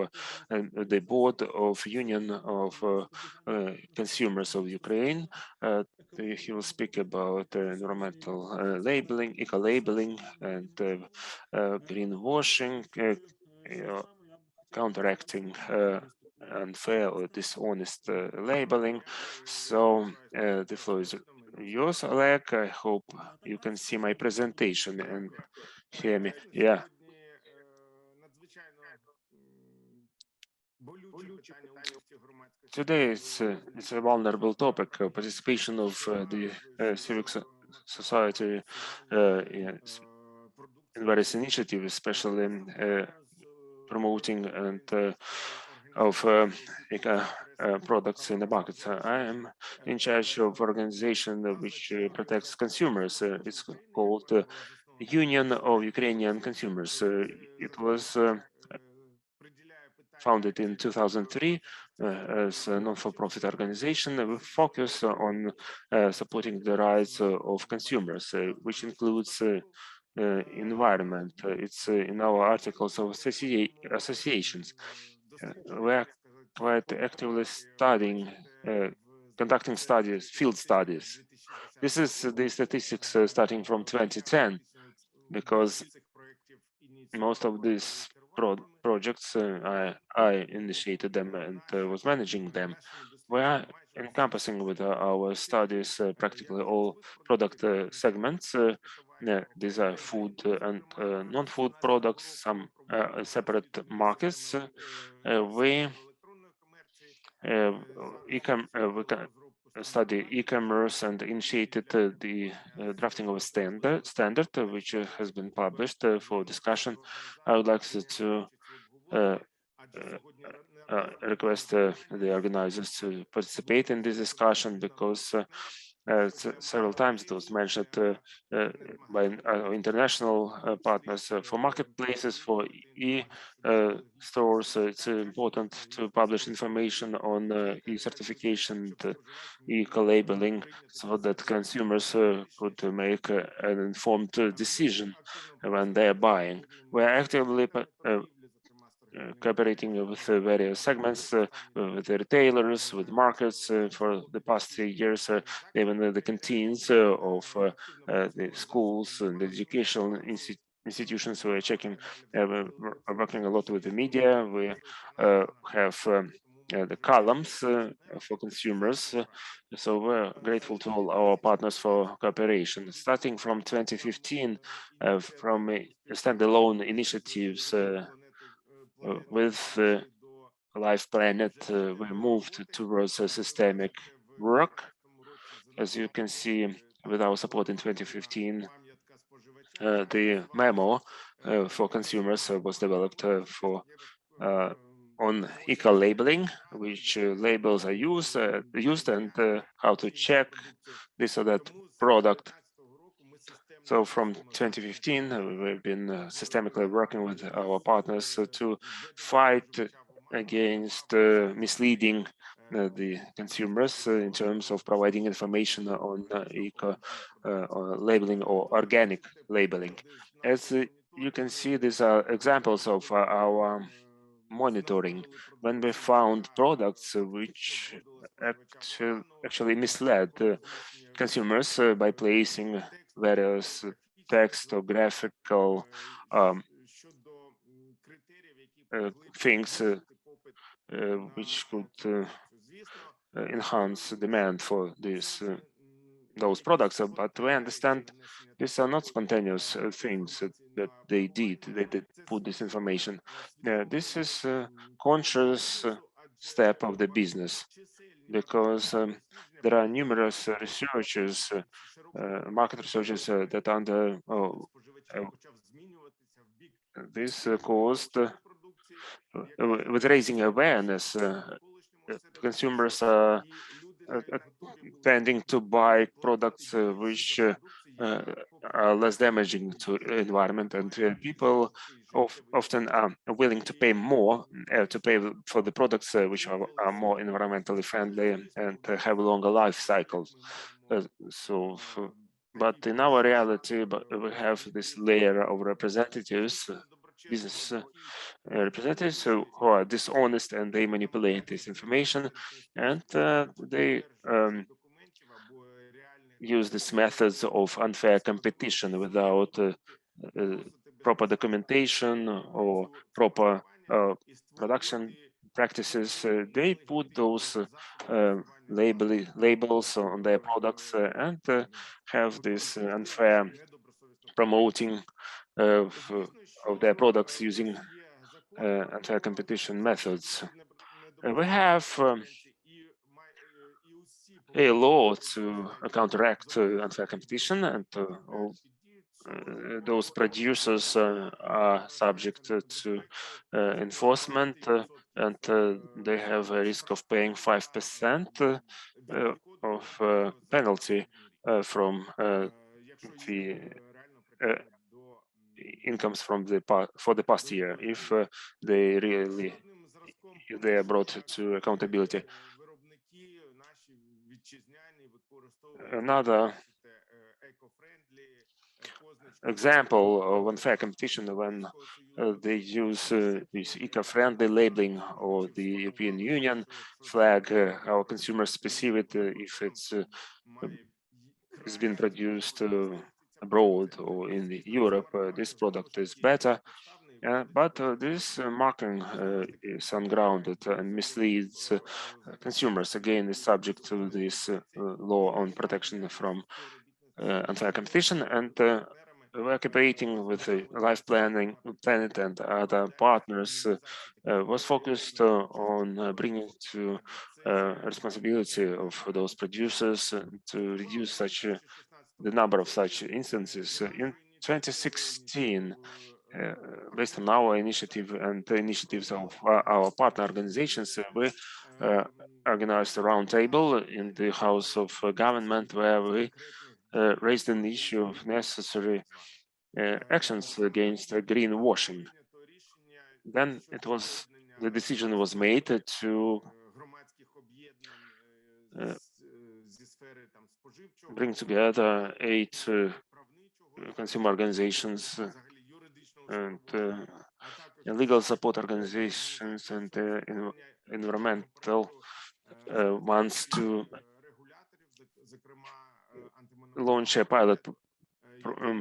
the Board of Union of Consumers of Ukraine. He will speak about environmental labeling, eco-labeling, and greenwashing, counteracting unfair or dishonest labeling. So the floor is yours, Oleg. I hope you can see my presentation and hear me. Yeah. Today it's a vulnerable topic, participation of the civic society in various initiatives, especially promoting and of products in the market. I am in charge of organization which protects consumers. It's called Union of Ukrainian Consumers. It was founded in 2003 as a non-for-profit organization. We focus on supporting the rights of consumers, which includes environment. It's in our articles of associations. We are quite actively studying, conducting studies, field studies. This is the statistics starting from 2010, because most of these projects I initiated them and was managing them. We are encompassing with our studies practically all product segments. These are food and non-food products, some separate markets. We study e-commerce and initiated the drafting of a standard which has been published for discussion. I would like to request the organizers to participate in this discussion, because several times it was mentioned by international partners for marketplaces, for stores. It's important to publish information on e-certification, eco-labeling, so that consumers could make an informed decision when they are buying. We are actively cooperating with various segments, with the retailers, with markets for the past 3 years, even the canteens of the schools and the educational institutions. We're checking, we're working a lot with the media. We have the columns for consumers. So we're grateful to all our partners for cooperation. Starting from 2015, from standalone initiatives with Life Planet, we moved towards a systemic work. As you can see, with our support in 2015, the memo for consumers was developed for on eco-labeling, which labels are used and how to check this or that product. So from 2015, we've been systemically working with our partners to fight against misleading the consumers in terms of providing information on eco labeling or organic labeling. As you can see, these are examples of our monitoring. When we found products which actually misled consumers by placing various text or graphical things which could enhance demand for those products. But we understand these are not spontaneous things that they did. They did put this information. This is a conscious step of the business, because there are numerous researchers, market researchers that under this caused with raising awareness consumers are tending to buy products which are less damaging to the environment, and people often are willing to pay more to pay for the products which are more environmentally friendly and have longer life cycles. But in our reality, we have this layer of representatives, business representatives who are dishonest, and they manipulate this information, and they use these methods of unfair competition without proper documentation or proper production practices. They put those labels on their products and have this unfair promoting of their products using unfair competition methods. We have a law to counteract unfair competition, and those producers are subject to enforcement, and they have a risk of paying 5% of penalty from the incomes from for the past year if they are brought to accountability. Another example of unfair competition when they use this eco-friendly labeling, or the European Union flag, our consumers perceive it if it's been produced abroad or in Europe, this product is better. But this marking is ungrounded and misleads consumers. Again, is subject to this law on protection from unfair competition, and we're cooperating with Life Planet and other partners was focused on bringing to responsibility of those producers to reduce the number of such instances. In 2016, based on our initiative and the initiatives of our partner organizations, we organized a roundtable in the House of Government where we raised an issue of necessary actions against greenwashing. Then the decision was made to bring together 8 consumer organizations and legal support organizations and environmental ones to launch a pilot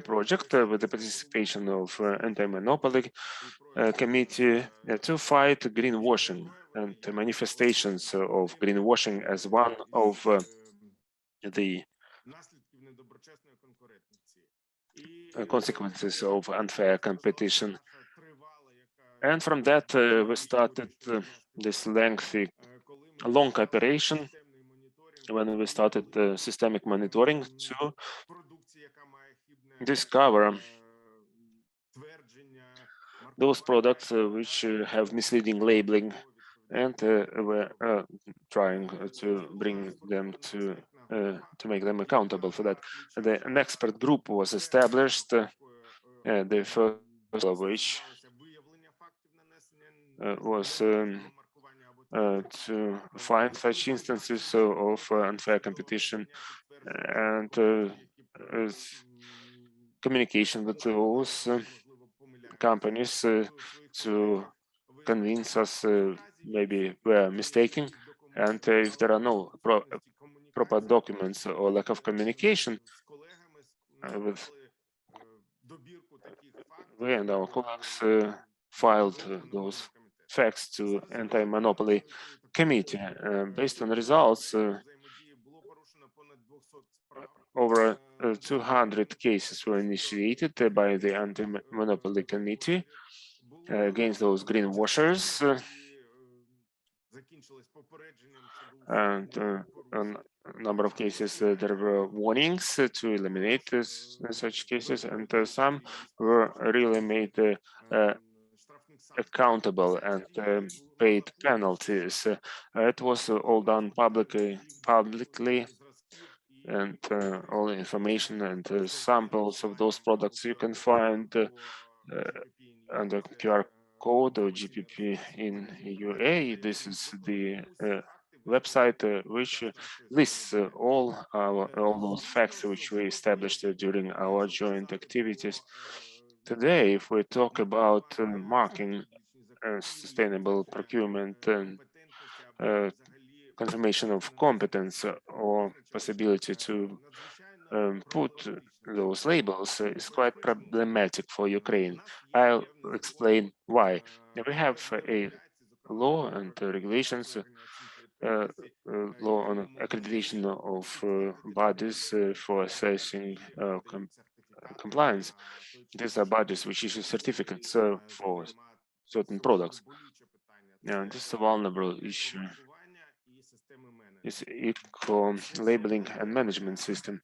project with the participation of anti-monopoly committee to fight greenwashing and manifestations of greenwashing as one of the consequences of unfair competition. And from that, we started this long operation when we started systemic monitoring to discover those products which have misleading labeling, and we're trying to bring them to make them accountable for that. An expert group was established, the first of which was to find such instances of unfair competition and communication with those companies to convince us maybe we're mistaken, and if there are no proper documents or lack of communication, we and our colleagues filed those facts to anti-monopoly committee. Based on the results, over 200 cases were initiated by the anti-monopoly committee against those greenwashers, and on a number of cases there were warnings to eliminate such cases, and some were really made accountable and paid penalties. It was all done publicly, and all the information and samples of those products you can find under QR code or GPP in UA. This is the website which lists all those facts which we established during our joint activities. Today, if we talk about marking sustainable procurement and confirmation of competence or possibility to put those labels is quite problematic for Ukraine. I'll explain why. We have a law and regulations, law on accreditation of bodies for assessing compliance. These are bodies which issue certificates for certain products. And this is a vulnerable issue. It's eco-labeling and management system.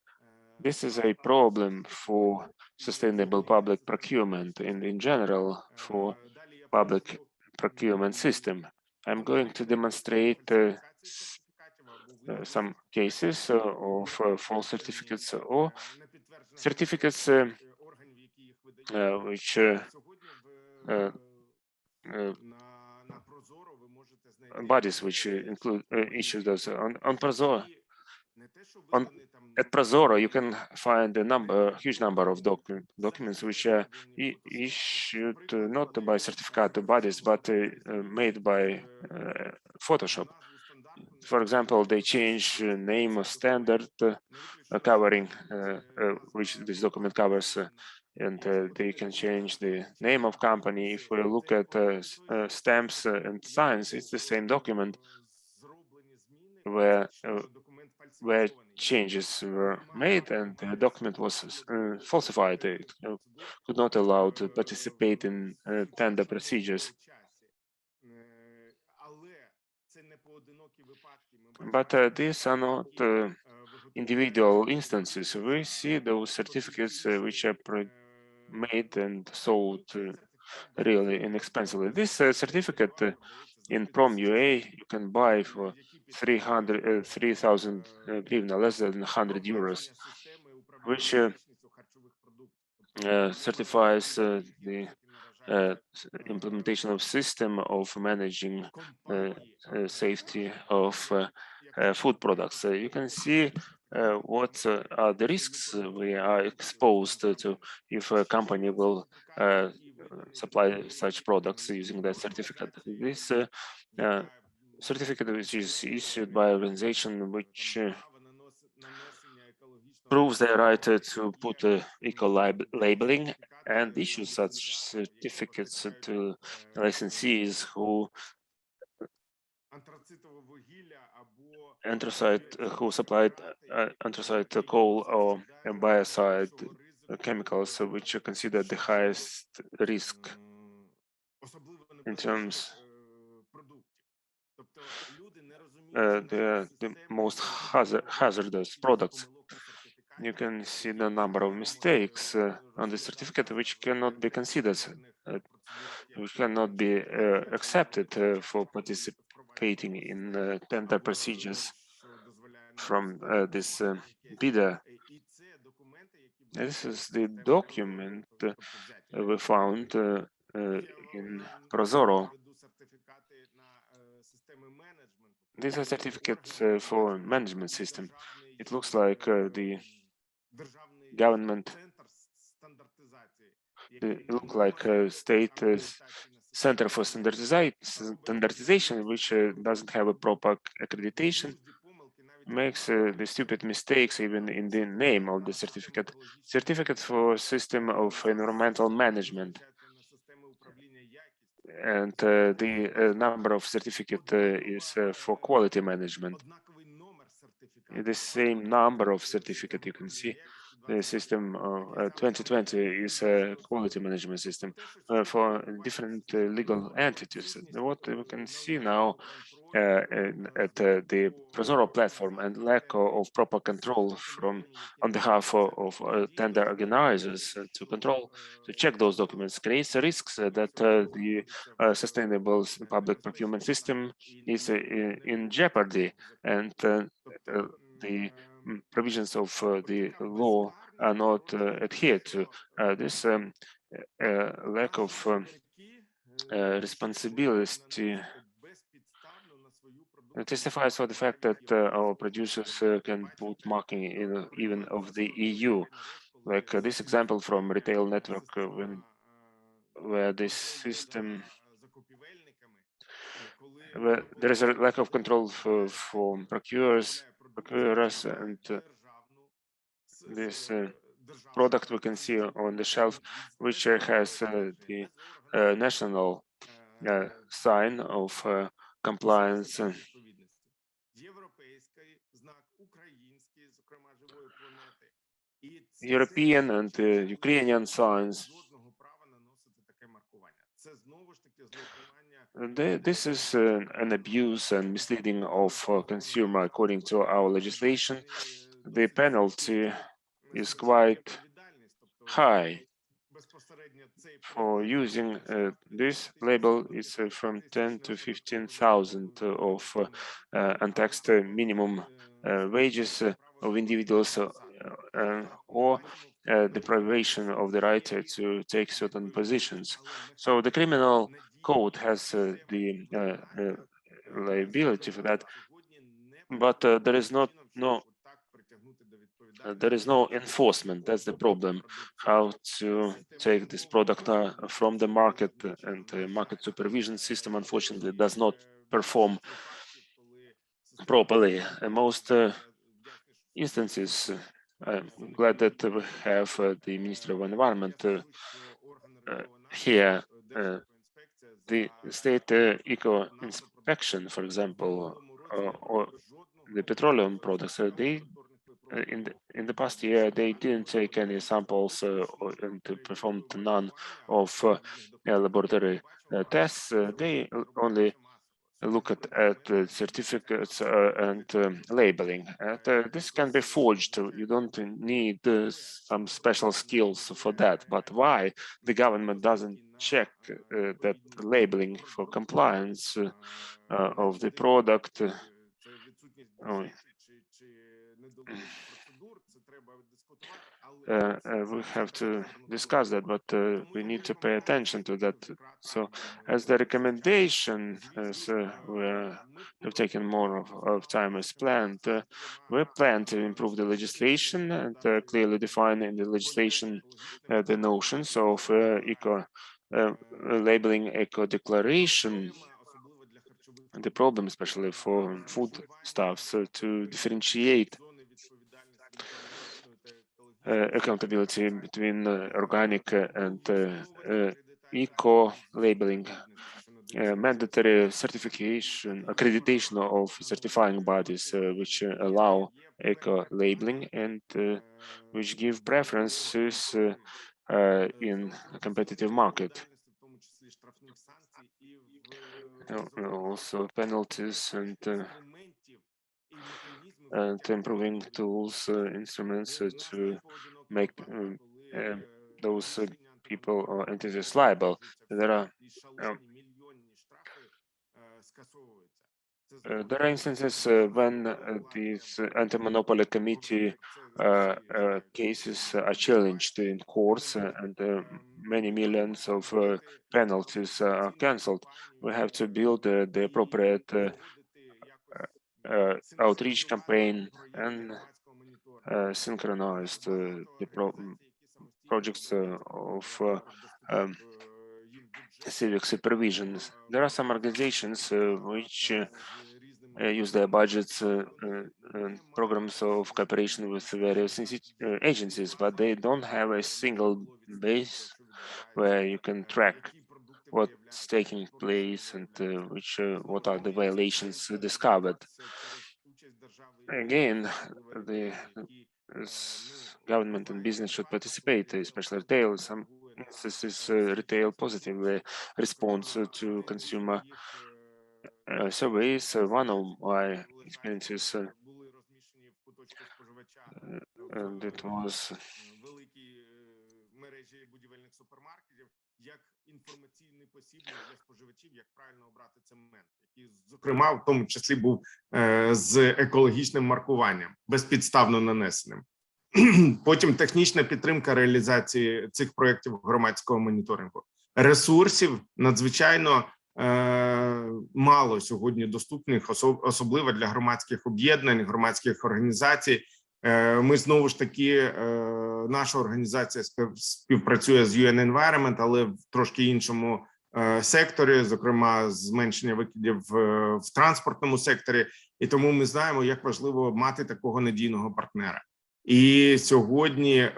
This is a problem for sustainable public procurement and in general for public procurement system. I'm going to demonstrate some cases of false certificates or certificates which bodies which include issue those on Prozoro. At Prozoro, you can find a huge number of documents which are issued not by certificate bodies, but made by Photoshop. For example, they change name of standard covering which this document covers, and they can change the name of company. If we look at stamps and signs, it's the same document where changes were made and the document was falsified. It could not allow to participate in tender procedures. But these are not individual instances. We see those certificates which are made and sold really inexpensively. This certificate in Prom UA you can buy for 3,000 hryvnia, less than 100 euros, which certifies the implementation of system of managing safety of food products. You can see what are the risks we are exposed to if a company will supply such products using that certificate. This certificate, which is issued by an organization which proves their right to put eco-labeling and issue such certificates to licensees who supplied anthracite coal or biocide chemicals, which are considered the highest risk in terms the most hazardous products. You can see the number of mistakes on the certificate which cannot be considered, which cannot be accepted for participating in tender procedures from this bidder. This is the document we found in Prozoro. These are certificates for management system. It looks like the government, they look like a state center for standardization, which doesn't have a proper accreditation, makes the stupid mistakes even in the name of the certificate. Certificate for system of environmental management. And the number of certificate is for quality management. The same number of certificate you can see. The system 2020 is a quality management system for different legal entities. What we can see now at the Prozoro platform and lack of proper control on behalf of tender organizers to check those documents creates risks that the sustainable public procurement system is in jeopardy, and the provisions of the law are not adhered to. This lack of responsibility testifies for the fact that our producers can put marking in even of the EU, like this example from retail network where this system, where there is a lack of control for procurers, and this product we can see on the shelf, which has the national sign of compliance. European and Ukrainian signs. This is an abuse and misleading of consumer according to our legislation. The penalty is quite high. For using this label is from 10 to 15,000 of untaxed minimum wages of individuals or deprivation of the right to take certain positions. So the criminal code has the liability for that, but there is no enforcement. That's the problem. How to take this product from the market, and the market supervision system unfortunately does not perform properly. In most instances, I'm glad that we have the Ministry of Environment here. The state eco inspection, for example, or the petroleum products, they in the past year they didn't take any samples and performed none of laboratory tests. They only look at certificates and labeling. This can be forged. You don't need some special skills for that. But why the government doesn't check that labeling for compliance of the product? We have to discuss that, but we need to pay attention to that. So as the recommendation, as we have taken more of time as planned, we plan to improve the legislation and clearly define in the legislation the notions of eco labeling, eco declaration, and the problem, especially for foodstuffs, to differentiate accountability between organic and eco labeling, mandatory certification, accreditation of certifying bodies which allow eco labeling and which give preferences in a competitive market. Also penalties and improving tools, instruments to make those people or entities liable. There are instances when these anti-monopoly committee cases are challenged in courts and many millions of penalties are cancelled. We have to build the appropriate outreach campaign and synchronize the projects of civic supervision. There are some organizations which use their budgets and programs of cooperation with various agencies, but they don't have a single base where you can track what's taking place and what are the violations discovered. Again, the government and business should participate, especially retail. Some instances, retail positively responds to consumer surveys, one of my experiences, and it was мережі будівельних супермаркетів як інформаційний посібник для споживачів, як правильно обрати цемент, який, зокрема, в тому числі був з екологічним маркуванням, безпідставно нанесеним. Потім технічна підтримка реалізації цих проєктів громадського моніторингу. Ресурсів надзвичайно мало сьогодні доступних, особливо для громадських об'єднань, громадських організацій. Ми знову ж таки, наша організація співпрацює з UN-Environment, але в трошки іншому секторі, зокрема зменшення викидів в транспортному секторі. І тому ми знаємо, як важливо мати такого надійного партнера. І сьогодні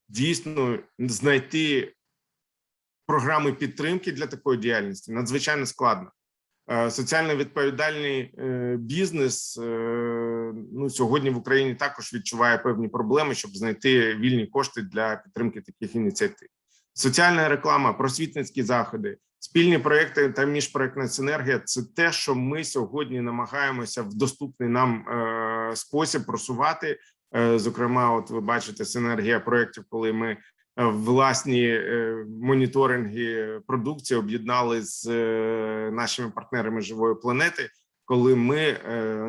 дійсно знайти програми підтримки для такої діяльності надзвичайно складно. Соціально відповідальний бізнес сьогодні в Україні також відчуває певні проблеми, щоб знайти вільні кошти для підтримки таких ініціатив. Соціальна реклама, просвітницькі заходи, спільні проекти та міжпроектна синергія – це те, що ми сьогодні намагаємося в доступний нам спосіб просувати. Зокрема, от ви бачите, синергія проєктів, коли ми власні моніторинги продукції об'єднали з нашими партнерами Живої планети, коли ми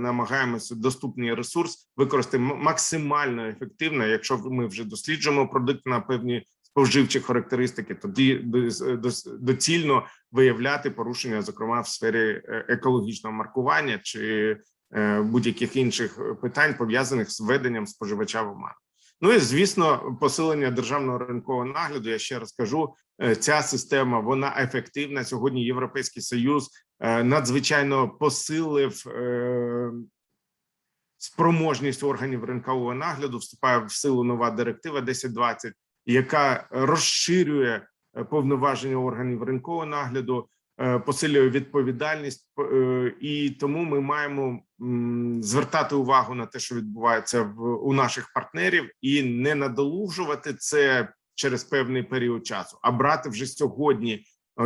намагаємося доступний ресурс використати максимально ефективно. Якщо ми вже досліджуємо продукт на певні споживчі характеристики, тоді доцільно виявляти порушення, зокрема в сфері екологічного маркування чи будь-яких інших питань, пов'язаних з введенням споживача в оману. Ну і, звісно, посилення державного ринкового нагляду, я ще раз кажу, ця система, вона ефективна. Сьогодні Європейський Союз надзвичайно посилив спроможність органів ринкового нагляду, вступає в силу нова директива 1020, яка розширює повноваження органів ринкового нагляду, посилює відповідальність, і тому ми маємо звертати увагу на те, що відбувається у наших партнерів, і не надолужувати це через певний період часу, а брати вже сьогодні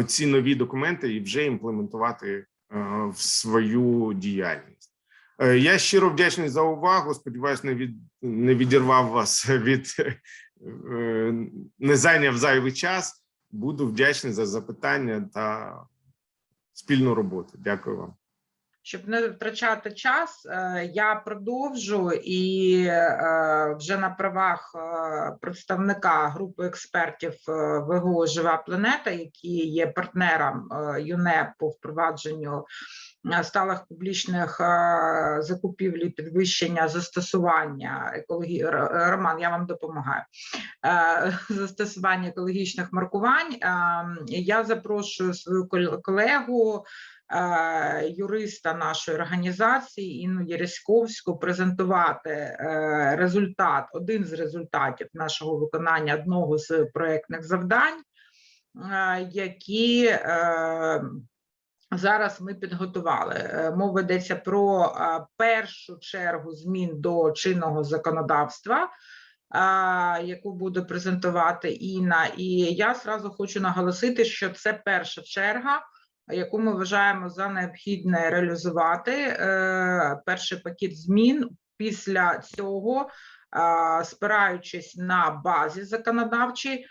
ці нові документи і вже імплементувати в свою діяльність. Я щиро вдячний за увагу. Сподіваюсь, не відірвав вас не зайняв зайвий час. Буду вдячний за запитання та спільну роботу. Дякую вам. Щоб не втрачати час, я продовжу і вже на правах представника групи експертів ВГО «Жива планета», які є партнером ЮНЕП по впровадженню сталих публічних закупівлі, підвищення застосування екології. Роман, я вам допомагаю. Застосування екологічних маркувань. Я запрошую свою колегу, юриста нашої організації Інну Єреськовську презентувати один з результатів нашого виконання одного з проєктних завдань, які зараз ми підготували. Мова йдеться про першу чергу змін до чинного законодавства, яку буде презентувати Інна. І я зразу хочу наголосити, що це перша черга, яку ми вважаємо за необхідне реалізувати. Перший пакет змін. Після цього, спираючись на базі законодавчій,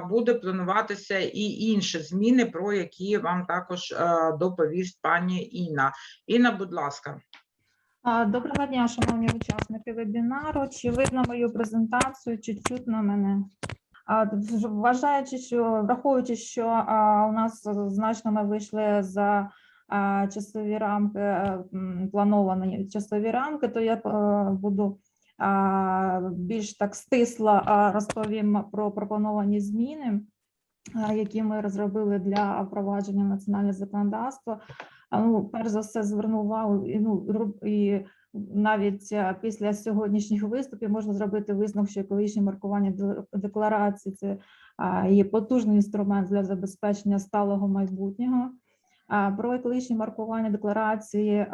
буде плануватися і інші зміни, про які вам також доповість пані Інна. Інна, будь ласка. Доброго дня, шановні учасники вебінару. Чи видно мою презентацію, чи чутно мене? Враховуючи, що у нас значно ми вийшли за часові рамки, плановані часові рамки, то я буду більш так стисло розповім про пропоновані зміни, які ми розробили для впровадження національного законодавства. Перш за все, зверну увагу, і навіть після сьогоднішніх виступів можна зробити висновок, що екологічне маркування декларації – це є потужний інструмент для забезпечення сталого майбутнього. Про екологічні маркування декларації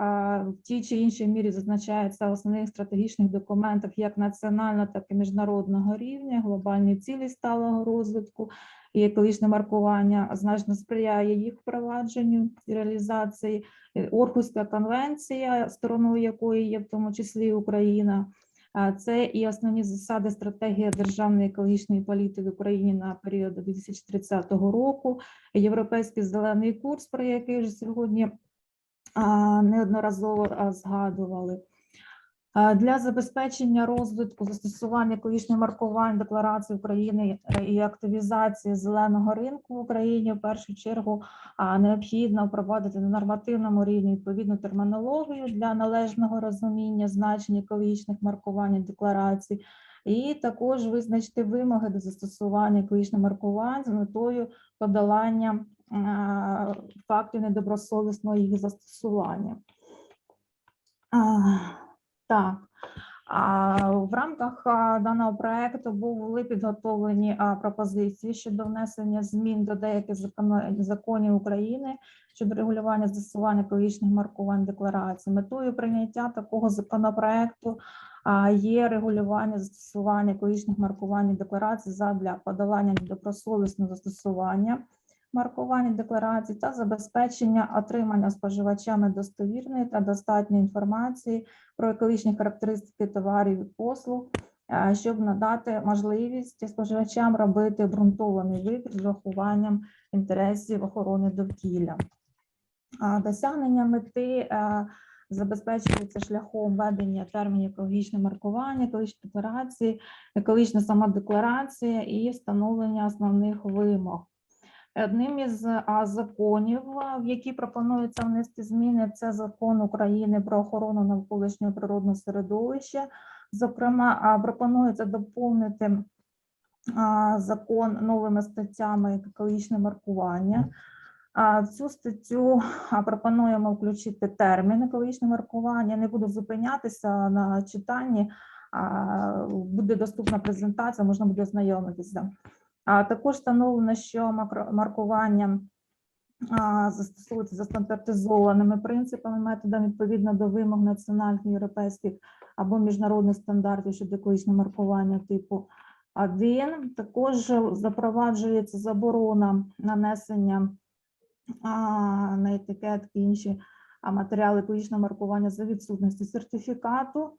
в тій чи іншій мірі зазначається в основних стратегічних документах як національного, так і міжнародного рівня, глобальні цілі сталого розвитку, і екологічне маркування значно сприяє їх впровадженню і реалізації. Орхуська конвенція, стороною якої є в тому числі Україна, це і основні засади стратегії державної екологічної політики в Україні на період до 2030 року, Європейський зелений курс, про який вже сьогодні неодноразово згадували. Для забезпечення розвитку застосування екологічних маркувань декларацій України і активізації зеленого ринку в Україні в першу чергу необхідно впровадити на нормативному рівні відповідну термінологію для належного розуміння значення екологічних маркувань декларацій, і також визначити вимоги до застосування екологічних маркувань з метою подолання фактів недобросовісного їх застосування. Так, в рамках даного проекту були підготовлені пропозиції щодо внесення змін до деяких законів України щодо регулювання застосування екологічних маркувань декларацій. Метою прийняття такого законопроекту є регулювання застосування екологічних маркувань декларацій задля подолання недобросовісного застосування маркування декларацій та забезпечення отримання споживачами достовірної та достатньої інформації про екологічні характеристики товарів і послуг, щоб надати можливість споживачам робити обґрунтований вибір з урахуванням інтересів охорони довкілля. Досягнення мети забезпечується шляхом введення термінів екологічне маркування, екологічні декларації, екологічна самодекларація і встановлення основних вимог. Одним із законів, в які пропонується внести зміни, це закон України про охорону навколишнього природного середовища. Зокрема, пропонується доповнити закон новими статтями екологічне маркування. В цю статтю пропонуємо включити термін екологічне маркування. Не буду зупинятися на читанні, буде доступна презентація, можна буде ознайомитися. Також встановлено, що маркування застосовується за стандартизованими принципами, методами відповідно до вимог національних, європейських або міжнародних стандартів щодо екологічного маркування типу 1. Також запроваджується заборона нанесення на етикетки інші матеріали екологічного маркування за відсутності сертифікату,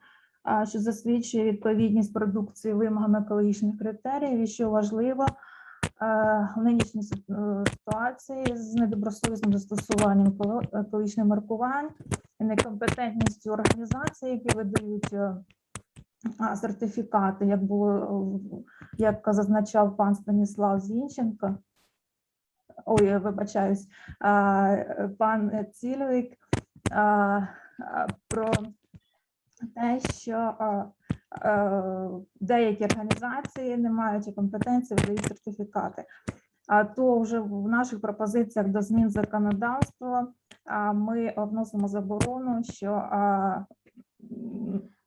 що засвідчує відповідність продукції вимогам екологічних критеріїв, і що важливо, в нинішній ситуації з недобросовісним застосуванням екологічних маркувань і некомпетентністю організацій, які видають сертифікати, як зазначав пан Станіслав Зінченко, пан Цільвик, про те, що деякі організації, не маючи компетенції, видають сертифікати. То вже в наших пропозиціях до змін законодавства ми вносимо заборону, що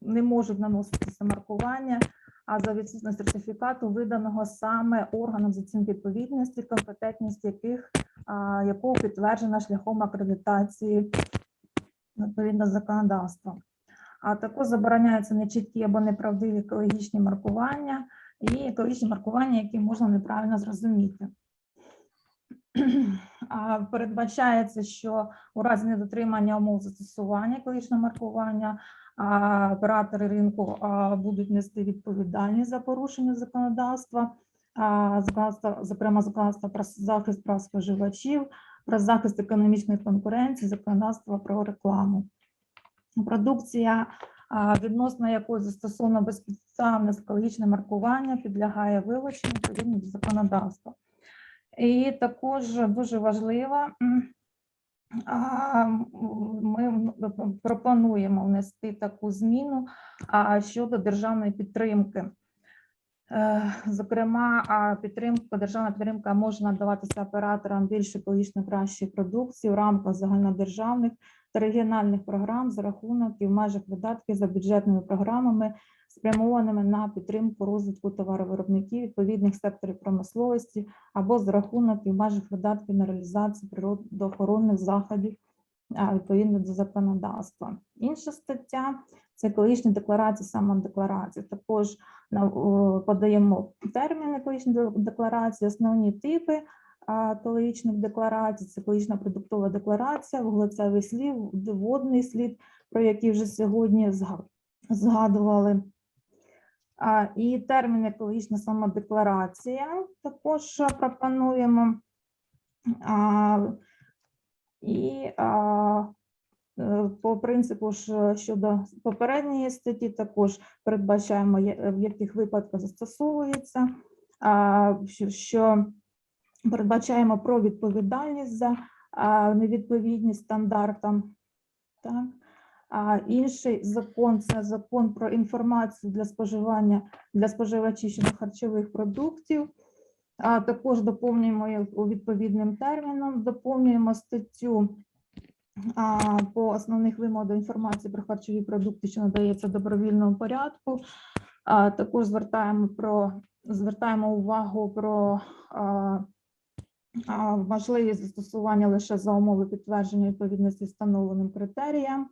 не можуть наноситися маркування, а за відсутність сертифікату, виданого саме органом з оцінки відповідності, компетентність якого підтверджена шляхом акредитації відповідно законодавства. А також забороняються нечіткі або неправдиві екологічні маркування і екологічні маркування, які можна неправильно зрозуміти. Передбачається, що у разі недотримання умов застосування екологічного маркування оператори ринку будуть нести відповідальність за порушення законодавства, зокрема законодавства про захист прав споживачів, про захист економічної конкуренції, законодавства про рекламу. Продукція, відносно якої застосовано безпідставне екологічне маркування, підлягає вилученню відповідно до законодавства. І також дуже важливо, ми пропонуємо внести таку зміну щодо державної підтримки. Зокрема, державна підтримка може надаватися операторам більш екологічно кращої продукції в рамках загальнодержавних та регіональних програм за рахунок і в межах видатків за бюджетними програмами, спрямованими на підтримку розвитку товаровиробників відповідних секторів промисловості або за рахунок і в межах видатків на реалізацію природоохоронних заходів відповідно до законодавства. Інша стаття – це екологічні декларації, самодекларації. Також подаємо термін екологічні декларації, основні типи екологічних декларацій, це екологічна продуктова декларація, вуглецевий слід, водний слід, про який вже сьогодні згадували. І термін екологічна самодекларація також пропонуємо. І по принципу ж щодо попередньої статті також передбачаємо, в яких випадках застосовується, що передбачаємо про відповідальність за невідповідність стандартам. Так. Інший закон – це закон про інформацію для споживання для споживачів щодо харчових продуктів. Також доповнюємо його відповідним терміном, доповнюємо статтю по основних вимогах до інформації про харчові продукти, що надається в добровільному порядку. Також звертаємо увагу про можливість застосування лише за умови підтвердження відповідності встановленим критеріям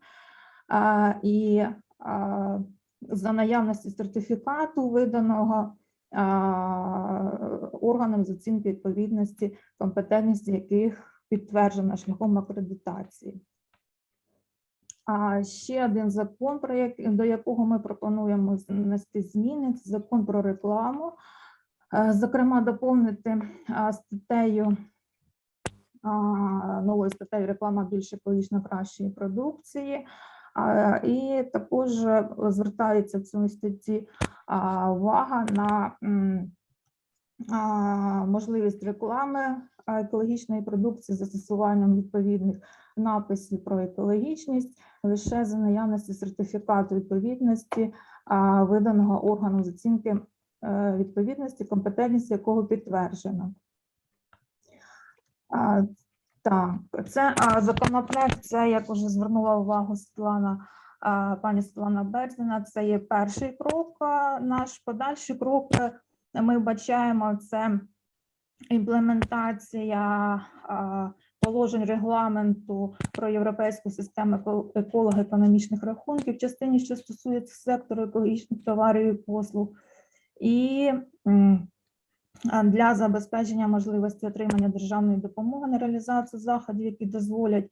і за наявності сертифікату, виданого органом з оцінки відповідності, компетентності яких підтверджена шляхом акредитації. Ще один закон, до якого ми пропонуємо внести зміни, це закон про рекламу. Зокрема, доповнити статтею, новою статтею «Реклама більш екологічно кращої продукції». І також звертається в цій статті увага на можливість реклами екологічної продукції з застосуванням відповідних написів про екологічність лише за наявності сертифікату відповідності, виданого органом з оцінки відповідності, компетентність якого підтверджена. Так, це законопроект, це, як вже звернула увагу пані Світлана Берзіна, це є перший крок. Наш подальший крок ми бачаємо, це імплементація положень регламенту про європейську систему еколого-економічних рахунків в частині, що стосується сектору екологічних товарів і послуг. І для забезпечення можливості отримання державної допомоги на реалізацію заходів, які дозволять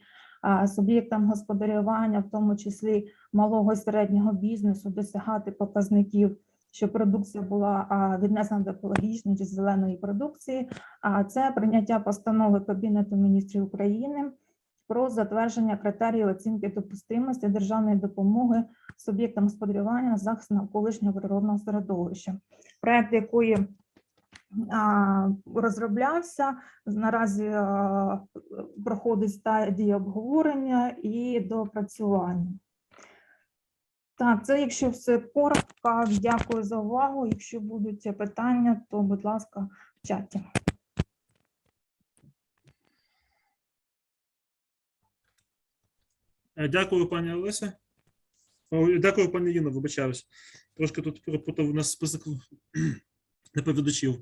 суб'єктам господарювання, в тому числі малого і середнього бізнесу, досягати показників, що продукція була віднесена до екологічної чи зеленої продукції. Це прийняття постанови Кабінету міністрів України про затвердження критеріїв оцінки допустимості державної допомоги суб'єктам господарювання на захист навколишнього природного середовища. Проект якої розроблявся, наразі проходить стадії обговорення і доопрацювання. Так, це якщо все коротко, дякую за увагу. Якщо будуть питання, то, будь ласка, в чаті. Дякую, пані Олеся. Дякую, пані Інна, вибачаюсь. Трошки тут перепутав у нас список доповідачів.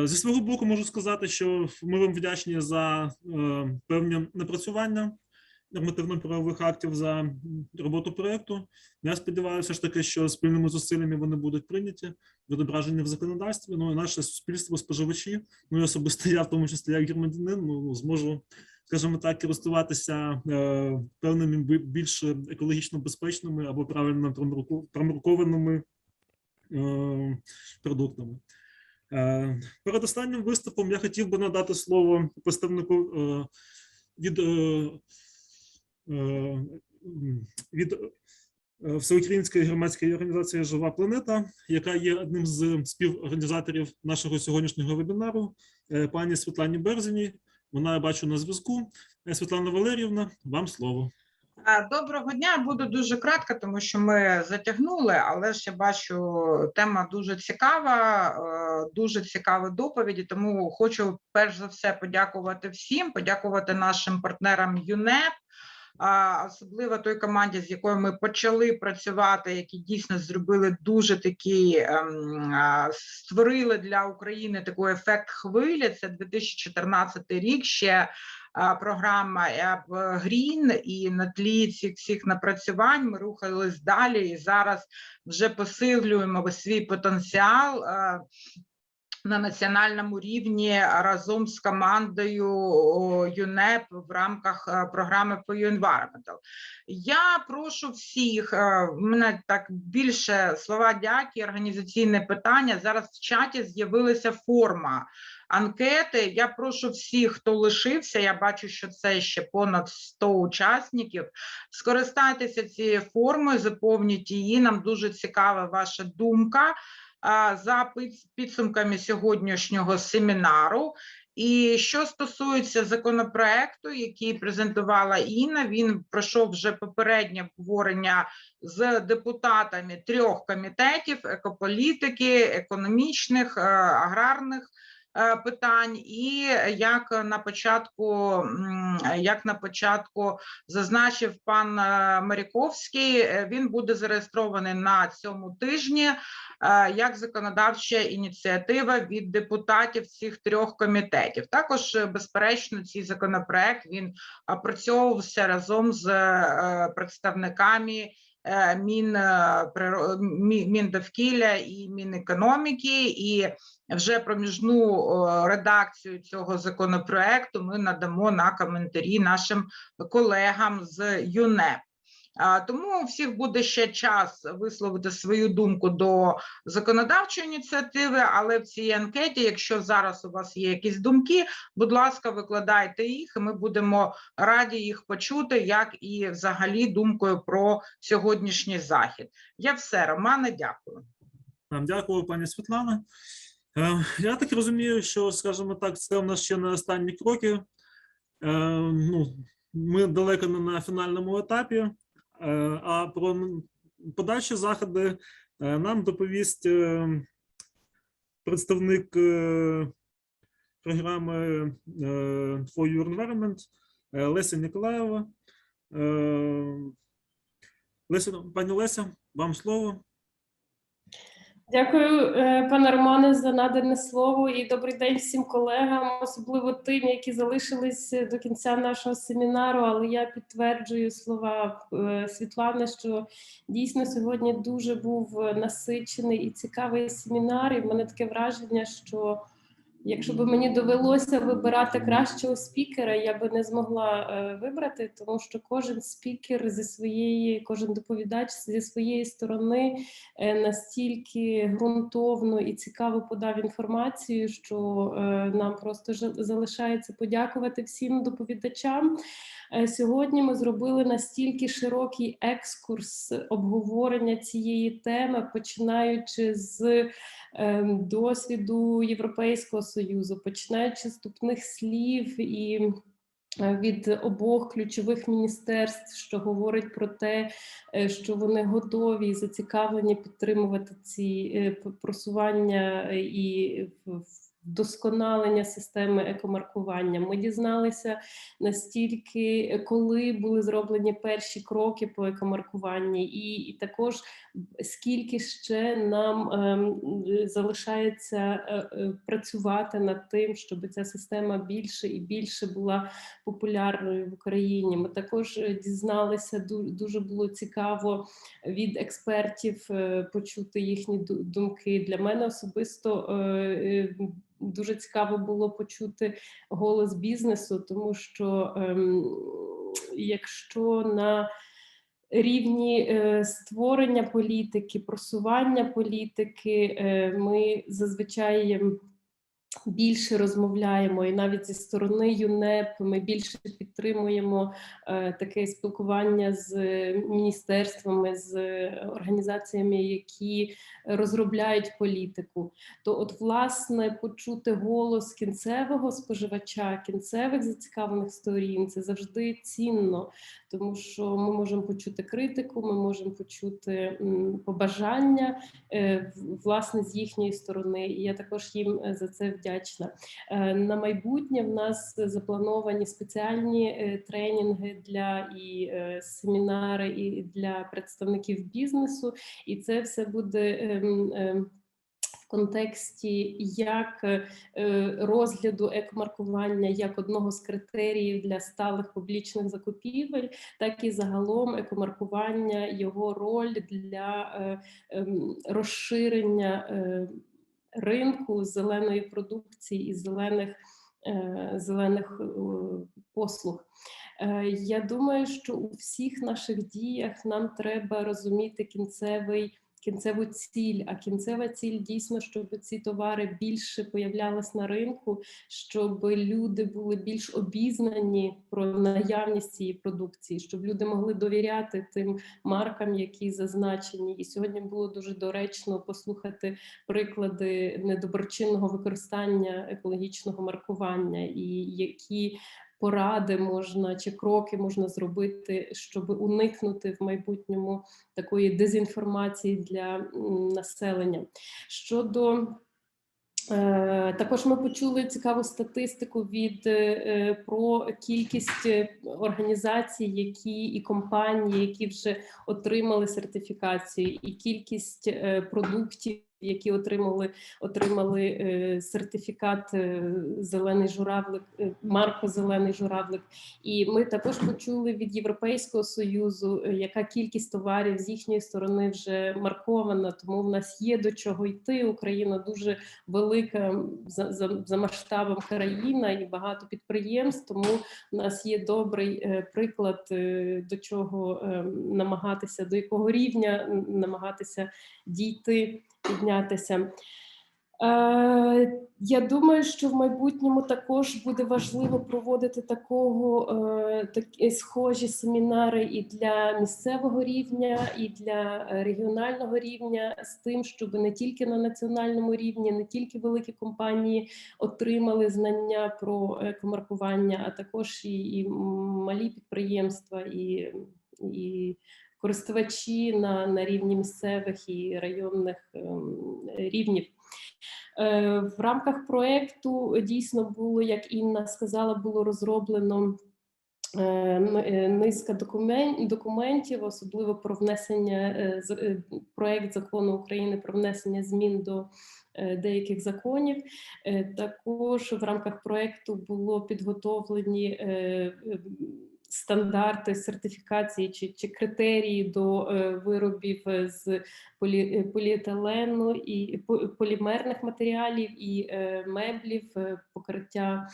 Зі свого боку можу сказати, що ми вам вдячні за певні напрацювання нормативно-правових актів, за роботу проєкту. Я сподіваюся ж таки, що спільними зусиллями вони будуть прийняті, відображені в законодавстві. Ну і наше суспільство, споживачі, ну і особисто я, в тому числі як громадянин, зможу, скажімо так, користуватися певними більш екологічно безпечними або правильно промаркованими продуктами. Перед останнім виступом я хотів би надати слово представнику від Всеукраїнської громадської організації «Жива планета», яка є одним з співорганізаторів нашого сьогоднішнього вебінару, пані Світлані Берзіній. Вона, я бачу, на зв'язку. Світлана Валеріївна, вам слово. Доброго дня, буду дуже кратко, тому що ми затягнули, але ж я бачу, тема дуже цікава, дуже цікаві доповіді, тому хочу перш за все подякувати всім, подякувати нашим партнерам ЮНЕП, особливо той команді, з якою ми почали працювати, які дійсно зробили дуже такі, створили для України такий ефект хвилі. Це 2014 рік, ще програма Green, і на тлі цих всіх напрацювань ми рухались далі і зараз вже посилюємо свій потенціал на національному рівні разом з командою ЮНЕП в рамках програми по EU-Environment. Я прошу всіх, в мене так більше слова дяки, організаційне питання. Зараз в чаті з'явилася форма анкети. Я прошу всіх, хто лишився, я бачу, що це ще понад 100 учасників, скористайтеся цією формою, заповніть її, нам дуже цікава ваша думка за підсумками сьогоднішнього семінару. І що стосується законопроекту, який презентувала Інна, він пройшов вже попереднє обговорення з депутатами 3 комітетів: екополітики, економічних, аграрних питань, і як на початку зазначив пан Маріковський, він буде зареєстрований на цьому тижні як законодавча ініціатива від депутатів цих 3 комітетів. Також, безперечно, цей законопроект, він опрацьовувався разом з представниками Міндовкілля і Мінекономіки, і вже проміжну редакцію цього законопроекту ми надамо на коментарі нашим колегам з ЮНЕП. Тому у всіх буде ще час висловити свою думку до законодавчої ініціативи, але в цій анкеті, якщо зараз у вас є якісь думки, будь ласка, викладайте їх, і ми будемо раді їх почути, як і взагалі думкою про сьогоднішній захід. Я все, Романе, дякую. Дякую, пані Світлана. Я так розумію, що, скажімо так, це у нас ще не останні кроки. Ми далеко не на фінальному етапі. А про подальші заходи нам доповість представник програми EU4Environment Леся Ніколаєва. Пані Леся, вам слово. Дякую, пане Романе, за надане слово, і добрий день всім колегам, особливо тим, які залишились до кінця нашого семінару, але я підтверджую слова Світлани, що дійсно сьогодні дуже був насичений і цікавий семінар, і в мене таке враження, що якщо б мені довелося вибирати кращого спікера, я би не змогла вибрати, тому що кожен спікер кожен доповідач зі своєї сторони настільки ґрунтовно і цікаво подав інформацію, що нам просто залишається подякувати всім доповідачам. Сьогодні ми зробили настільки широкий екскурс обговорення цієї теми, починаючи з досвіду Європейського Союзу, починаючи з вступних слів і від обох ключових міністерств, що говорить про те, що вони готові і зацікавлені підтримувати ці просування і вдосконалення системи екомаркування. Ми дізналися настільки, коли були зроблені перші кроки по екомаркуванні, і також скільки ще нам залишається працювати над тим, щоб ця система більше і більше була популярною в Україні. Ми також дізналися, дуже було цікаво від експертів почути їхні думки. Для мене особисто дуже цікаво було почути голос бізнесу, тому що якщо на рівні створення політики, просування політики ми зазвичай більше розмовляємо, і навіть зі сторони ЮНЕП ми більше підтримуємо таке спілкування з міністерствами, з організаціями, які розробляють політику. То от, власне, почути голос кінцевого споживача, кінцевих зацікавлених сторін – це завжди цінно, тому що ми можемо почути критику, ми можемо почути побажання, власне, з їхньої сторони. І я також їм за це вдячна. На майбутнє в нас заплановані спеціальні тренінги і семінари і для представників бізнесу, і це все буде в контексті як розгляду екомаркування як одного з критеріїв для сталих публічних закупівель, так і загалом екомаркування, його роль для розширення ринку зеленої продукції і зелених послуг. Я думаю, що у всіх наших діях нам треба розуміти кінцеву ціль, а кінцева ціль дійсно, щоб ці товари більше появлялись на ринку, щоб люди були більш обізнані про наявність цієї продукції, щоб люди могли довіряти тим маркам, які зазначені. І сьогодні було дуже доречно послухати приклади недоброчинного використання екологічного маркування і які поради можна чи кроки можна зробити, щоб уникнути в майбутньому такої дезінформації для населення. Також ми почули цікаву статистику про кількість організацій, і компаній, які вже отримали сертифікацію, і кількість продуктів, які отримали сертифікат зелений журавлик, марку зелений журавлик. І ми також почули від Європейського Союзу, яка кількість товарів з їхньої сторони вже маркована, тому в нас є до чого йти. Україна дуже велика за масштабом країна і багато підприємств, тому в нас є добрий приклад, до чого намагатися, до якого рівня намагатися дійти, піднятися. Я думаю, що в майбутньому також буде важливо проводити такі схожі семінари і для місцевого рівня, і для регіонального рівня, з тим, щоб не тільки на національному рівні, не тільки великі компанії отримали знання про екомаркування, а також і малі підприємства, і користувачі на рівні місцевих і районних рівнів. В рамках проєкту дійсно було, як Інна сказала, було розроблено низка документів, особливо про внесення, проєкт закону України про внесення змін до деяких законів. Також в рамках проєкту було підготовлені стандарти сертифікації чи критерії до виробів з поліетилену і полімерних матеріалів і меблів, покриття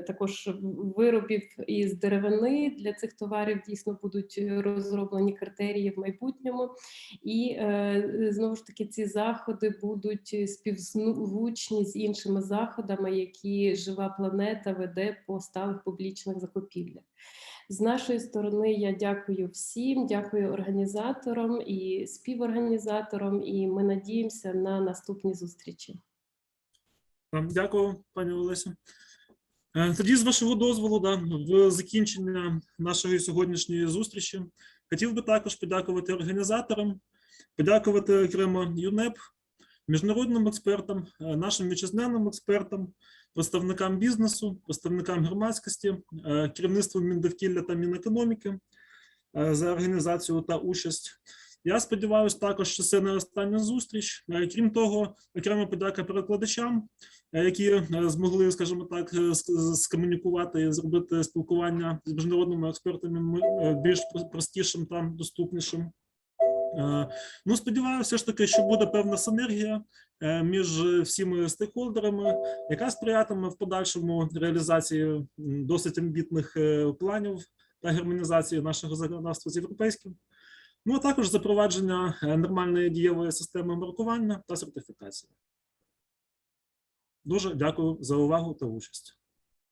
також виробів із деревини. Для цих товарів дійсно будуть розроблені критерії в майбутньому. І знову ж таки ці заходи будуть співзвучні з іншими заходами, які Жива планета веде по сталих публічних закупівлях. З нашої сторони я дякую всім, дякую організаторам і співорганізаторам, і ми надіємося на наступні зустрічі. Дякую, пані Олесю. Тоді, з вашого дозволу, в закінчення нашої сьогоднішньої зустрічі хотів би також подякувати організаторам, подякувати окремо ЮНЕП, міжнародним експертам, нашим вітчизняним експертам, представникам бізнесу, представникам громадськості, керівництву Міндовкілля та Мінекономіки за організацію та участь. Я сподіваюся також, що це не остання зустріч. Крім того, окрема подяка перекладачам, які змогли, скажімо так, скомунікувати і зробити спілкування з міжнародними експертами більш простішим та доступнішим. Ну, сподіваюся, ж таки, що буде певна синергія між всіми стейкхолдерами, яка сприятиме в подальшому реалізації досить амбітних планів та гармонізації нашого законодавства з європейським. Ну, а також запровадження нормальної дієвої системи маркування та сертифікації. Дуже дякую за увагу та участь.